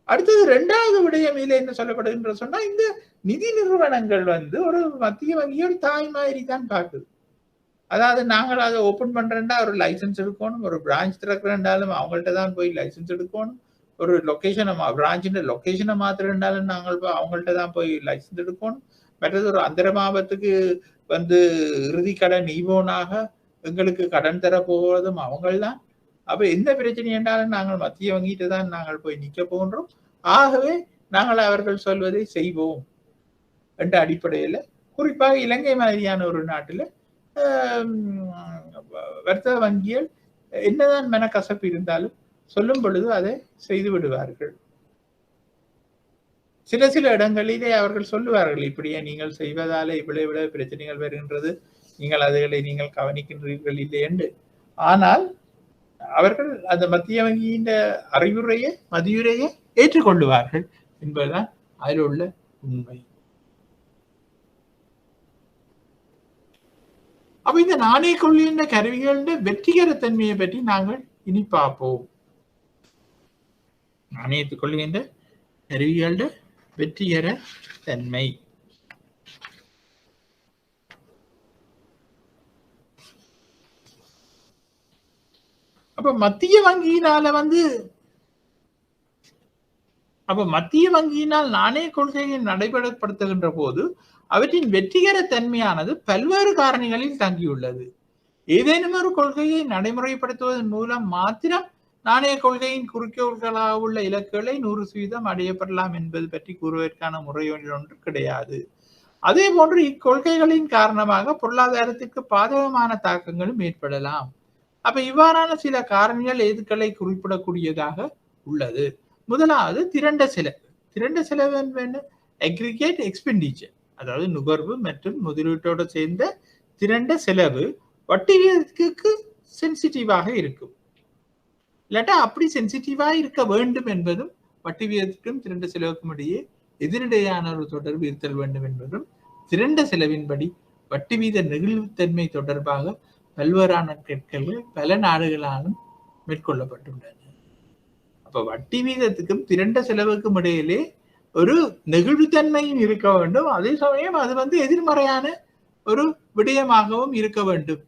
அடுத்தது 2வது விடயம் இதுல என்ன சொல்லப்படுகின்ற சொன்னா, இந்த நிதி நிறுவனங்கள் ஒரு மத்திய வங்கியோட தாய் மாதிரி தான் பார்க்குது. அதாவது நாங்கள் அதை ஓபன் பண்றேன்டா ஒரு லைசன்ஸ் எடுக்கணும், ஒரு பிரான்ச் திறக்கிறேன்டாலும் அவங்கள்ட்ட தான் போய் லைசன்ஸ் எடுக்கணும், ஒரு லொக்கேஷனை பிரான்ச்சின் லொக்கேஷனை மாத்திரண்டாலும் நாங்கள் அவங்கள்ட்ட தான் போய் லைசன்ஸ் எடுக்கணும். மற்றது ஒரு அந்தரமாபத்துக்கு இறுதி கடன் ஈவோனாக எங்களுக்கு கடன் தர போவதும் அவங்கள்தான். அப்ப எந்த பிரச்சனை என்றாலும் நாங்கள் மத்திய வங்கிட்டு தான் நாங்கள் போய் நிற்க போகின்றோம். ஆகவே நாங்கள் அவர்கள் சொல்வதை செய்வோம் என்ற அடிப்படையில், குறிப்பாக இலங்கை மாதிரியான ஒரு நாட்டில் வர்த்தக வங்கிகள் என்னதான் மனக்கசப்பு இருந்தாலும் சொல்லும் பொழுது அதை செய்து விடுவார்கள். சில இடங்களிலே அவர்கள் சொல்லுவார்கள், இப்படியே நீங்கள் செய்வதாலே இவ்வளவு பிரச்சனைகள் வருகின்றது, நீங்கள் அதுகளை நீங்கள் கவனிக்கின்றீர்கள் இல்லை என்று. ஆனால் அவர்கள் அந்த மத்திய வங்கியின் மதியுரையை ஏற்றுக்கொள்ளுவார்கள் என்பதுதான் அதில் உள்ள உண்மை. அப்ப இந்த நாணய கொள்கையின் கருவிகளின் வெற்றிகர தன்மையை பற்றி நாங்கள் இனி பார்ப்போம். நாணயத்து கொள்கையின் கருவிகளின் வெற்றிகர தன்மை. அப்ப மத்திய வங்கியினால் நாணய கொள்கையை நடைமுறைப்படுத்துகின்ற போது அவற்றின் வெற்றிகர தன்மையானது பல்வேறு காரணிகளில் தங்கியுள்ளது. ஏதேனும் ஒரு கொள்கையை நடைமுறைப்படுத்துவதன் மூலம் மாத்திரம் நாணய கொள்கையின் குறிக்கோள்களாக உள்ள இலக்குகளை 100% அடையப்படலாம் என்பது பற்றி கூறுவதற்கான முறை ஒன்று கிடையாது. அதே போன்று இக்கொள்கைகளின் காரணமாக பொருளாதாரத்திற்கு பாதகமான தாக்கங்களும் ஏற்படலாம். அப்ப இவ்வாறான சில காரணிகள் எதுக்களை குறிப்பிடக்கூடியதாக உள்ளது. முதலாவது திரண்ட செலவு என்பது அக்ரிகேட் எக்ஸ்பெண்டிச்சர், அதாவது நுகர்வு மற்றும் முதலீட்டோடு சேர்ந்த திரண்ட செலவு வட்டி விகிதத்துக்கு சென்சிட்டிவாக இருக்கும். இல்லாட்டா அப்படி சென்சிட்டிவா இருக்க வேண்டும் என்பதும், வட்டி விகிதத்துக்கும் திரண்ட செலவுக்கும் இடையே எதிரிடையான ஒரு தொடர்பு இருத்தல் வேண்டும் என்பதும் திரண்ட செலவின்படி வட்டி வீத நெகிழ்வுத்தன்மை தொடர்பாக பல்வேறான கேட்கல்கள் பல நாடுகளாலும் மேற்கொள்ளப்பட்டுள்ளன. அப்ப வட்டி வீதத்துக்கும் திரண்ட செலவுக்கும் இடையிலே ஒரு நெகிழ்வுத்தன்மையும் இருக்க வேண்டும், அதே சமயம் அது எதிர்மறையான ஒரு விடயமாகவும் இருக்க வேண்டும்.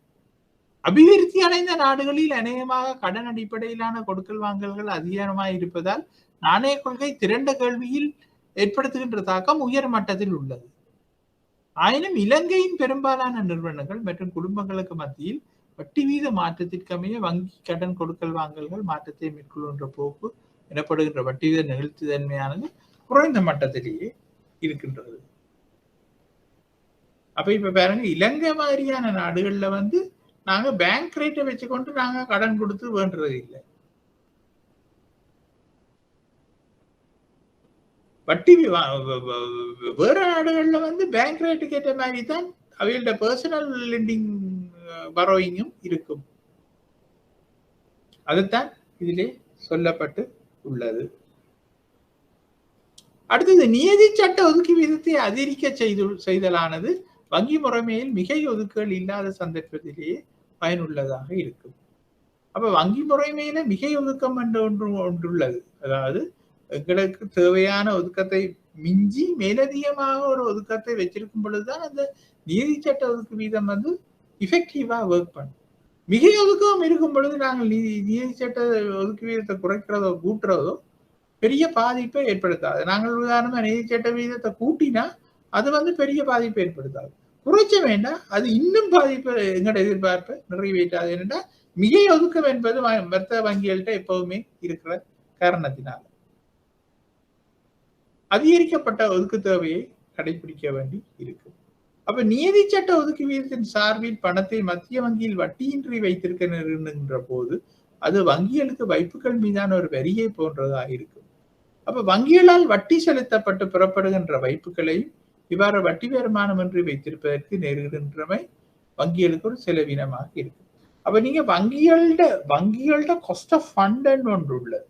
அபிவிருத்தி அடைந்த நாடுகளில் அநேகமாக கடன் அடிப்படையிலான கொடுக்கல் வாங்கல்கள் அதிகமாக இருப்பதால் நாணய கொள்கை திரண்ட கேள்வியில் ஏற்படுத்துகின்ற தாக்கம் உயர் மட்டத்தில் உள்ளது. ஆயினும் இலங்கையின் பெரும்பாலான நிறுவனங்கள் மற்றும் குடும்பங்களுக்கு மத்தியில் வட்டி வீத மாற்றத்திற்கமைய வங்கி கடன் கொடுக்கல் வாங்கல்கள் மாற்றத்தை மேற்கொள்கின்ற போக்கு எனப்படுகின்ற வட்டி வீத நிகழ்ச்சித்தன்மையானது குறைந்த மட்டத்திலேயே இருக்கின்றது. அப்ப இப்ப பாருங்க, இலங்கை மாதிரியான நாடுகள்ல நாங்க பேங்க் ரேட்டை வச்சுக்கொண்டு நாங்க கடன் கொடுத்து வேண்டது இல்லை. வட்டி வேற நாடுகள்ல பேங்க் ரேட்டுக்கு ஏற்ற மாதிரி தான் அவையோட பர்சனல் லெண்டிங் பரோயிங்கும் இருக்கும். அதுதான் இதிலே சொல்லப்பட்டு உள்ளது. அடுத்தது நியதி சட்ட ஒதுக்கி வீதத்தை அதிகரிக்க செய்தலானது வங்கி முறைமையில் மிகை ஒதுக்குகள் இல்லாத சந்தர்ப்பத்திலேயே பயனுள்ளதாக இருக்கும். அப்ப வங்கி முறைமையில மிகை ஒதுக்கம் என்று ஒன்றுள்ளது. அதாவது எங்களுக்கு தேவையான ஒதுக்கத்தை மிஞ்சி மேலதிகமாக ஒரு ஒதுக்கத்தை வச்சிருக்கும் பொழுதுதான் அந்த நீதி சட்ட ஒதுக்கு வீதம் வந்து இஃபெக்டிவா ஒர்க் பண்ணும். மிகை ஒதுக்கம் இருக்கும் பொழுது நாங்கள் நீதி சட்ட ஒதுக்கு வீதத்தை குறைக்கிறதோ கூட்டுறதோ பெரிய பாதிப்பை ஏற்படுத்தாது. நாங்கள் உதாரணமா நீதி சட்ட வீதத்தை கூட்டினா அது வந்து பெரிய பாதிப்பை ஏற்படுத்தாது. குறைச்ச வேண்டாம், அது இன்னும் பாதிப்பு எங்களோட எதிர்பார்ப்பை நிறைவேற்றாது. என்னென்னா மிகை ஒதுக்கம் என்பது வர்த்தக வங்கிகள்கிட்ட எப்பவுமே இருக்கிற காரணத்தினால் அதிகரிக்கப்பட்ட ஒதுக்கு தேவையை கடைபிடிக்க வேண்டி இருக்கு. அப்ப நீதி சட்ட ஒதுக்கு வீதத்தின் சார்பில் பணத்தை மத்திய வங்கியில் வட்டியின்றி வைத்திருக்கின்ற போது அது வங்கிகளுக்கு வைப்புகள் மீதான ஒரு வரியை போன்றதாக இருக்கும். அப்ப வங்கிகளால் வட்டி செலுத்தப்பட்டு புறப்படுகின்ற வைப்புகளையும் இவ்வாறு வட்டி வருமானமின்றி வைத்திருப்பதற்கு நேரிடுகின்றமை வங்கிகளுக்கு ஒரு செலவினமாக இருக்கு. அப்ப நீங்க வங்கிகளோட காஸ்ட் ஆஃப் ஃபண்ட் ஒன்று உள்ளது.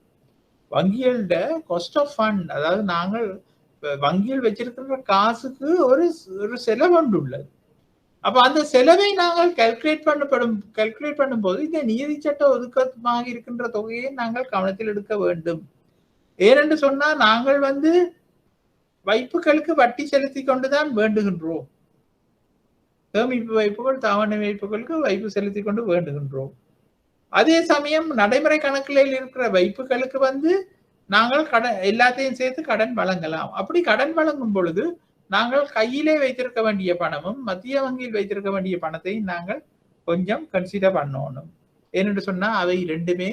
வங்கிகளோட காஸ்ட் ஆஃப் ஃபண்ட், அதாவது நாங்கள் வங்கியில் வச்சிருக்கிற காசுக்கு ஒரு செலவு ஒன்று உள்ளது. அப்ப அந்த செலவை நாங்கள் கால்குலேட் பண்ணும்போது இந்த நீதி சட்ட ஒதுக்கமாக இருக்கின்ற தொகையை நாங்கள் கவனத்தில் எடுக்க வேண்டும். ஏனென்று சொன்னா நாங்கள் வந்து வைப்புகளுக்கு வட்டி செலுத்தி கொண்டுதான் வேண்டுகின்றோம். சேமிப்பு வைப்புகள், தவணை வைப்புகளுக்கு வைப்பு செலுத்தி கொண்டு வேண்டுகின்றோம். அதே சமயம் நடைமுறை கணக்கில் இருக்கிற வைப்புகளுக்கு வந்து நாங்கள் எல்லாத்தையும் சேர்த்து கடன் வழங்கலாம். அப்படி கடன் வழங்கும் பொழுது நாங்கள் கையிலே வைத்திருக்க வேண்டிய பணமும் மத்திய வங்கியில் வைத்திருக்க வேண்டிய பணத்தையும் நாங்கள் கொஞ்சம் கன்சிடர் பண்ணணும். ஏனென்று சொன்னா அவை இரண்டுமே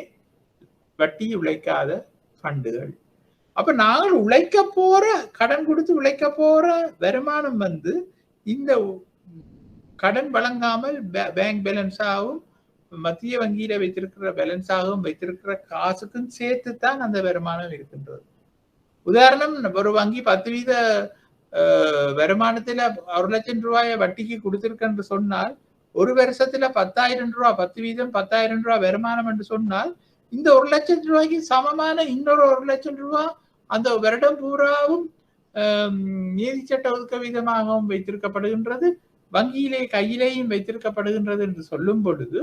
வட்டி உழைக்காத ஃபண்டுகள். அப்ப நாங்கள் உழைக்க போற, கடன் கொடுத்து உழைக்க போற வருமானம் வந்து இந்த கடன் வழங்காமல் பேங்க் பேலன்ஸாகவும் மத்திய வங்கியில வைத்திருக்கிற பேலன்ஸாகவும் வைத்திருக்கிற காசுக்கும் சேர்த்து தான் அந்த வருமானம் இருக்கின்றது. உதாரணம், ஒரு வங்கி 10% வருமானத்துல 1 லட்சம் ரூபாயை வட்டிக்கு கொடுத்திருக்கென்று சொன்னால், ஒரு வருஷத்துல 10,000 ரூபாய், 10% 10,000 ரூபாய் வருமானம் என்று சொன்னால், இந்த 1 லட்சம் ரூபாய்க்கு சமமான இன்னொரு 1 லட்சம் ரூபாய் அந்த வருடம் பூராவும் நீதி சட்ட ஒதுக்க வீதமாகவும் வைத்திருக்கப்படுகின்றது, வங்கியிலே கையிலேயும் வைத்திருக்கப்படுகின்றது என்று சொல்லும் பொழுது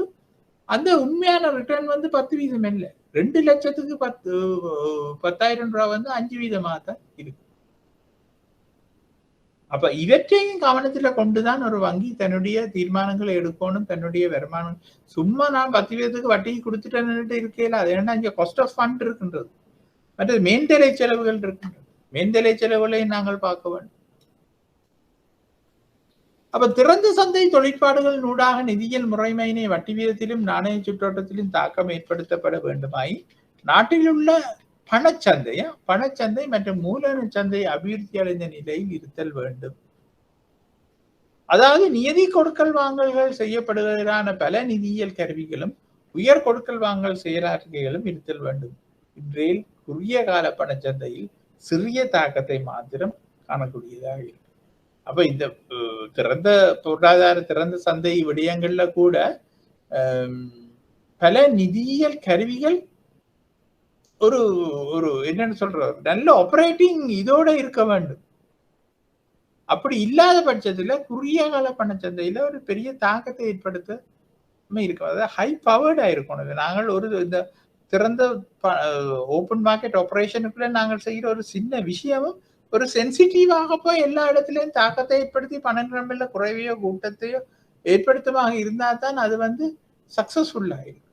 அந்த உண்மையான ரிட்டர்ன் வந்து 10% இல்லை. 2 லட்சத்துக்கு 10,000 ரூபாய் வந்து 5% தான் இருக்கு. அப்ப இவற்றையும் கவனத்துல கொண்டுதான் ஒரு வங்கி தன்னுடைய தீர்மானங்களை எடுக்கணும். தன்னுடைய வருமானம் சும்மா நான் 10% வட்டிக்கு கொடுத்துட்டேன்னு இருக்கையில அது என்ன, இங்க காஸ்ட் ஆஃப் ஃபண்ட் இருக்கின்றது, மற்றது மேல்தலை செலவுகள் இருக்கின்றது. மேல்தலை செலவுகளை நாங்கள் பார்க்க வேண்டும். அப்ப திறந்த சந்தை தொழிற்பாடுகள் நூடாக நிதியியல் முறைமையினை வட்டி வீதத்திலும் நாணய சுற்றோட்டத்திலும் தாக்கம் ஏற்படுத்தப்பட வேண்டுமாய் நாட்டில் உள்ள பணச்சந்தை மற்றும் மூலதன சந்தை அபிவிருத்தி அடைந்த நிலையில் இருத்தல் வேண்டும். அதாவது நிதி கொடுக்கல் வாங்கல்கள் செய்யப்படுவதற்கான பல நிதியியல் கருவிகளும் உயர் கொடுக்கல் வாங்கல் செயலாற்றுகைகளும் இருத்தல் வேண்டும். இன்றைய குறுகிய கால பணச்சந்தையில் சிறிய தாக்கத்தை மாத்திரம் காணக்கூடியதாக இருக்கு. அப்ப இந்த திறந்த பொருளாதார திறந்த சந்தை விடயங்கள்ல கூட பல நிதியியல் கருவிகள் ஒரு ஒரு என்னன்னு சொல்ற நல்ல ஆபரேட்டிங் இதோட இருக்க வேண்டும். அப்படி இல்லாத பட்சத்துல குறுகிய கால பணச்சந்தையில ஒரு பெரிய தாக்கத்தை ஏற்படுத்த இருக்கும். அதாவது ஹை பவர்டா இருக்கணும். நாங்கள் ஒரு இந்த திறந்த ஓப்பன் மார்க்கெட் ஆபரேஷனுக்குள்ள நாங்கள் செய்யற ஒரு சின்ன விஷயமும் ஒரு சென்சிட்டிவாக போய் எல்லா இடத்துலயும் தாக்கத்தை ஏற்படுத்தி பணநிரம்பல குறைவையோ கூட்டத்தையோ ஏற்படுத்தமாக இருந்தா தான் அது வந்து சக்சஸ்ஃபுல் ஆயிடும்.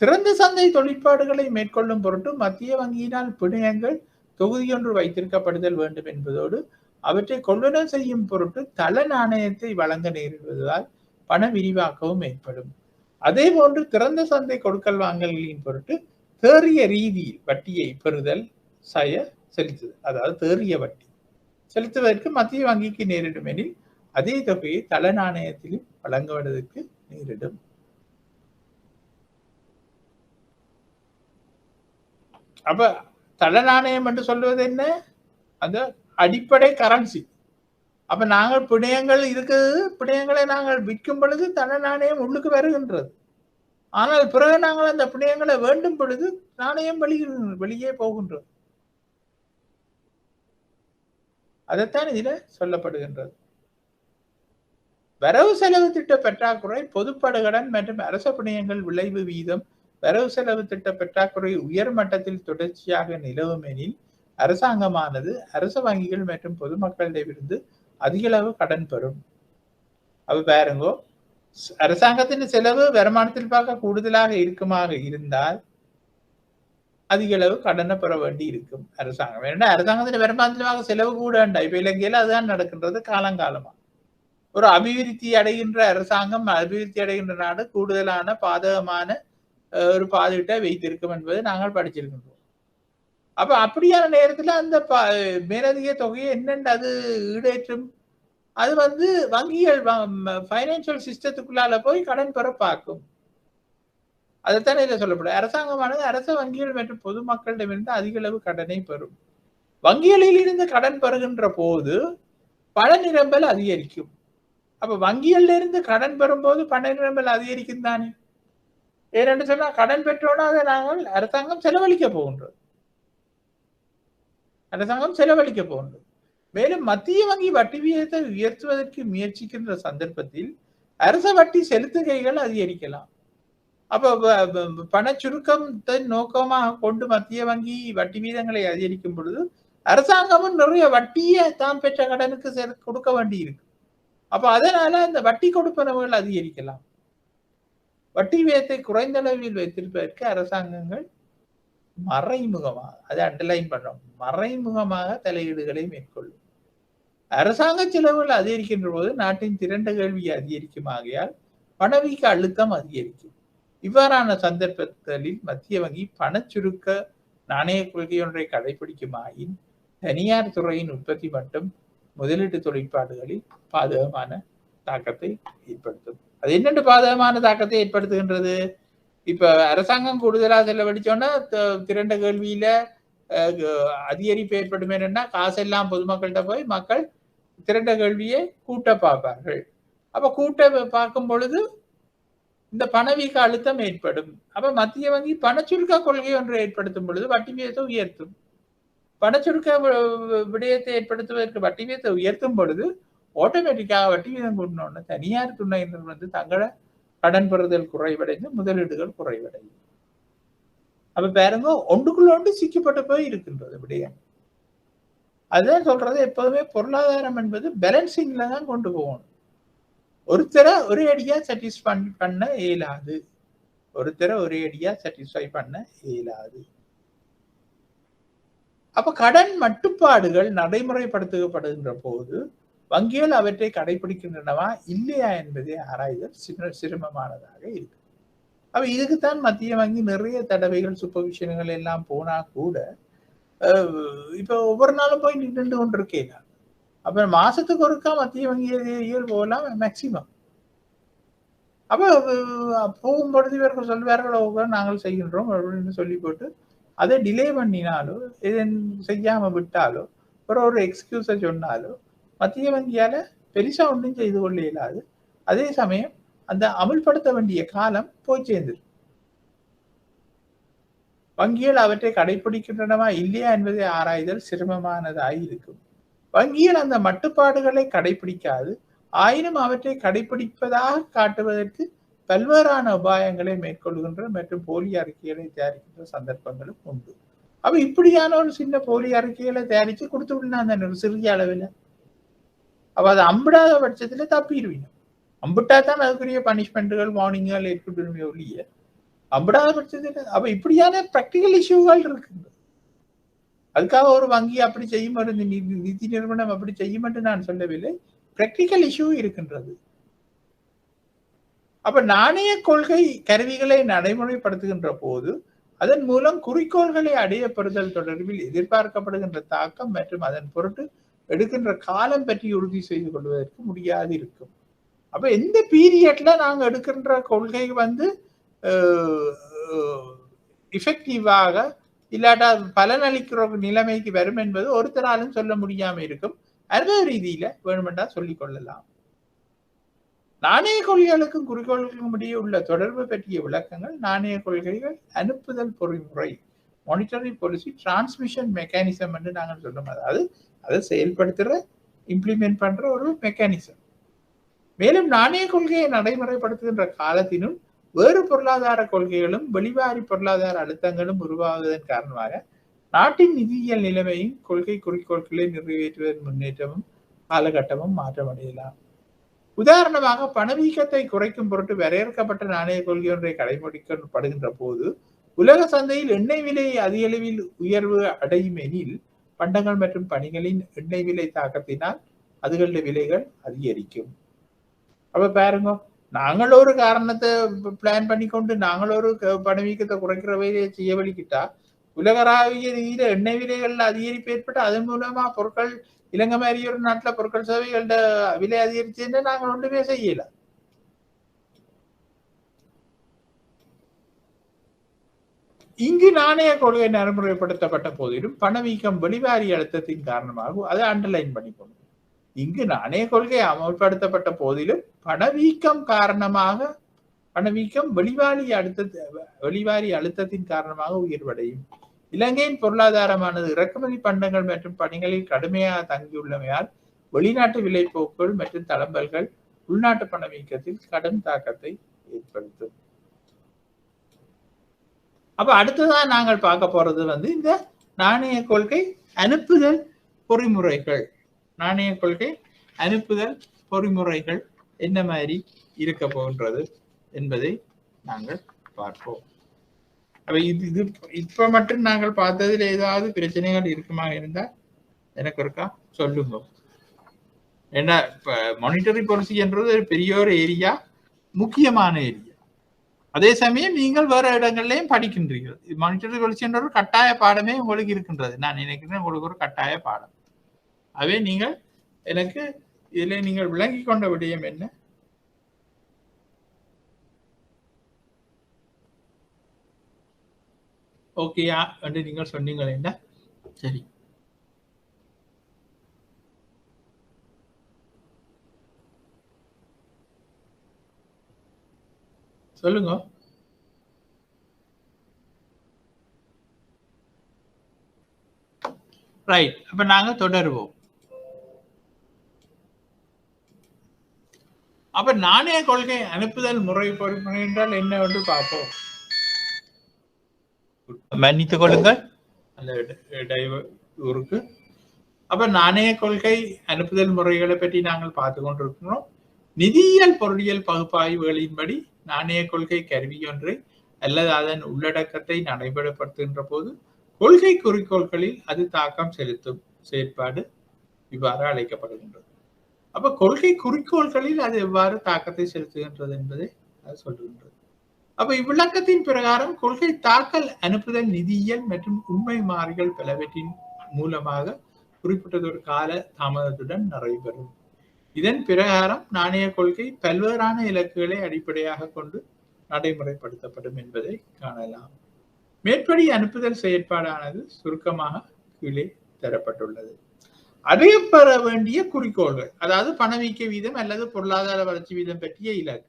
திறந்த சந்தை தொழிற்பாடுகளை மேற்கொள்ளும் பொருட்டு மத்திய வங்கியினால் பிணையங்கள் தொகுதியொன்று வைத்திருக்கப்படுதல் வேண்டும் என்பதோடு அவற்றை கொள்வனம் செய்யும் பொருட்டு தள நாணயத்தை வழங்க நேரிடுவதால் பண விரிவாக்கமும் ஏற்படும். அதே போன்று திறந்த சந்தை கொடுக்கல் வாங்கல்களின் பொருட்டு தேறிய ரீதியில் வட்டியை பெறுதல் செலுத்துதல், அதாவது தேறிய வட்டி செலுத்துவதற்கு மத்திய வங்கிக்கு நேரிடும் எனில் அதே தொகையை தள நாணயத்திலும் வழங்குவதற்கு நேரிடும். அப்ப தள நாணயம் என்று சொல்வது என்ன? அந்த அடிப்படை கரன்சி. அப்ப நாங்கள் பிணையங்கள் இருக்குது, பிணையங்களை நாங்கள் விற்கும் பொழுது தள நாணயம் உள்ளுக்கு வருகின்றது. ஆனால் பிறகு நாங்கள் அந்த பிணையங்களை வேண்டும் பொழுது நாணயம் வெளியே போகின்றது. அதைத்தான் இதுல சொல்லப்படுகின்றது. வரவு செலவு திட்ட பற்றாக்குறை, பொதுப்படகடன் மற்றும் அரச பிணையங்கள் விளைவு வீதம் வரவு செலவு திட்ட பற்றாக்குறை உயர் மட்டத்தில் தொடர்ச்சியாக நிலவும் எனில் அரசாங்கமானது அரச வங்கிகள் மற்றும் பொதுமக்களிடமிருந்து அதிகளவு கடன் பெறும். அப்ப பாருங்கோ, அரசாங்கத்தின் செலவு வருமானத்தில் பார்க்க கூடுதலாக இருக்குமாக இருந்தால் அதிகளவு கடனை பெற வேண்டி இருக்கும் அரசாங்கம். ஏன்னா அரசாங்கத்தின் வருமானத்தில் செலவு கூட இப்ப இலங்கையில அதுதான் நடக்கின்றது காலங்காலமா. ஒரு அபிவிருத்தி அடைகின்ற அரசாங்கம், அபிவிருத்தி அடைகின்ற நாடு கூடுதலான பாதகமான ஒரு பாதிட்டை வைத்திருக்கும் என்பதை நாங்கள் படிச்சிருக்கின்றோம். அப்ப அப்படியான நேரத்துல அந்த மேலதிக தொகையை என்னென்று அது ஈடேற்றும்? அது வங்கிகள் பைனான்சியல் சிஸ்டத்துக்குள்ளால போய் கடன் பெற பார்க்கும். அதைத்தானே இதில் சொல்லப்படும். அரசாங்கமானது அரச வங்கிகள் மற்றும் பொதுமக்களிடமிருந்து அதிக அளவு கடனை பெறும். வங்கிகளில் இருந்து கடன் பெறுகின்ற போது பண நிரம்பல் அதிகரிக்கும். அப்ப வங்கிகள்ல இருந்து கடன் பெறும்போது பண நிரம்பல் அதிகரிக்கும் தானே. ஏனென்று சொன்னா கடன் பெற்றோன்னா அதை நாங்கள் அரசாங்கம் செலவழிக்க போகின்றது. மேலும் மத்திய வங்கி வட்டி விகிதத்தை உயர்த்துவதற்கு முயற்சிக்கின்ற சந்தர்ப்பத்தில் அரச வட்டி செலுத்துகைகள் அதிகரிக்கலாம். அப்ப பண சுருக்கத்தை நோக்கமாக கொண்டு மத்திய வங்கி வட்டி வீதங்களை அதிகரிக்கும் பொழுது அரசாங்கமும் நிறைய வட்டியை தான் பெற்ற கடனுக்கு கொடுக்க வேண்டி இருக்கு. அப்ப அதனால அந்த வட்டி கொடுப்பனவுகள் அதிகரிக்கலாம். வட்டி விகிதத்தை குறைந்த அளவில் வைத்திருப்பதற்கு அரசாங்கங்கள் மறைமுகமாக, அதை அண்டர்லைன் பண்றோம், மறைமுகமாக தலையீடுகளை மேற்கொள்ளும். அரசாங்க செலவுகள் அதிகரிக்கின்ற போது நாட்டின் திரண்ட கேள்வி அதிகரிக்கும். ஆகையால் பணவீக்க அழுத்தம் அதிகரிக்கும். இவ்வாறான சந்தர்ப்பங்களில் மத்திய வங்கி பண சுருக்க நாணய கொள்கை ஒன்றை கடைபிடிக்குமாயின் தனியார் துறையின் உற்பத்தி மற்றும் முதலீட்டு தொழிற்பாடுகளில் பாதகமான தாக்கத்தை ஏற்படுத்தும். அது என்னென்று பாதகமான தாக்கத்தை ஏற்படுத்துகின்றது? இப்ப அரசாங்கம் கூடுதலா செலவழிச்சோன்னா திரண்ட கேள்வியில அதிகரிப்பு ஏற்படும். என்னன்னா காசெல்லாம் பொதுமக்கள்கிட்ட போய் மக்கள் திரண்ட கேள்வியை கூட்ட பார்ப்பார்கள். அப்ப கூட்ட பார்க்கும் பொழுது இந்த பணவீக்க அழுத்தம் ஏற்படும். அப்ப மத்திய வங்கி பணச்சுருக்க கொள்கை ஒன்றை ஏற்படுத்தும் பொழுது வட்டி வீதத்தை உயர்த்தும். பணச்சுருக்க விடயத்தை ஏற்படுத்துவதற்கு வட்டி வீதத்தை உயர்த்தும் பொழுது ஆட்டோமேட்டிக்காக வட்டி வீதம் கூட்டினோன்னு தனியார் துணையினர் தங்கள கடன் பெறுதல் குறைவடைந்து முதலீடுகள் குறைவடையும். அப்ப பாருங்க, ஒன்றுக்குள்ள ஒன்று சிக்கப்பட்டு போய் இருக்கின்றது விடயம். அதுதான் சொல்றது, எப்போதுமே பொருளாதாரம் என்பது பேலன்சிங்ல தான் கொண்டு போகணும். ஒருத்தரை ஒரே அடியா சாட்டிஸ்ஃபை பண்ண இயலாது. அப்ப கடன் மட்டுப்பாடுகள் நடைமுறைப்படுத்தப்படுகின்ற போது வங்கிகள் அவற்றை கடைபிடிக்கின்றனவா இல்லையா என்பதை ஆராய்தல் சிரமமானதாக இருக்கு. அப்ப இதுக்குத்தான் மத்திய வங்கி நிறைய தடவைகள் சூப்பர்விஷன்கள் எல்லாம் போனா கூட இப்ப ஒவ்வொரு நாளும் போய் நின்று கொண்டு இருக்கேன். அப்ப மாசத்துக்கு ஒருக்கா மத்திய வங்கிகள் போகலாம் மேக்சிமம். அப்ப போகும்பொழுது இவர்கள் சொல்வார்கள் நாங்கள் செய்கின்றோம் அப்படின்னு சொல்லி போட்டு அதை டிலே பண்ணினாலோ செய்யாம விட்டாலோ ஒரு எக்ஸ்கியூஸை சொன்னாலோ மத்திய வங்கியால பெருசா ஒன்றும் செய்து கொள்ள இயலாது. அதே சமயம் அந்த அமல்படுத்த வேண்டிய காலம் போய் சேர்ந்துரு. வங்கிகள் அவற்றை கடைபிடிக்கின்றனவா இல்லையா என்பதை ஆராய்தல் சிரமமானதாய் இருக்கும். வங்கிகள் அந்த மட்டுப்பாடுகளை கடைபிடிக்காது, ஆயினும் அவற்றை கடைபிடிப்பதாக காட்டுவதற்கு பல்வேறான உபாயங்களை மேற்கொள்கின்ற மற்றும் போலி அறிக்கைகளை தயாரிக்கின்ற சந்தர்ப்பங்களும் உண்டு. அப்ப இப்படியான ஒரு சின்ன போலி அறிக்கைகளை தயாரிச்சு கொடுத்து விடலாம் அந்த சிறிய அளவில். அப்ப அதை அம்பிடாத பட்சத்துல தப்பிடுவீங்க. அம்பிட்டா தான் அதுக்குரிய பனிஷ்மெண்ட்டுகள் வார்னிங்கள் ஏற்பட்டுமே ஒழிய அம்பிடாத பட்சத்துல அப்ப இப்படியான பிராக்டிக்கல் இஷ்யூகள் இருக்குது. அதுக்காக ஒரு வங்கி அப்படி செய்யும், ஒரு நிதி நிறுவனம் அப்படி செய்யும் என்று நான் சொல்லவில்லை. பிராக்டிக்கல் இஷ்யூ இருக்கின்றது. அப்ப நாணய கொள்கை கருவிகளை நடைமுறைப்படுத்துகின்ற போது அதன் மூலம் குறிக்கோள்களை அடையப்படுதல் தொடர்பில் எதிர்பார்க்கப்படுகின்ற தாக்கம் மற்றும் அதன் பொருட்டு எடுக்கின்ற காலம் பற்றி உறுதி செய்து கொள்வதற்கு முடியாது இருக்கும். அப்ப எந்த பீரியட்ல நாங்க எடுக்கின்ற கொள்கை எஃபெக்டிவாக இல்லாட்டா பலனளிக்கிற நிலைமைக்கு வரும் என்பது ஒருத்தராலும் சொல்ல முடியாம இருக்கும். அனுபவ ரீதியில வேணுமென்றா சொல்லிக் கொள்ளலாம். நாணய கொள்கைகளுக்கும் குறிக்கோள்களுக்கும் இடையே உள்ள தொடர்பு பற்றிய விளக்கங்கள் நாணய கொள்கைகள் அனுப்புதல் பொறிமுறை மானிட்டரி பாலிசி டிரான்ஸ்மிஷன் மெக்கானிசம் என்று நாங்கள் சொல்றோம். அதாவது அதை செயல்படுத்துற இம்ப்ளிமெண்ட் பண்ற ஒரு மெக்கானிசம். மேலும் நாணய கொள்கையை நடைமுறைப்படுத்துகின்ற காலத்தினும் வேறு பொருளாதார கொள்கைகளும் வெளிவாரி பொருளாதார அழுத்தங்களும் உருவாகுவதன் காரணமாக நாட்டின் நிதியியல் நிலைமையும் கொள்கை குறிக்கோள்களை நிறைவேற்றுவதன் முன்னேற்றமும் காலகட்டமும் மாற்றமடையலாம். உதாரணமாக பணவீக்கத்தை குறைக்கும் பொருட்டு வரையறுக்கப்பட்ட நாணய கொள்கை ஒன்றை கடைபிடிக்கப்படுகின்ற போது உலக சந்தையில் எண்ணெய் விலை அதிக அளவில் உயர்வு அடையும் எனில் பண்டங்கள் மற்றும் பணிகளின் எண்ணெய் விலை தாக்கத்தினால் அதுகளுடைய விலைகள் அதிகரிக்கும். அப்ப பாருங்க, நாங்கள் ஒரு காரணத்தை பிளான் பண்ணிக்கொண்டு நாங்கள் ஒரு பணவீக்கத்தை குறைக்கிற வேலையை செய்ய வலிக்கிட்டா உலகளாவிய ரீதியில எண்ணெய் விலைகள் அதிகரிப்பு ஏற்பட்டு அதன் மூலமா பொருட்கள் இலங்கை மாதிரி ஒரு நாட்டுல பொருட்கள் சேவைகளோட விலை அதிகரிச்சுன்னா நாங்கள் ஒன்றுமே செய்யல. இங்கு நாணய கொள்கை நடைமுறைப்படுத்தப்பட்ட போதிலும் பணவீக்கம் வெளிவாரி அழுத்தத்தின் காரணமாக அதை அண்டர்லைன் பண்ணிக்கணும். இங்கு நாணய கொள்கை அமல்படுத்தப்பட்ட போதிலும் பணவீக்கம் வெளிவாரி அழுத்தத்தின் காரணமாக உயர்வடையும். இலங்கையின் பொருளாதாரமானது இறக்குமதி பண்டங்கள் மற்றும் பணிகளில் கடுமையாக தங்கியுள்ளமையால் வெளிநாட்டு விலைப்போக்குகள் மற்றும் தளம்பல்கள் உள்நாட்டு பணவீக்கத்தில் கடும் தாக்கத்தை ஏற்படுத்தும். அப்ப அடுத்ததான் நாங்கள் பார்க்க போறது இந்த நாணய கொள்கை அனுப்புதல் பொறிமுறைகள். நாணய கொள்கை அனுப்புதல் பொறிமுறைகள் என்ன மாதிரி இருக்க போகின்றது என்பதை நாங்கள் பார்ப்போம். அப்ப இது இப்ப மட்டும் நாங்கள் பார்த்ததில் ஏதாவது பிரச்சனைகள் இருக்குமா இருந்தால் எனக்கு இருக்கா சொல்லுங்க. ஏன்னா இப்ப மானிட்டரி பாலிசி என்றது ஒரு பெரிய ஒரு ஏரியா, முக்கியமான ஏரியா. அதே சமயம் நீங்கள் வேற இடங்கள்லயும் படிக்கின்றீர்கள். மானிட்டரி பாலிசி என்ற ஒரு கட்டாய பாடமே உங்களுக்கு இருக்கின்றது. நான் நினைக்கிறேன் உங்களுக்கு ஒரு கட்டாய பாடம். அவே நீங்கள் எனக்கு இதுல நீங்கள் விளங்கி கொண்ட விடயம் என்ன? ஓகேயா என்று நீங்கள் சொன்னீங்களா? சரி, சொல்லுங்க. ரைட், அப்ப நாங்க தொடருவோம். அப்ப நாணய கொள்கை அனுப்புதல் முறை பொறுப்பு என்றால் என்ன என்று பார்ப்போம். மன்னித்துக் கொள்ளுங்கள் அந்த இடையூறுக்கு. அப்ப நாணய கொள்கை அனுப்புதல் முறைகளை பற்றி நாங்கள் பார்த்து கொண்டிருக்கிறோம். நிதியியல் பொருளியல் பகுப்பாய்வுகளின்படி நாணய கொள்கை கருவி ஒன்றை அல்லது அதன் உள்ளடக்கத்தை நடைமுறைப்படுத்துகின்ற போது கொள்கை குறிக்கோள்களில் அது தாக்கம் செலுத்தும் செயற்பாடு இவ்வாறு அழைக்கப்படுகின்றது. அப்ப கொள்கை குறிக்கோள்களில் அது எவ்வாறு தாக்கத்தை செலுத்துகின்றது என்பதை அது சொல்லுகின்றது. அப்ப இவ்விளக்கத்தின் பிரகாரம் கொள்கை தாக்கல் அனுப்புதல் நிதியியல் மற்றும் உண்மை மாறிகள் பலவற்றின் மூலமாக குறிப்பிட்டதொரு கால தாமதத்துடன் நடைபெறும். இதன் பிரகாரம் நாணய கொள்கை பல்வேறான இலக்குகளை அடிப்படையாக கொண்டு நடைமுறைப்படுத்தப்படும் என்பதை காணலாம். மேற்படி அனுப்புதல் செயற்பாடானது சுருக்கமாக கீழே தரப்பட்டுள்ளது. அடையப்பெற வேண்டிய குறிக்கோள்கள், அதாவது பணவீக்க வீதம் அல்லது பொருளாதார வளர்ச்சி வீதம் பற்றிய இலக்கு.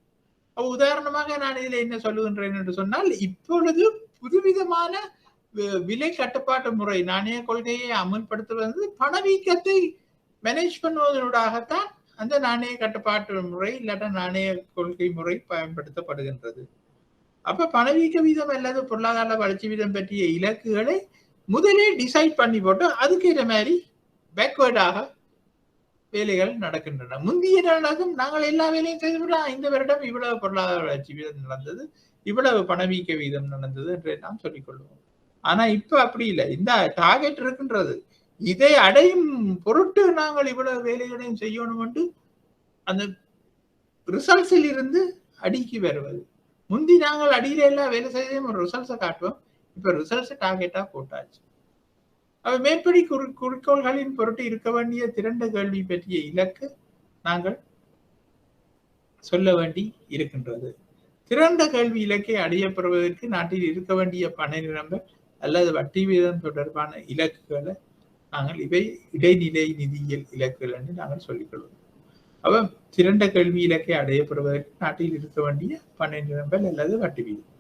உதாரணமாக நான் இதில் என்ன சொல்லுகின்றேன் என்று சொன்னால், இப்பொழுது புதுவிதமான விலை கட்டுப்பாட்டு முறை நாணய கொள்கையை அமல்படுத்துவது பணவீக்கத்தை மேனேஜ் பண்ணுவதனூடாகத்தான் அந்த நாணய கட்டுப்பாட்டு முறை இல்லாட்ட நாணய கொள்கை முறை பயன்படுத்தப்படுகின்றது. அப்ப பணவீக்க வீதம் அல்லது பொருளாதார வளர்ச்சி வீதம் பற்றிய இலக்குகளை முதலே டிசைட் பண்ணி போட்டு அதுக்கேற்ற மாதிரி பேக்வேர்டாக வேலைகள் நடக்கின்றன. முந்தைய நாளாகும் நாங்கள் எல்லா வேலையும் செய்துவிடலாம். இந்த வருடம் இவ்வளவு பொருளாதார வளர்ச்சி வீதம் நடந்தது, இவ்வளவு பணவீக்க வீதம் நடந்தது என்று நாம் சொல்லிக் கொள்வோம். ஆனா இப்ப அப்படி இல்லை. இந்த டார்கெட் இருக்கின்றது, இதை அடையும் பொருட்டு நாங்கள் இவ்வளவு வேலைகளையும் செய்யணும் என்று அந்த ரிசல்ட்ஸில் இருந்து அடிக்கி வருவது. முந்தி நாங்கள் அடியில எல்லாம் வேலை செய்தையும் ஒரு ரிசல்ட்ஸை காட்டுவோம். இப்ப ரிசல்ட்ஸை டார்கெட்டா போட்டாச்சு. மேற்படி குறிக்கோள்களின் பொருட்டு இருக்க வேண்டிய திரண்ட கேள்வி பற்றிய இலக்கு நாங்கள் சொல்ல வேண்டி இருக்கின்றது. திரண்ட கேள்வி இலக்கை அடையப்படுவதற்கு நாட்டில் இருக்க வேண்டிய பண நிரம்பல் அல்லது வட்டி வீதம் தொடர்பான இலக்குகளை நாங்கள் இவை இடைநிலை நிதியியல் இலக்குகள் என்று நாங்கள் சொல்லிக்கொள்வோம். அவ திரண்ட கேள்வி இலக்கை அடையப்படுவதற்கு நாட்டில் இருக்க வேண்டிய பண நிரம்பல் அல்லது வட்டி வீதம்.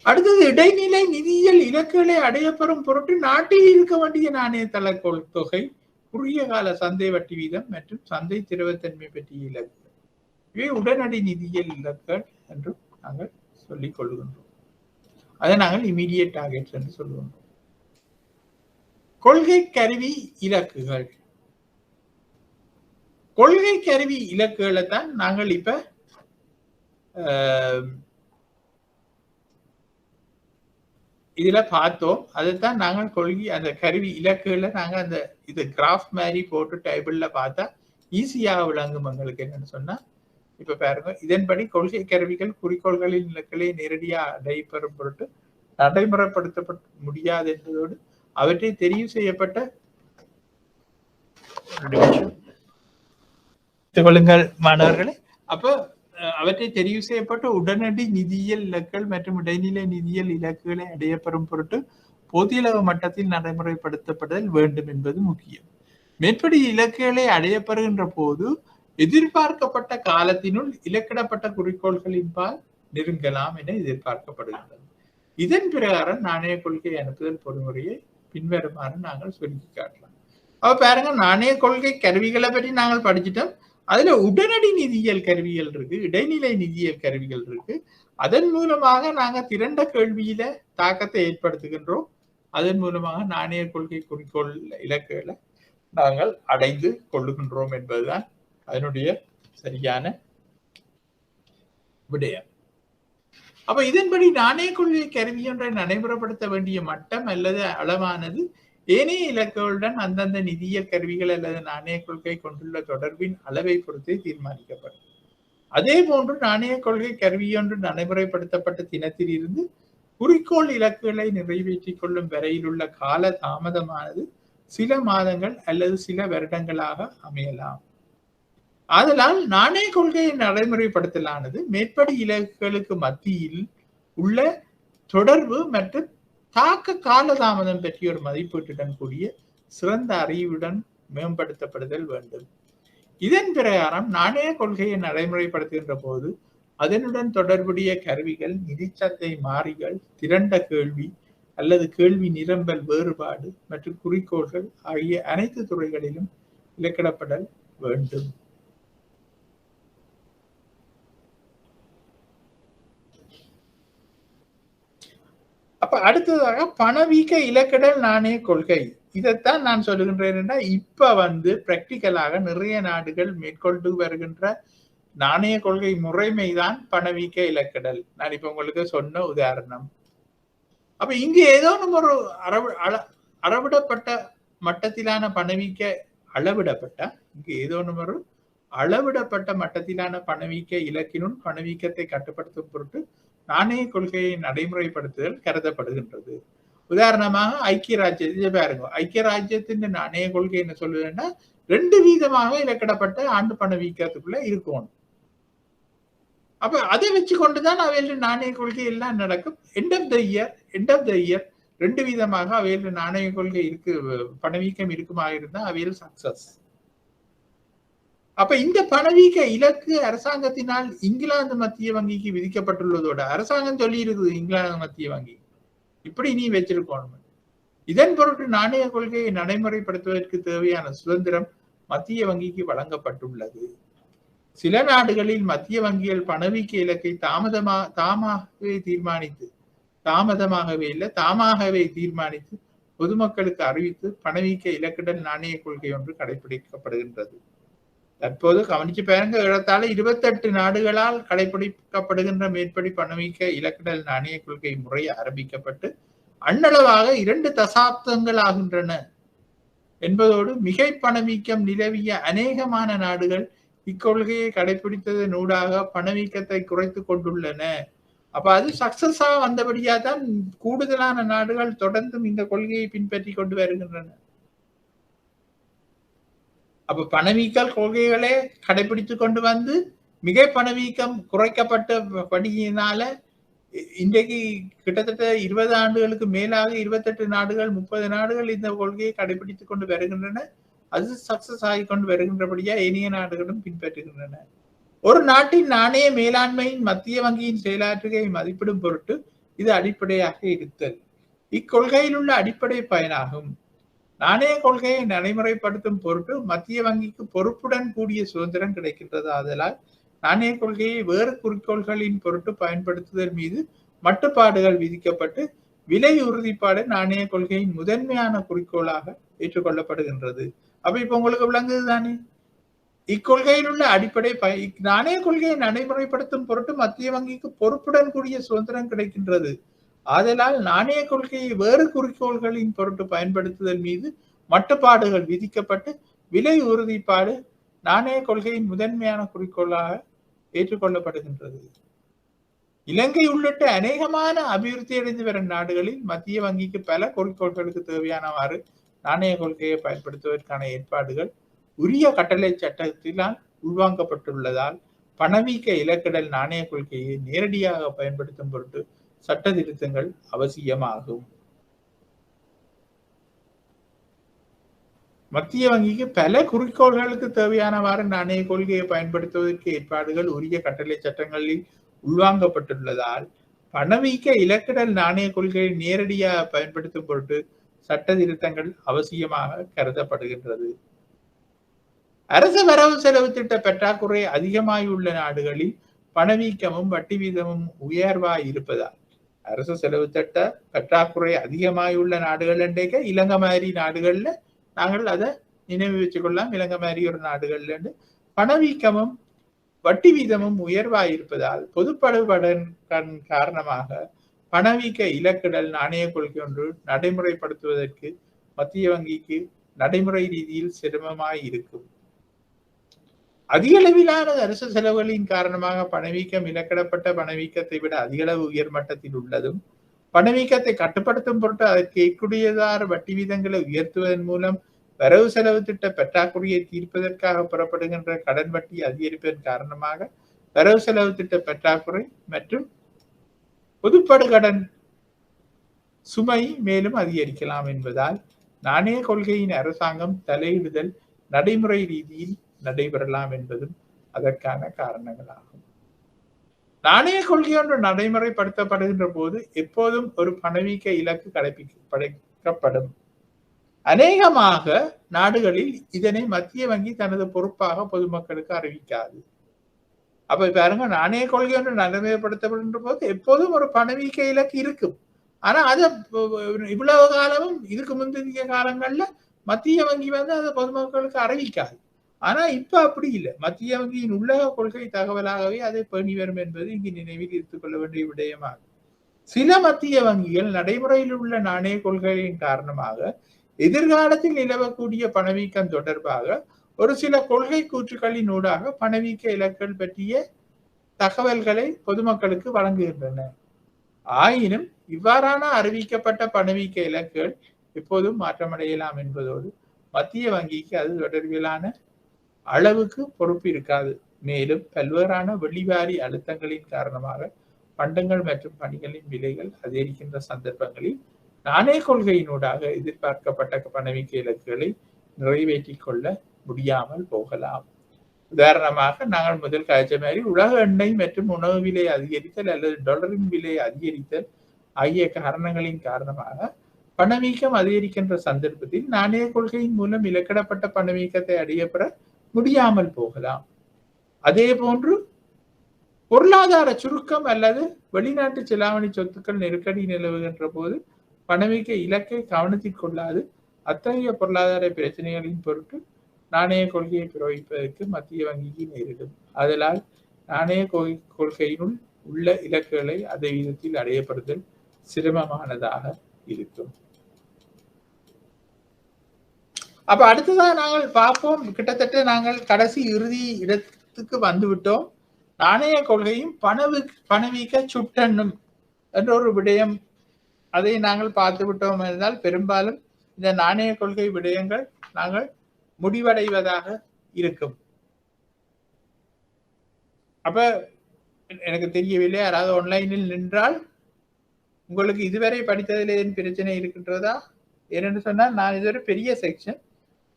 அடுத்தது இடைநிலை நிதியியல் இலக்குகளை அடையப்பெறும் பொருட்டு நாட்டில் இருக்க வேண்டிய நாணய தள தொகை, குறுகிய கால சந்தை வட்டி வீதம் மற்றும் சந்தை திரவத்தன்மை பற்றிய இலக்குகள். இவை உடனடி நிதியியல் இலக்குகள் என்று நாங்கள் சொல்லிக் கொள்கின்றோம். அதை நாங்கள் இமீடியட் டார்கெட்ஸ் என்று சொல்லுகின்றோம். கொள்கை கருவி இலக்குகள். கொள்கை கருவி இலக்குகளை தான் நாங்கள் இப்ப இதுல பார்த்தோம். அதைத்தான் நாங்கள் கொள்கை அந்த கருவி இலக்குகளை நாங்க அந்த இது கிராஃப் மாதிரி போட்டு டேபிள்ல பார்த்தா ஈஸியாக விளங்கும். எங்களுக்கு என்னன்னு சொன்னா, இப்ப பாருங்க, இதன்படி கொள்கை கருவிகள் குறிக்கோள்களின் இலக்குகளை நேரடியாக அடைபெறும் பொருட்டு நடைமுறைப்படுத்தப்பட முடியாது என்பதோடு அவற்றை தெரிவு செய்யப்பட்ட கொள்ளுங்கள் மாணவர்களே. அப்ப அவற்றை தெரிவு செய்யப்பட்ட உடனடி நிதியியல் இலக்குகள் மற்றும் இடைநிலை நிதியியல் இலக்குகளை அடையப்பெறும் பொருட்டு பொதுளவு மட்டத்தில் நடைமுறைப்படுத்தப்படுதல் வேண்டும் என்பது முக்கியம். மேற்படி இலக்குகளை அடையப்பெறுகின்ற போது எதிர்பார்க்கப்பட்ட காலத்தினுள் இலக்கிடப்பட்ட குறிக்கோள்களின் பால் நெருங்கலாம் என எதிர்பார்க்கப்படுகின்றது. இதன் பிரகாரம் நாணய கொள்கை அனுப்புதல் பொறிமுறையை பின்வருமாறு நாங்கள் சொல்லி காட்டலாம். அப்ப பாருங்க, நாணய கொள்கை கருவிகளை பற்றி நாங்கள் படிச்சுட்டோம். அதுல உடனடி நிதியியல் கருவிகள் இருக்கு, இடைநிலை நிதியியல் கருவிகள் இருக்கு. அதன் மூலமாக நாங்க திரண்ட கேள்வியில தாக்கத்தை ஏற்படுத்துகின்றோம். அதன் மூலமாக நாணய கொள்கை குறிக்கோள் இலக்குகளை நாங்கள் அடைந்து கொள்ளுகின்றோம் என்பதுதான் அதனுடைய சரியான விடயம். அப்ப இதன்படி நாணய கொள்கை கருவி ஒன்றை நடைமுறைப்படுத்த வேண்டிய மட்டம் அல்லது அளவானது ஏனைய இலக்குகளுடன் அந்தந்த நிதியியல் கருவிகள் அல்லது நாணய கொள்கை கொண்டுள்ள தொடர்பின் அளவை பொறுத்தே தீர்மானிக்கப்படும். அதே போன்று நாணய கொள்கை கருவியொன்று நடைமுறைப்படுத்தப்பட்ட தினத்தில் இருந்து குறிக்கோள் இலக்குகளை நிறைவேற்றிக் கொள்ளும் வரையில் உள்ள கால தாமதமானது சில மாதங்கள் அல்லது சில வருடங்களாக அமையலாம். ஆதலால் நாணய கொள்கையை நடைமுறைப்படுத்தலானது மேற்படி இலக்குகளுக்கு மத்தியில் உள்ள தொடர்பு மற்றும் தாக்க காலதாமதம் பற்றிய ஒரு மதிப்பீட்டுடன் கூடிய சிறந்த அறிவுடன் மேம்படுத்தப்படுதல் வேண்டும். இதன் பிரகாரம் நாணய கொள்கையை நடைமுறைப்படுத்துகின்ற போது அதனுடன் தொடர்புடைய கருவிகள், நிதிச்சந்தை மாறிகள், திரண்ட கேள்வி அல்லது கேள்வி நிரம்பல் வேறுபாடு மற்றும் குறிக்கோள்கள் ஆகிய அனைத்து துறைகளிலும் இலக்கிடப்படல் வேண்டும். அப்ப அடுத்ததாக பணவீக்க இலக்கிடல் நாணய கொள்கை. இதைத்தான் நான் சொல்லுகின்றேன். இப்ப பிராக்டிக்கலாக நிறைய நாடுகள் மேற்கொண்டு வருகின்ற நாணய கொள்கை முறைமைதான் பணவீக்க இலக்கிடல். நான் இப்ப உங்களுக்கு சொன்ன உதாரணம். அப்ப இங்க ஏதோ நம்ம ஒரு அளவிடப்பட்ட மட்டத்திலான பணவீக்க அளவிடப்பட்ட மட்டத்திலான பணவீக்க இலக்கினுள் பணவீக்கத்தை கட்டுப்படுத்தும் பொருட்டு நாணய கொள்கையை நடைமுறைப்படுத்துதல் கருதப்படுகின்றது. உதாரணமாக ஐக்கிய ராஜ்யத்தை பாருங்க. ஐக்கிய ராஜ்யத்தின் நாணய கொள்கை என்ன சொல்லுதுன்னா 2% இலக்கிடப்பட்ட ஆண்டு பணவீக்கத்துக்குள்ள இருக்கணும். அப்ப அதை வச்சு கொண்டுதான் அவையில் நாணய கொள்கை எல்லாம் நடக்கும். எண்ட் ஆஃப் த இயர் 2% அவையில் நாணய கொள்கை இருக்கு, பணவீக்கம் இருக்குமாக இருந்தா அவையில் சக்சஸ். அப்ப இந்த பணவீக்க இலக்கு அரசாங்கத்தினால் இங்கிலாந்து மத்திய வங்கிக்கு விதிக்கப்பட்டுள்ளதோட அரசாங்கம் சொல்லி இருக்குது, இங்கிலாந்து மத்திய வங்கி இப்படி நீ வச்சிருக்கணும். இதன் பொருட்டு நாணய கொள்கையை நடைமுறைப்படுத்துவதற்கு தேவையான சுதந்திரம் மத்திய வங்கிக்கு வழங்கப்பட்டுள்ளது. சில நாடுகளில் மத்திய வங்கிகள் பணவீக்க இலக்கை தாமாகவே தீர்மானித்து பொதுமக்களுக்கு அறிவித்து பணவீக்க இலக்கிடல் நாணய கொள்கை ஒன்று கடைபிடிக்கப்படுகின்றது. தற்போது கவனிச்சு பாருங்க, ஏறத்தாழ 28 நாடுகளால் கடைபிடிக்கப்படுகின்ற மேற்படி பணவீக்க இலக்கிடல் நாணய கொள்கை முறை ஆரம்பிக்கப்பட்டு அண்ணளவாக 2 தசாப்தங்கள் ஆகின்றன என்பதோடு மிகை பணவீக்கம் நிலவிய அநேகமான நாடுகள் இக்கொள்கையை கடைபிடித்ததன் ஊடாக பணவீக்கத்தை குறைத்து கொண்டுள்ளன. அப்ப அது சக்சஸா வந்தபடியா தான் கூடுதலான நாடுகள் தொடர்ந்தும் இந்த கொள்கையை பின்பற்றி கொண்டு வருகின்றன. அப்ப பணவீக்கல் கொள்கைகளே கடைபிடித்துக் கொண்டு வந்து மிகை பணவீக்கம் குறைக்கப்பட்டபடியினால இன்றைக்கு கிட்டத்தட்ட 20 ஆண்டுகளுக்கு மேலாக 28 நாடுகள் 30 நாடுகள் இந்த கொள்கையை கடைபிடித்துக் கொண்டு வருகின்றன. அது சக்சஸ் ஆகி கொண்டு வருகின்றபடியா ஏனைய நாடுகளும் பின்பற்றுகின்றன. ஒரு நாட்டின் நாணய மேலாண்மையின் மத்திய வங்கியின் செயலாற்றுகையை மதிப்பிடும் பொருட்டு இது அடிப்படையாக இருத்தல் இக்கொள்கையில் உள்ள அடிப்படை பயனாகும். நாணய கொள்கையை நடைமுறைப்படுத்தும் பொருட்டு மத்திய வங்கிக்கு பொறுப்புடன் கூடிய சுதந்திரம் கிடைக்கின்றது. ஆதலால் நாணய கொள்கையை வேறு குறிக்கோள்களின் பொருட்டு பயன்படுத்துதல் மீது மட்டுப்பாடுகள் விதிக்கப்பட்டு விலை உறுதிப்பாடு நாணய கொள்கையின் முதன்மையான குறிக்கோளாக ஏற்றுக்கொள்ளப்படுகின்றது. அப்ப இப்ப உங்களுக்கு விளங்குது தானே, இக்கொள்கையில் உள்ள அடிப்படை நாணய கொள்கையை நடைமுறைப்படுத்தும் பொருட்டு மத்திய வங்கிக்கு பொறுப்புடன் கூடிய சுதந்திரம் கிடைக்கின்றது. ஆதலால் நாணய கொள்கையை வேறு குறிக்கோள்களின் பொருட்டு பயன்படுத்துதல் மீது மட்டுப்பாடுகள் விதிக்கப்பட்டு விலை உறுதிப்பாடு நாணய கொள்கையின் முதன்மையான குறிக்கோளாக ஏற்றுக்கொள்ளப்படுகின்றது. இலங்கை உள்ளிட்ட அநேகமான அபிவிருத்தி அடைந்து வரும் நாடுகளில் மத்திய வங்கிக்கு பல குறிக்கோள்களுக்கு தேவையானவாறு நாணய கொள்கையை பயன்படுத்துவதற்கான ஏற்பாடுகள் உரிய கட்டளை சட்டத்தினால் உள்வாங்கப்பட்டுள்ளதால் பணவீக்க இலக்கிடல் நாணய கொள்கையை நேரடியாக பயன்படுத்தும் பொருட்டு சட்ட திருத்தங்கள் அவசியமாகும். மத்திய வங்கிக்கு பல குறிக்கோள்களுக்கு தேவையானவாறு நாணய கொள்கையை பயன்படுத்துவதற்கு ஏற்பாடுகள் உரிய கட்டளை சட்டங்களில் உள்வாங்கப்பட்டுள்ளதால் பணவீக்க இலக்கிடல் நாணய கொள்கையை நேரடியாக பயன்படுத்தும் பொருட்டு சட்ட திருத்தங்கள் அவசியமாக கருதப்படுகின்றது. அரச வரவு செலவு திட்ட பற்றாக்குறை அதிகமாயுள்ள நாடுகளில் பணவீக்கமும் வட்டி வீதமும் உயர்வாய் இருப்பதால் அரசு செலவு திட்ட பற்றாக்குறை அதிகமாயுள்ள நாடுகள் என்றைக்க இலங்கை மாதிரி நாடுகள்ல நாங்கள் அதை நினைவு வச்சுக்கொள்ளலாம். இலங்கை மாதிரி ஒரு நாடுகள்ல பணவீக்கமும் வட்டி வீதமும் உயர்வாயிருப்பதால் பொதுப்படுவதன் காரணமாக பணவீக்க இலக்கிடல் நாணய கொள்கை ஒன்று நடைமுறைப்படுத்துவதற்கு மத்திய வங்கிக்கு நடைமுறை ரீதியில் சிரமமாய் இருக்கும். அதிக அளவிலான அரசு செலவுகளின் காரணமாக பணவீக்கம் இலக்கிடப்பட்ட பணவீக்கத்தை விட அதிகளவு உயர்மட்டத்தில் உள்ளதும் பணவீக்கத்தை கட்டுப்படுத்தும் பொருட்டு அதற்கு ஏற்புடையதான வட்டி வீதங்களை உயர்த்துவதன் மூலம் வரவு செலவு திட்ட பற்றாக்குறையை தீர்ப்பதற்காக புறப்படுகின்ற கடன் வட்டி அதிகரிப்பதன் காரணமாக வரவு செலவு திட்ட பற்றாக்குறை மற்றும் பொதுப்படு கடன் சுமை மேலும் அதிகரிக்கலாம் என்பதால் நாணய கொள்கையின் அரசாங்கம் தலையிடுதல் நடைமுறை ரீதியில் நடைபெறலாம் என்பதும் அதற்கான காரணங்களாகும். நாணய கொள்கை ஒன்று நடைமுறைப்படுத்தப்படுகின்ற போது எப்போதும் ஒரு பணவீக்க இலக்கு கடைபிடிக்கப்படும். அநேகமாக நாடுகளில் இதனை மத்திய வங்கி தனது பொறுப்பாக பொதுமக்களுக்கு அறிவிக்காது. அப்ப பாருங்க, நாணய கொள்கை ஒன்று நடைமுறைப்படுத்தப்படுகின்ற போது எப்போதும் ஒரு பணவீக்க இலக்கு இருக்கும். ஆனா அதை இவ்வளவு காலமும் இதுக்கு முந்தைய காலங்கள்ல மத்திய வங்கி அதை பொதுமக்களுக்கு அறிவிக்காது. ஆனா இப்ப அப்படி இல்லை. மத்திய வங்கியின் உள்ளக கொள்கை தகவலாகவே அதை பேணி வரும் என்பது இங்கு நினைவில் இருத்துக் கொள்ள வேண்டிய விடயமாகும். சில மத்திய வங்கிகள் நடைமுறையில் உள்ள நாணய கொள்கைகளின் காரணமாக எதிர்காலத்தில் நிலவக்கூடிய பணவீக்கம் தொடர்பாக ஒரு சில கொள்கை கூற்றுக்களின் ஊடாக பணவீக்க இலக்குகள் பற்றிய தகவல்களை பொதுமக்களுக்கு வழங்குகின்றன. ஆயினும் இவ்வாறான அறிவிக்கப்பட்ட பணவீக்க இலக்குகள் எப்போதும் மாற்றமடையலாம் என்பதோடு மத்திய வங்கிக்கு அது தொடர்பிலான அளவுக்கு பொறுப்பு இருக்காது. மேலும் பல்வேறான வெளிவாரி அழுத்தங்களின் காரணமாக பண்டங்கள் மற்றும் பணிகளின் விலைகள் அதிகரிக்கின்ற சந்தர்ப்பங்களில் நாணய கொள்கையினூடாக எதிர்பார்க்கப்பட்ட பணவீக்க இலக்குகளை நிறைவேற்றிக் கொள்ள முடியாமல் போகலாம். உதாரணமாக, நாங்கள் முதல் காய்ச்ச மாதிரி உலக எண்ணெய் மற்றும் உணவு விலை அதிகரித்தல் அல்லது டாலரின் விலை அதிகரித்தல் ஆகிய காரணங்களின் காரணமாக பணவீக்கம் அதிகரிக்கின்ற சந்தர்ப்பத்தில் நாணய கொள்கையின் மூலம் இலக்கிடப்பட்ட பணவீக்கத்தை அடையப்பெற முடியாமல் போகலாம். அதே போன்று பொருளாதார சுருக்கம் அல்லது வெளிநாட்டு செலாவணி சொத்துக்கள் நெருக்கடி நிலவுகின்ற போது பணவீக்க இலக்கை கவனத்தில் கொள்ளாது அத்தகைய பொருளாதார பிரச்சனைகளின் பொருட்டு நாணய கொள்கையை பிரயோகிப்பதற்கு மத்திய வங்கிக்கு நேரிடும். அதனால் நாணய கொள்கையினுள் உள்ள இலக்குகளை அதே விதத்தில் அடையப்படுதல் சிரமமானதாக இருக்கும். அப்ப அடுத்ததாக நாங்கள் பார்ப்போம். கிட்டத்தட்ட நாங்கள் கடைசி இறுதி இடத்துக்கு வந்துவிட்டோம். நாணய கொள்கையும் பணவீக்க சுட்டெண்ணும் என்ற ஒரு விடயம், அதை நாங்கள் பார்த்து விட்டோம் என்றால் பெரும்பாலும் இந்த நாணய கொள்கை விடயங்கள் நாங்கள் முடிவடைவதாக இருக்கும். அப்ப எனக்கு தெரியவில்லை, யாராவது ஆன்லைனில் நின்றால் உங்களுக்கு இதுவரை படித்ததில் ஏன் பிரச்சனை இருக்கின்றதா? ஏனென்று சொன்னால் நான் இதுவரை பெரிய செக்ஷன்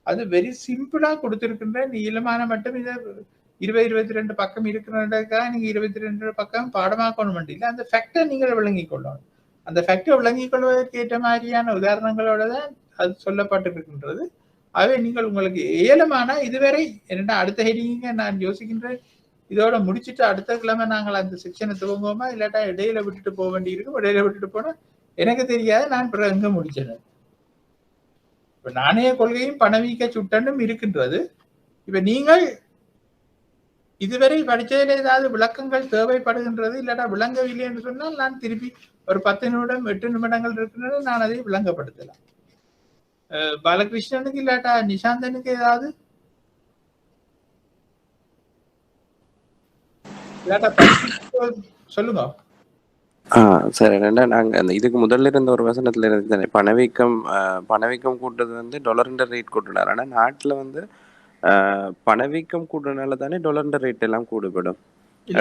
அது வெரி சிம்பிளா கொடுத்திருக்கின்ற நீளமான மட்டும் இதை 20-22 பக்கம் இருக்கிறதுக்காக நீங்க 22 பக்கம் பாடமாக்கணும் இல்லை, அந்த ஃபேக்டர் நீங்கள் விளங்கிக் கொள்ளணும். அந்த ஃபேக்டை விளங்கிக் கொள்வதற்கு ஏற்ற மாதிரியான உதாரணங்களோட தான் அது சொல்லப்பட்டிருக்கின்றது. ஆகவே நீங்கள் உங்களுக்கு ஏலமான இதுவரை என்னடா அடுத்த ஹெடிங்க நான் யோசிக்கின்றேன், இதோட முடிச்சுட்டு அடுத்த கிழமை நாங்கள் அந்த செக்ஷனை துவங்குவோமா, இல்லாட்டா இடையில விட்டுட்டு போக வேண்டி இருக்கும். இடையில விட்டுட்டு போனா எனக்கு தெரியாது, நான் பிறகு எங்க முடிச்சேன். இப்ப நாணய கொள்கையும் பணவீக்க சுட்டனும் இருக்கின்றது. இப்ப நீங்கள் இதுவரை படிச்சதில் ஏதாவது விளக்கங்கள் தேவைப்படுகின்றது, இல்லாட்டா விளங்கவில்லை என்று சொன்னால் நான் திருப்பி ஒரு 10 நிமிடம் 8 நிமிடங்கள் இருக்கின்றது, நான் அதை விளங்கப்படுத்தலாம். பாலகிருஷ்ணனுக்கு இல்லாட்டா நிஷாந்தனுக்கு ஏதாவது சொல்லுங்க. சரி. என்னன்னா நாங்க அந்த இதுக்கு முதல்ல இருந்த ஒரு வசனத்துல இருந்து பணவீக்கம் கூட்டுறது வந்து டாலர்ன்ற ரேட் கூட்டுனார். ஆனா நாட்டுல வந்து பணவீக்கம் கூடுறதுனால தானே டாலர்ன்ற ரேட் எல்லாம் கூடுபடும்.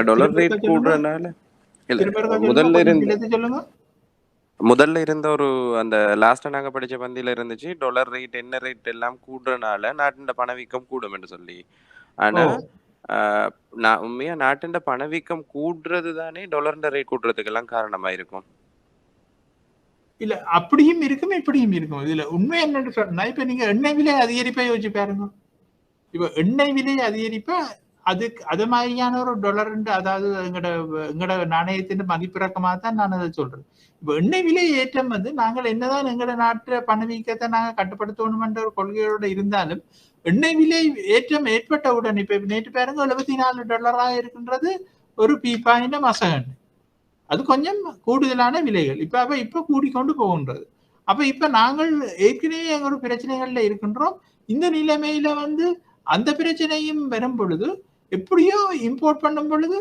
டாலர் ரேட் கூடுறதுனால முதல்ல இருந்த ஒரு அந்த லாஸ்டா நாங்க படிச்ச பந்தியில இருந்துச்சு, டாலர் ரேட் என்ன ரேட் எல்லாம் கூடுறதுனால நாட்டின் பணவீக்கம் கூடும் என்று சொல்லி. ஆனா நான் உண்மையா நாட்டின் பணவீக்கம் கூடுறது தானே டாலர்ன்ற ரேட் கூடுறதுக்கு எல்லாம் காரணமா இருக்கும். இல்ல அப்படியும் இருக்கும் இப்படியும் இருக்கும். இதுல உண்மை என்னன்னு சொன்னா, இப்ப நீங்க எண்ணெய் விலை அதிகரிப்பை யோசிச்சு பாருங்க. இப்ப எண்ணெய் விலை அதிகரிப்ப அதுக்கு அது மாதிரியான ஒரு டாலர், அதாவது எங்கட நாணயத்தின் மதிப்பிறக்கமாக தான் நான் அதை சொல்றேன். இப்ப எண்ணெய் விலை ஏற்றம் வந்து நாங்கள் என்னதான் எங்கட நாட்டு பணவீக்கத்தை நாங்கள் கட்டுப்படுத்தணும் என்ற ஒரு கொள்கையோட இருந்தாலும், எண்ணெய் விலை ஏற்றம் ஏற்பட்டவுடன் இப்ப நேற்று பாருங்க $74 இருக்கின்றது ஒரு பீப்பாயின மசகன். அது கொஞ்சம் கூடுதலான விலைகள். இப்ப கூடிக்கொண்டு போகின்றது. அப்ப இப்ப நாங்கள் ஏற்கனவே ஒரு பிரச்சனைகள்ல இருக்கின்றோம். இந்த நிலைமையில வந்து அந்த பிரச்சனையும் வரும் பொழுது எப்படியோ இம்போர்ட் பண்ணும் பொழுது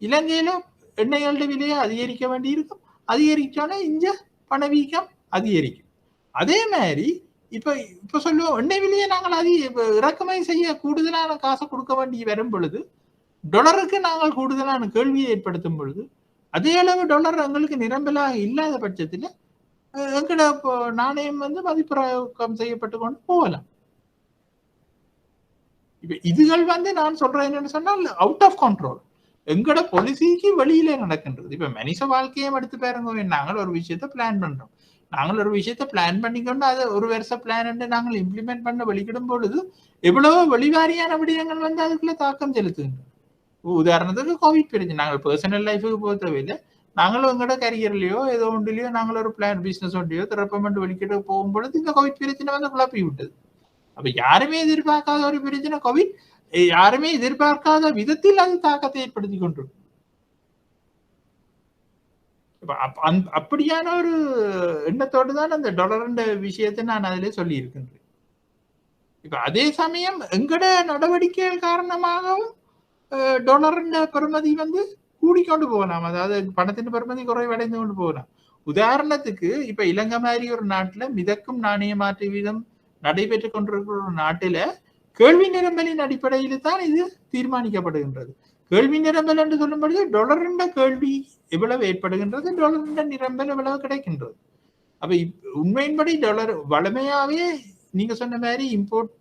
இலங்கையில எண்ணெய்களோட விலையை அதிகரிக்க வேண்டி இருக்கும். அதிகரிச்சோன்னா இங்க பணவீக்கம் அதிகரிக்கும். அதே மாதிரி இப்ப சொல்லுவோம், எண்ணெய் விலையை நாங்கள் இறக்குமதி செய்ய கூடுதலான காசை கொடுக்க வேண்டி வரும் பொழுது டாலருக்கு நாங்கள் கூடுதலான கேள்வியை ஏற்படுத்தும் பொழுது அதே அளவு டாலர் எங்களுக்கு நிரம்பலாக இல்லாத பட்சத்தில் எங்கட நாணயம் வந்து மதிப்பிறக்கம் செய்யப்பட்டு கொண்டு போகலாம். இப்ப இதுகள் வந்து நான் சொல்றேன் என்னன்னு சொன்னால் அவுட் ஆஃப் கண்ட்ரோல், எங்கட பாலிசிக்கு வெளியில நடக்கின்றது. இப்ப மனித வாழ்க்கையும் எடுத்து பாருங்க, நாங்கள் ஒரு விஷயத்த பிளான் பண்றோம். நாங்கள் ஒரு விஷயத்த பிளான் பண்ணிக்கொண்டு அதை ஒரு வருஷ பிளான் நாங்கள் இம்ப்ளிமெண்ட் பண்ண வெளிக்கிடும் பொழுது எவ்வளவோ வெளிவாரியான விடயங்கள் வந்து அதுக்குள்ள தாக்கம் செலுத்துகின்றோம். உதாரணத்துக்கு கோவிட் பிரச்சனை, நாங்கள் பர்சனல் லைஃபுக்கு பொறுத்தவரையில நாங்களும் எங்களோட கரியர்லயோ ஏதோ ஒன்றிலையோ நாங்கள் ஒரு பிளான் பிசினஸ் ஒன்றையோ திறப்பமெண்ட் வெளிக்கிட்டு போகும்பொழுது இந்த கோவிட் பிரச்சனை வந்து குழப்பி விட்டது. அப்ப யாருமே எதிர்பார்க்காத ஒரு பிரச்சனை கோவிட், யாருமே எதிர்பார்க்காத விதத்தில் அது தாக்கத்தை ஏற்படுத்தி கொண்டிருக்கும். அப்படியான ஒரு எண்ணத்தோடு தான் அந்த டாலர் விஷயத்தை நான் அதிலே சொல்லி இருக்கின்றேன். இப்ப அதே சமயம் எங்கட நடவடிக்கைகள் காரணமாகவும் டாலர் பெறுமதி வந்து கூடிக்கொண்டு போகலாம். அதாவது பணத்தின் பெறுமதி குறைவடைந்து கொண்டு போகலாம். உதாரணத்துக்கு இப்ப இலங்கை மாதிரி ஒரு நாட்டுல மிதக்கும் நாணய மாற்று வீதம் நடைபெற்று கொண்டிருக்கிற ஒரு நாட்டில கேள்வி நிரம்பலின் அடிப்படையில் தான் இது தீர்மானிக்கப்படுகின்றது. கேள்வி நிரம்பல் என்று சொல்லும் பொழுது டாலர் கேள்வி எவ்வளவு ஏற்படுகின்றது, டாலர் நிரம்பல் எவ்வளவு கிடைக்கின்றது. அப்ப உண்மையின்படி டாலர் வளமையாவே நீங்க சொன்ன மாதிரி இம்போர்ட்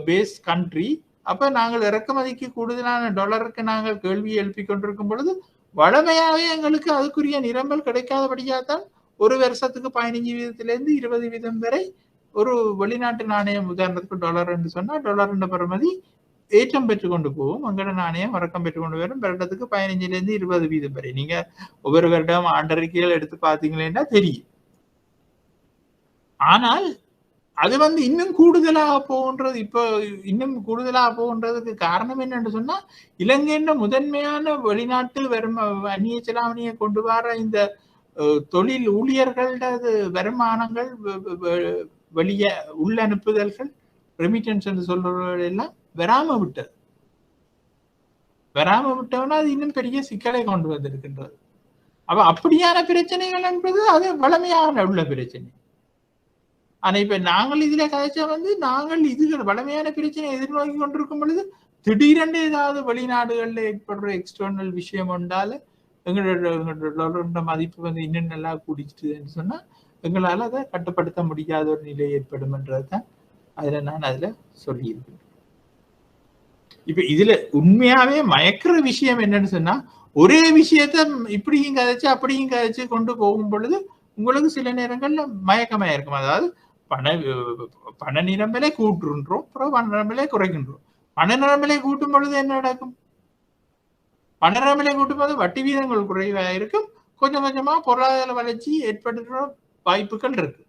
பேஸ் கண்ட்ரி. அப்ப நாங்கள் இறக்குமதிக்கு கூடுதலான டாலருக்கு நாங்கள் கேள்வி எழுப்பி கொண்டிருக்கும் பொழுது வளமையாவே எங்களுக்கு அதுக்குரிய நிரம்பல் கிடைக்காதபடியாத்தான் ஒரு வருஷத்துக்கு 15% 20% வரை ஒரு வெளிநாட்டு நாணயம், உதாரணத்துக்கு டாலர் என்று சொன்னா டாலர் பெறுமதி ஏற்றம் பெற்றுக் கொண்டு போகும். அங்கட நாணயம் இறக்கம் பெற்றுக் கொண்டு வரும். வருடத்துக்கு 15% 20% வரை. நீங்க ஒவ்வொரு வருடம் ஆண்டறிக்கைகள் எடுத்து பார்த்தீங்களேன்னா தெரியும். ஆனால் அது வந்து இன்னும் கூடுதலாக போகின்றது. இப்போ இன்னும் கூடுதலாக போகின்றதுக்கு காரணம் என்னன்னு சொன்னா, இலங்கையின் முதன்மையான வெளிநாட்டு அந்நிய செலாவணியை கொண்டு வர இந்த தொழில் ஊழியர்களது வருமானங்கள், வெளியே உள்ள அனுப்புதல்கள், ரெமிட்டன்ஸ் என்று சொல்றது எல்லாம் வராம விட்டவனா அது இன்னும் பெரிய சிக்கலை கொண்டு வந்திருக்கின்றது. அப்ப அப்படியான பிரச்சனைகள் என்பது அது வளமையாக உள்ள பிரச்சனை. ஆனா இப்ப நாங்கள் இதுல கதைச்சா வந்து நாங்கள் இது வளமையான பிரச்சனை எதிர்நோக்கி கொண்டிருக்கும் பொழுது திடீரென்று ஏதாவது வெளிநாடுகள்ல ஏற்படுற எக்ஸ்டர்னல் விஷயம் உண்டால எங்களோட மதிப்பு வந்து இன்னும் நல்லா கூடிச்சுட்டுன்னு சொன்னா எங்களால அதை கட்டுப்படுத்த முடியாத ஒரு நிலை ஏற்படும் என்றதுதான் அதுல நான் அதுல சொல்லியிருக்கேன். இப்ப இதுல உண்மையாவே மயக்கிற விஷயம் என்னன்னு சொன்னா, ஒரே விஷயத்த இப்படியும் கதைச்சு அப்படியும் கதைச்சு கொண்டு போகும் பொழுது உங்களுக்கு சில நேரங்கள்ல மயக்கமா இருக்கும். அதாவது பண பண நிரம்பலை கூட்டுன்றோம், அப்புறம் பண நிரம்பலை குறைக்கின்றோம். பண நிரம்பலை கூட்டும் பொழுது என்ன நடக்கும்? பண நிரம்பலை கூட்டும் போது வட்டி வீதங்கள் குறைவாக இருக்கும். கொஞ்சம் கொஞ்சமா பொருளாதார வளர்ச்சி ஏற்படுகிற வாய்ப்புகள் இருக்கு.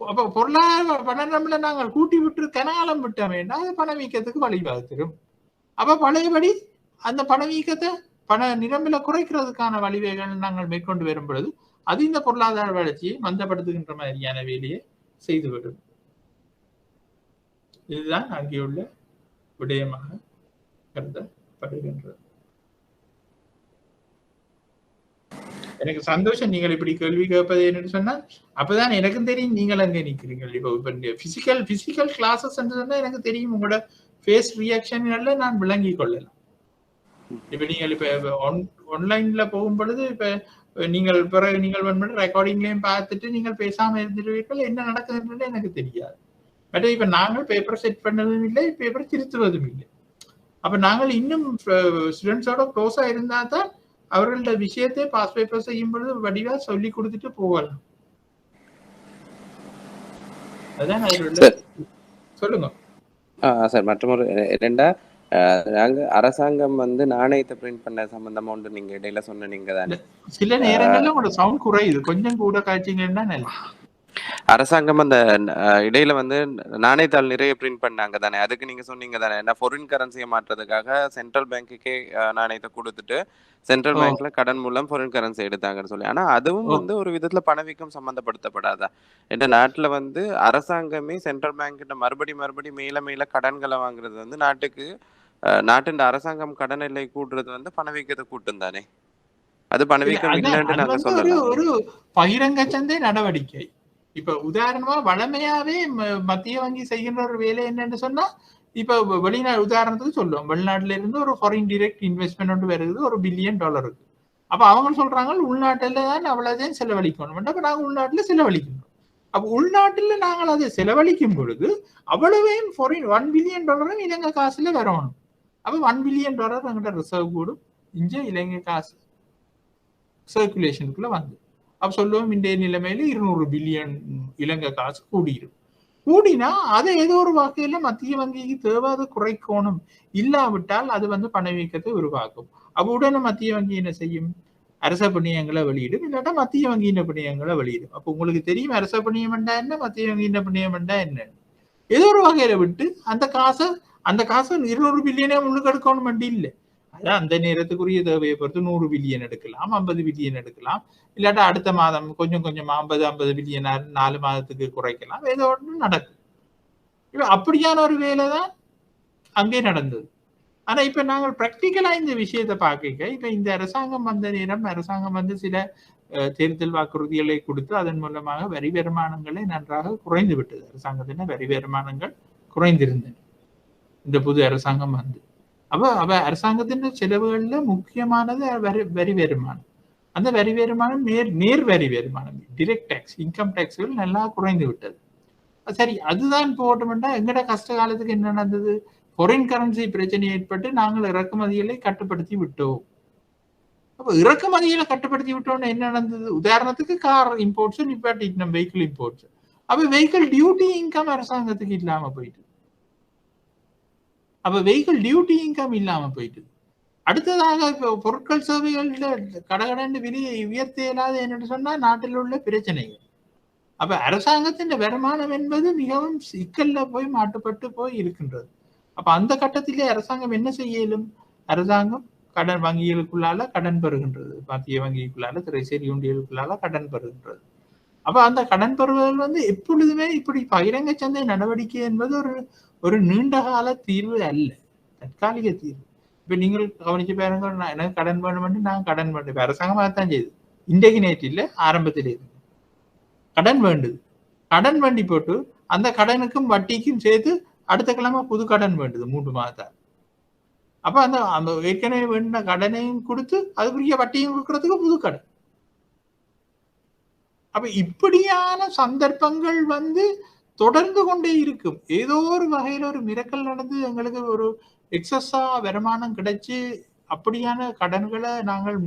அப்ப பொருளாதார பண நிரம்பலை நாங்கள் கூட்டி விட்டு கனகாலம் விட்டோமேன்னா அது பணவீக்கத்துக்கு வழிவகுத்திடும். அப்ப பழையபடி அந்த பணவீக்கத்தை பண நிரம்பல குறைக்கிறதுக்கான வழிவகைகள் நாங்கள் மேற்கொண்டு வரும் பொழுது அது இந்த பொருளாதார வளர்ச்சியை மந்தப்படுத்துகின்ற மாதிரியான வேலையை செய்துவிடும். இதுதான் அங்கேயுள்ள விடயமாக கருதப்படுகின்றது. எனக்கு சந்தோஷம் நீங்கள் இப்படி கேள்வி கேட்பது என்னன்னு சொன்னா அப்பதான் எனக்கும் தெரியும் நீங்கள் அங்கே நிற்கிறீர்கள். இப்போ பிசிக்கல் கிளாஸஸ் சொன்னா எனக்கு தெரியும் உங்களோட ஃபேஸ் ரியாக்ஷன்கள்ல நான் விளங்கி கொள்ளலாம். இப்ப நீங்கள் இப்ப ஆன்லைன்ல போகும் பொழுது இப்ப நீங்கள் பிறகு நீங்கள் ரெக்கார்டிங்லயும் பார்த்துட்டு நீங்கள் பேசாம இருந்துருவீர்கள், என்ன நடக்குதுன்றது எனக்கு தெரியாது. பட் இப்ப நாங்கள் பேப்பர் செட் பண்ணதும் இல்லை, பேப்பர் திருத்துவதும் இல்லை. அப்ப நாங்கள் இன்னும் ஸ்டூடெண்ட்ஸோட க்ளோஸா இருந்தா தான் அவர்களோட விஷயத்தை பாஸ் பேப்பர் செய்யும் பொழுது வடிவா சொல்லி கொடுத்துட்டு போகலாம். அதான் சொல்லுங்க சார். மற்றொரு ரெண்டா நாங்க அரசாங்கம் வந்து நாணயத்தை பிரிண்ட் பண்ண சம்பந்தமா ஒன்று நீங்க இடையில சொன்ன நீங்க தானே சில நேரங்கள்ல உங்களோட சவுண்ட் குறையுது, கொஞ்சம் கூட காய்ச்சிங்கன்னா நல்லா. அரசாங்கம் அந்த இடையில வந்து நாணயத்தாள் நிறைய பிரிண்ட் பண்ணாங்க தானே, அதுக்கு நீங்க சொன்னீங்க தானே என்ன ஃபாரின் கரன்சியை மாற்றுறதுக்காக சென்ட்ரல் பேங்க்குக்கே நாணயத்தை கொடுத்துட்டு சென்ட்ரல் பேங்க்ல கடன் மூலம் ஃபாரின் கரன்சி எடுத்தாங்கன்னு சொல்லி. ஆனா அதுவும் வந்து ஒரு விதத்துல பணவீக்கம் சம்பந்தப்படுத்தப்படாதா? இந்த நாட்டுல வந்து அரசாங்கமே சென்ட்ரல் பேங்க் கிட்ட மறுபடி மேல கடன்களை வாங்குறது வந்து நாட்டின் அரசாங்கம் கடன் எல்லை கூட்டுறது வந்து பணவீக்கத்தை கூட்டும் தானே. அது பணவீக்கம் இல்லைன்னு நாங்க சொல்லலாம். ஒரு பகிரங்க சந்தை நடவடிக்கை. இப்ப உதாரணமா வளமையாவே மத்திய வங்கி செய்கின்ற ஒரு வேலை என்னன்னு சொன்னா, இப்ப வெளிநாடு உதாரணத்துக்கு சொல்லுவோம், வெளிநாட்டுல இருந்து ஒரு ஃபாரின் டைரக்ட் இன்வெஸ்ட்மெண்ட் வருது $1 பில்லியன். அப்ப அவங்க சொல்றாங்க உள்நாட்டுல தான் அவ்வளவுதான் செலவழிக்கணும். அப்ப நாங்க உள்நாட்டுல செலவழிக்கணும். அப்ப உள்நாட்டுல நாங்கள் அதை செலவழிக்கும் பொழுது அவ்வளவையும் ஃபாரின் $1 பில்லியன் இலங்கை காசுல வரணும். அப்ப $1 பில்லியன் எங்கிட்ட ரிசர்வ் கூடும், இங்க இலங்கை காசு சர்க்குலேஷனுக்குள்ள வந்து அப்ப சொல்லுவோம் இன்றைய நிலைமையில 200 பில்லியன் இலங்கை காசு கூடினா அதை ஏதோ ஒரு வகையில மத்திய வங்கிக்கு தேவாத குறைக்கணும், இல்லாவிட்டால் அது வந்து பணவீக்கத்தை உருவாக்கும். அப்ப உடனே மத்திய வங்கி என்ன செய்யும்? அரச பணியங்களை வெளியிடும், இல்லாட்டா மத்திய வங்கியின் பணியங்களை வெளியிடும். அப்ப உங்களுக்கு தெரியும் அரச பணியம் என்ன, மத்திய வங்கியின் பணியம் என்ன, ஏதோ ஒரு வகையில விட்டு அந்த காசை 200 பில்லியனே முழுக்க எடுக்கணும் வண்டி இல்லை. அதான் அந்த நேரத்துக்குரிய தேவையை பொறுத்து 100 பில்லியன் எடுக்கலாம், 50 பில்லியன் எடுக்கலாம், இல்லாட்டா அடுத்த மாதம் கொஞ்சம் கொஞ்சமா 50 பில்லியன் 4 மாதத்துக்கு குறைக்கலாம், ஏதோ ஒன்று நடக்கும். இப்ப அப்படியான ஒரு வேலை தான் அங்கே நடந்தது. ஆனா இப்ப நாங்கள் பிராக்டிக்கலா இந்த விஷயத்தை பார்க்க, இப்ப இந்த அரசாங்கம் வந்த நேரம் அரசாங்கம் வந்து சில தேர்தல் வாக்குறுதிகளை கொடுத்து அதன் மூலமாக வரி வருமானங்களை நன்றாக குறைந்து விட்டது. அரசாங்கத்தின வரி வருமானங்கள் குறைந்திருந்தன இந்த புது அரசாங்கம் வந்து. அப்ப அரசாங்கத்தின் செலவுகள்ல முக்கியமானது வரி வருமானம். அந்த வரி வருமானம் நேர் வரி வருமானம், டிரெக்ட் டாக்ஸ், இன்கம் டாக்ஸ்கள் நல்லா குறைந்து விட்டது. சரி, அதுதான் போட்டோம்னா எங்கட கஷ்ட காலத்துக்கு என்ன நடந்தது? ஃபாரின் கரன்சி பிரச்சனை ஏற்பட்டு நாங்கள் இறக்குமதிகளை கட்டுப்படுத்தி விட்டோம். அப்ப இறக்குமதிகளை கட்டுப்படுத்தி விட்டோம்னா என்ன நடந்தது? உதாரணத்துக்கு கார் இம்போர்ட்ஸ் நிப்பாட்டிட்டோம், வெஹிக்கிள் இம்போர்ட்ஸ். அப்ப வெஹிக்கிள் டியூட்டி இன்கம் அரசாங்கத்துக்கு இல்லாம போயிட்டு, அப்ப வெஹிக்கிள் டியூட்டி இன்கம் இல்லாம போயிட்டு, அடுத்ததாக இப்போ பொருட்கள் சேவைகள்ல கடகடன்னு விலையை உயர்த்த இயலாது என்று சொன்னா நாட்டில் உள்ள பிரச்சனைகள். அப்ப அரசாங்கத்தின் வருமானம் என்பது மிகவும் சிக்கல்ல போய் மாட்டுப்பட்டு போய் இருக்கின்றது. அப்ப அந்த கட்டத்திலே அரசாங்கம் என்ன செய்யலும்? அரசாங்கம் கடன் வங்கிகளுக்குள்ளால கடன் பெறுகின்றது, மத்திய வங்கிக்குள்ளால திரைசேரி உண்டியலுக்குள்ளால கடன் பெறுகின்றது. அப்ப அந்த கடன் பெறுவதில் வந்து எப்பொழுதுமே இப்படி பகிரங்க சந்தை நடவடிக்கை என்பது ஒரு நீண்ட கால தீர்வு அல்ல, தற்காலிக தீர்வு. இப்ப நீங்கள் கவனிச்சு பாருங்க, எனக்கு கடன் வேணும், நான் கடன் வேண்டும், அரசாங்கமாக தான் செய்யுது. இன்றைக்கு நேற்று இல்ல, ஆரம்பத்திலே இருக்கு கடன் வேண்டுது. கடன் வேண்டி போட்டு அந்த கடனுக்கும் வட்டிக்கும் சேர்த்து அடுத்த கிழமை புது கடன் வேண்டுது 3 மாதத்தால். அப்ப அந்த ஏற்கனவே வேண்டின கடனையும் கொடுத்து அதுக்குரிய வட்டியும் கொடுக்கறதுக்கு புது கடன். அப்ப இப்படியான சந்தர்ப்பங்கள் வந்து தொடர்ந்து கொண்டே இருக்கும். ஏதோ ஒரு வகையில ஒரு மிரக்கல் நடந்து எங்களுக்கு ஒரு எக்ஸஸா வருமானம் கிடைச்சு அப்படியான கடன்களை நாங்கள்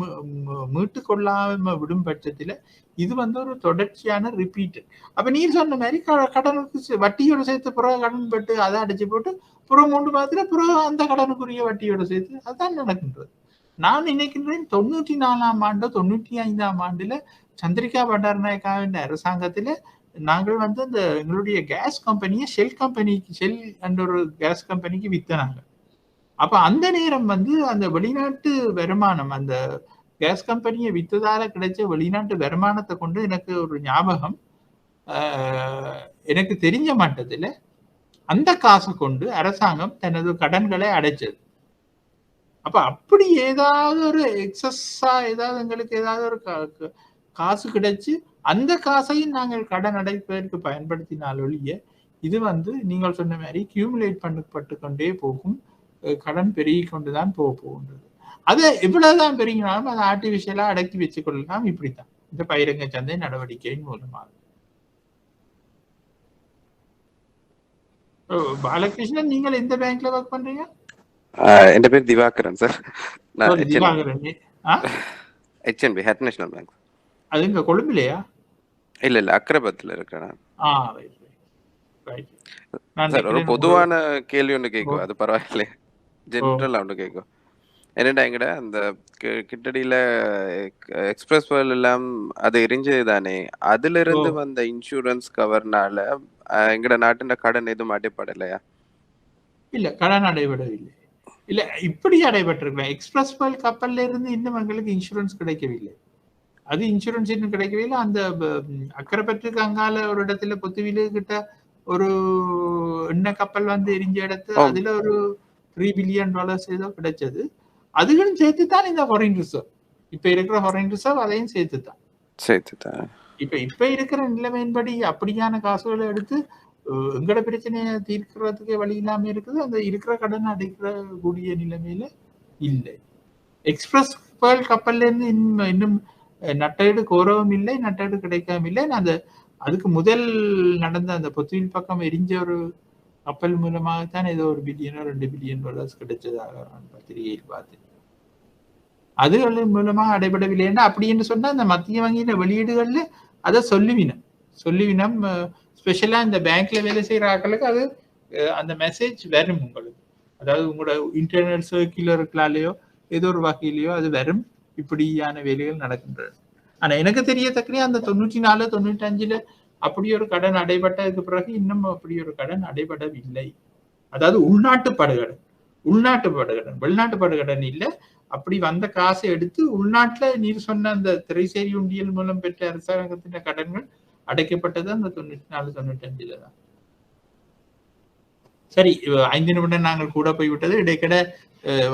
மீட்டு கொள்ளாம விடும் பட்சத்துல இது ஒரு தொடர்ச்சியான ரிப்பீட். அப்ப நீர் சொன்ன மாதிரி கடனுக்கு வட்டியோட சேர்த்து பிறகு கடன் பட்டு அதை அடிச்சு போட்டு புறம் 3 மாதத்துல பிறகு அந்த கடனுக்குரிய வட்டியோட சேர்த்து அதான் நடக்கின்றது. நான் நினைக்கின்றேன் 94ஆம் ஆண்டு 95ஆம் ஆண்டுல சந்திரிகா பண்டாரநாயக்காவின் அரசாங்கத்தில நாங்கள் அந்த எங்களுடைய கேஸ் கம்பெனியை ஷெல் என்ற ஒரு கேஸ் கம்பெனிக்கு வித்தனாங்க. அப்ப அந்த நேரம் அந்த வெளிநாட்டு வருமானம் அந்த கேஸ் கம்பெனியை வித்ததால கிடைச்ச வெளிநாட்டு வருமானத்தை கொண்டு எனக்கு ஒரு ஞாபகம், எனக்கு தெரிஞ்ச மட்டத்துல அந்த காசை கொண்டு அரசாங்கம் தனது கடன்களை அடைச்சது. அப்ப அப்படி ஏதாவது ஒரு எக்ஸஸா ஏதாவது எங்களுக்கு ஏதாவது ஒரு காசு கிடைச்சு அந்த காசையும் நாங்கள் கடன் அடைப்பதற்கு பயன்படுத்தினால் ஒழிய இது நீங்கள் சொன்ன மாதிரி கியூமுலேட் பண்ணப்பட்டு கொண்டே போகும், கடன் பெருகி கொண்டுதான் போகின்றது. அதை எவ்வளவுதான் பெருகினாலும் அதை ஆர்டிபிஷியலா அடக்கி வச்சு கொள்ளலாம். இப்படித்தான் இந்த பயிரங்க சந்தை நடவடிக்கையின் மூலமாக. பாலகிருஷ்ணன், நீங்கள் எந்த பேங்க்ல ஒர்க் பண்றீங்க? என் பேர் Divakaran sir. Divakaran HNB head national bank. அது இங்க கொழும்புலையா? இல்ல அக்ரபத்துல இருக்கிறேன். சார் ஒரு பொதுவான கேள்வி ஒன்று கேட்கும், அது பரவாயில்ல, ஜென்ரலா ஒன்று கேட்கும். என்னடா எங்கட அந்த கிட்டடியில எக்ஸ்பிரஸ் வேர்ல்ட் எல்லாம் அது எரிஞ்சது தானே, அதுல இருந்து வந்த இன்சூரன்ஸ் கவர்னால எங்கட நாட்டின் கடன் எதுவும் அடைபடலையா? இல்ல, கடன் அடைபடவில்லை. இல்ல, இப்படி அடைபட்டிருக்கலாம். எக்ஸ்பிரஸ் வேர்ல்ட் கப்பல்ல இருந்து இன்னும் எங்களுக்கு இன்சூரன்ஸ் கிடைக்கவில்லை. அது இன்சூரன்ஸ் இன்னும் கிடைக்கவில்லை. அந்த அக்கரைப்பற்றுக்கு அங்கால ஒரு இடத்துல பொத்துவிலு கிட்ட ஒரு எண்ணெய் கப்பல் எரிஞ்ச இடத்து அதுல ஒரு $3 பில்லியன் ஏதோ கிடைச்சது. அதுகளும் சேர்த்துதான் இந்த ஃபாரின் ரிசர்வ், இப்ப இருக்கிற ஃபாரின் ரிசர்வ் அதையும் சேர்த்துதான். இப்ப இருக்கிற நிலைமையின்படி அப்படியான காசுகளை எடுத்து எங்கட பிரச்சனையை தீர்க்கிறதுக்கே வழி இல்லாம இருக்குது. அந்த இருக்கிற கடன் அடைக்கிற கூடிய நிலைமையில இல்லை. எக்ஸ்பிரஸ் வேர்ல்ட் கப்பல்ல இருந்து இன்னும் நட்டஈடு கோரவும் இல்லை, நட்டஈடு கிடைக்கவும் இல்லை. அந்த அதுக்கு முதல் நடந்த அந்த பொத்துவில் பக்கம் எரிஞ்ச ஒரு கப்பல் மூலமாகத்தான் ஏதோ $1 பில்லியனோ $2 பில்லியன் கிடைச்சதாக நான் பத்திரிகையில் பார்த்தேன். அதுகளின் மூலமாக அடைபடவில்லை. அப்படி என்று சொன்னா அந்த மத்திய வங்கியில வெளியீடுகள்ல அதை சொல்லுவினம் ஸ்பெஷலா இந்த பேங்க்ல வேலை செய்யற ஆட்களுக்கு அது அந்த மெசேஜ் வரும் உங்களுக்கு. அதாவது உங்களோட இன்டர்னல் சர்க்குலர்களாலேயோ ஏதோ ஒரு வகையிலையோ அது வரும், இப்படியான வேலைகள் நடக்கின்றது. ஆனா எனக்கு தெரியத்தக்கனே அந்த 94, 95ல அப்படி ஒரு கடன் அடைபட்டதுக்கு பிறகு இன்னும் அப்படி ஒரு கடன் அடைபடவில்லை. அதாவது உள்நாட்டு படுகடன், வெளிநாட்டு படுகடன் இல்லை. அப்படி வந்த காசை எடுத்து உள்நாட்டுல நீர் சொன்ன அந்த திரைசேரி உண்டியல் மூலம் பெற்ற அரசாங்கத்தின் கடன்கள் அடைக்கப்பட்டது அந்த 94, 95ல தான். சரி, 5 நிமிடம் நாங்கள் கூட போய்விட்டது. இடைக்கிட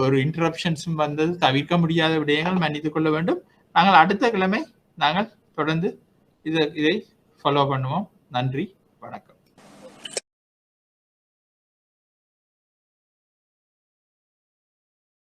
ஒரு இன்டரப்ஷன்ஸும் வந்தது, தவிர்க்க முடியாத விடயங்கள், மன்னித்துக் கொள்ள வேண்டும். நாங்கள் அடுத்த கிழமை நாங்கள் தொடர்ந்து இதை ஃபாலோ பண்ணுவோம். நன்றி.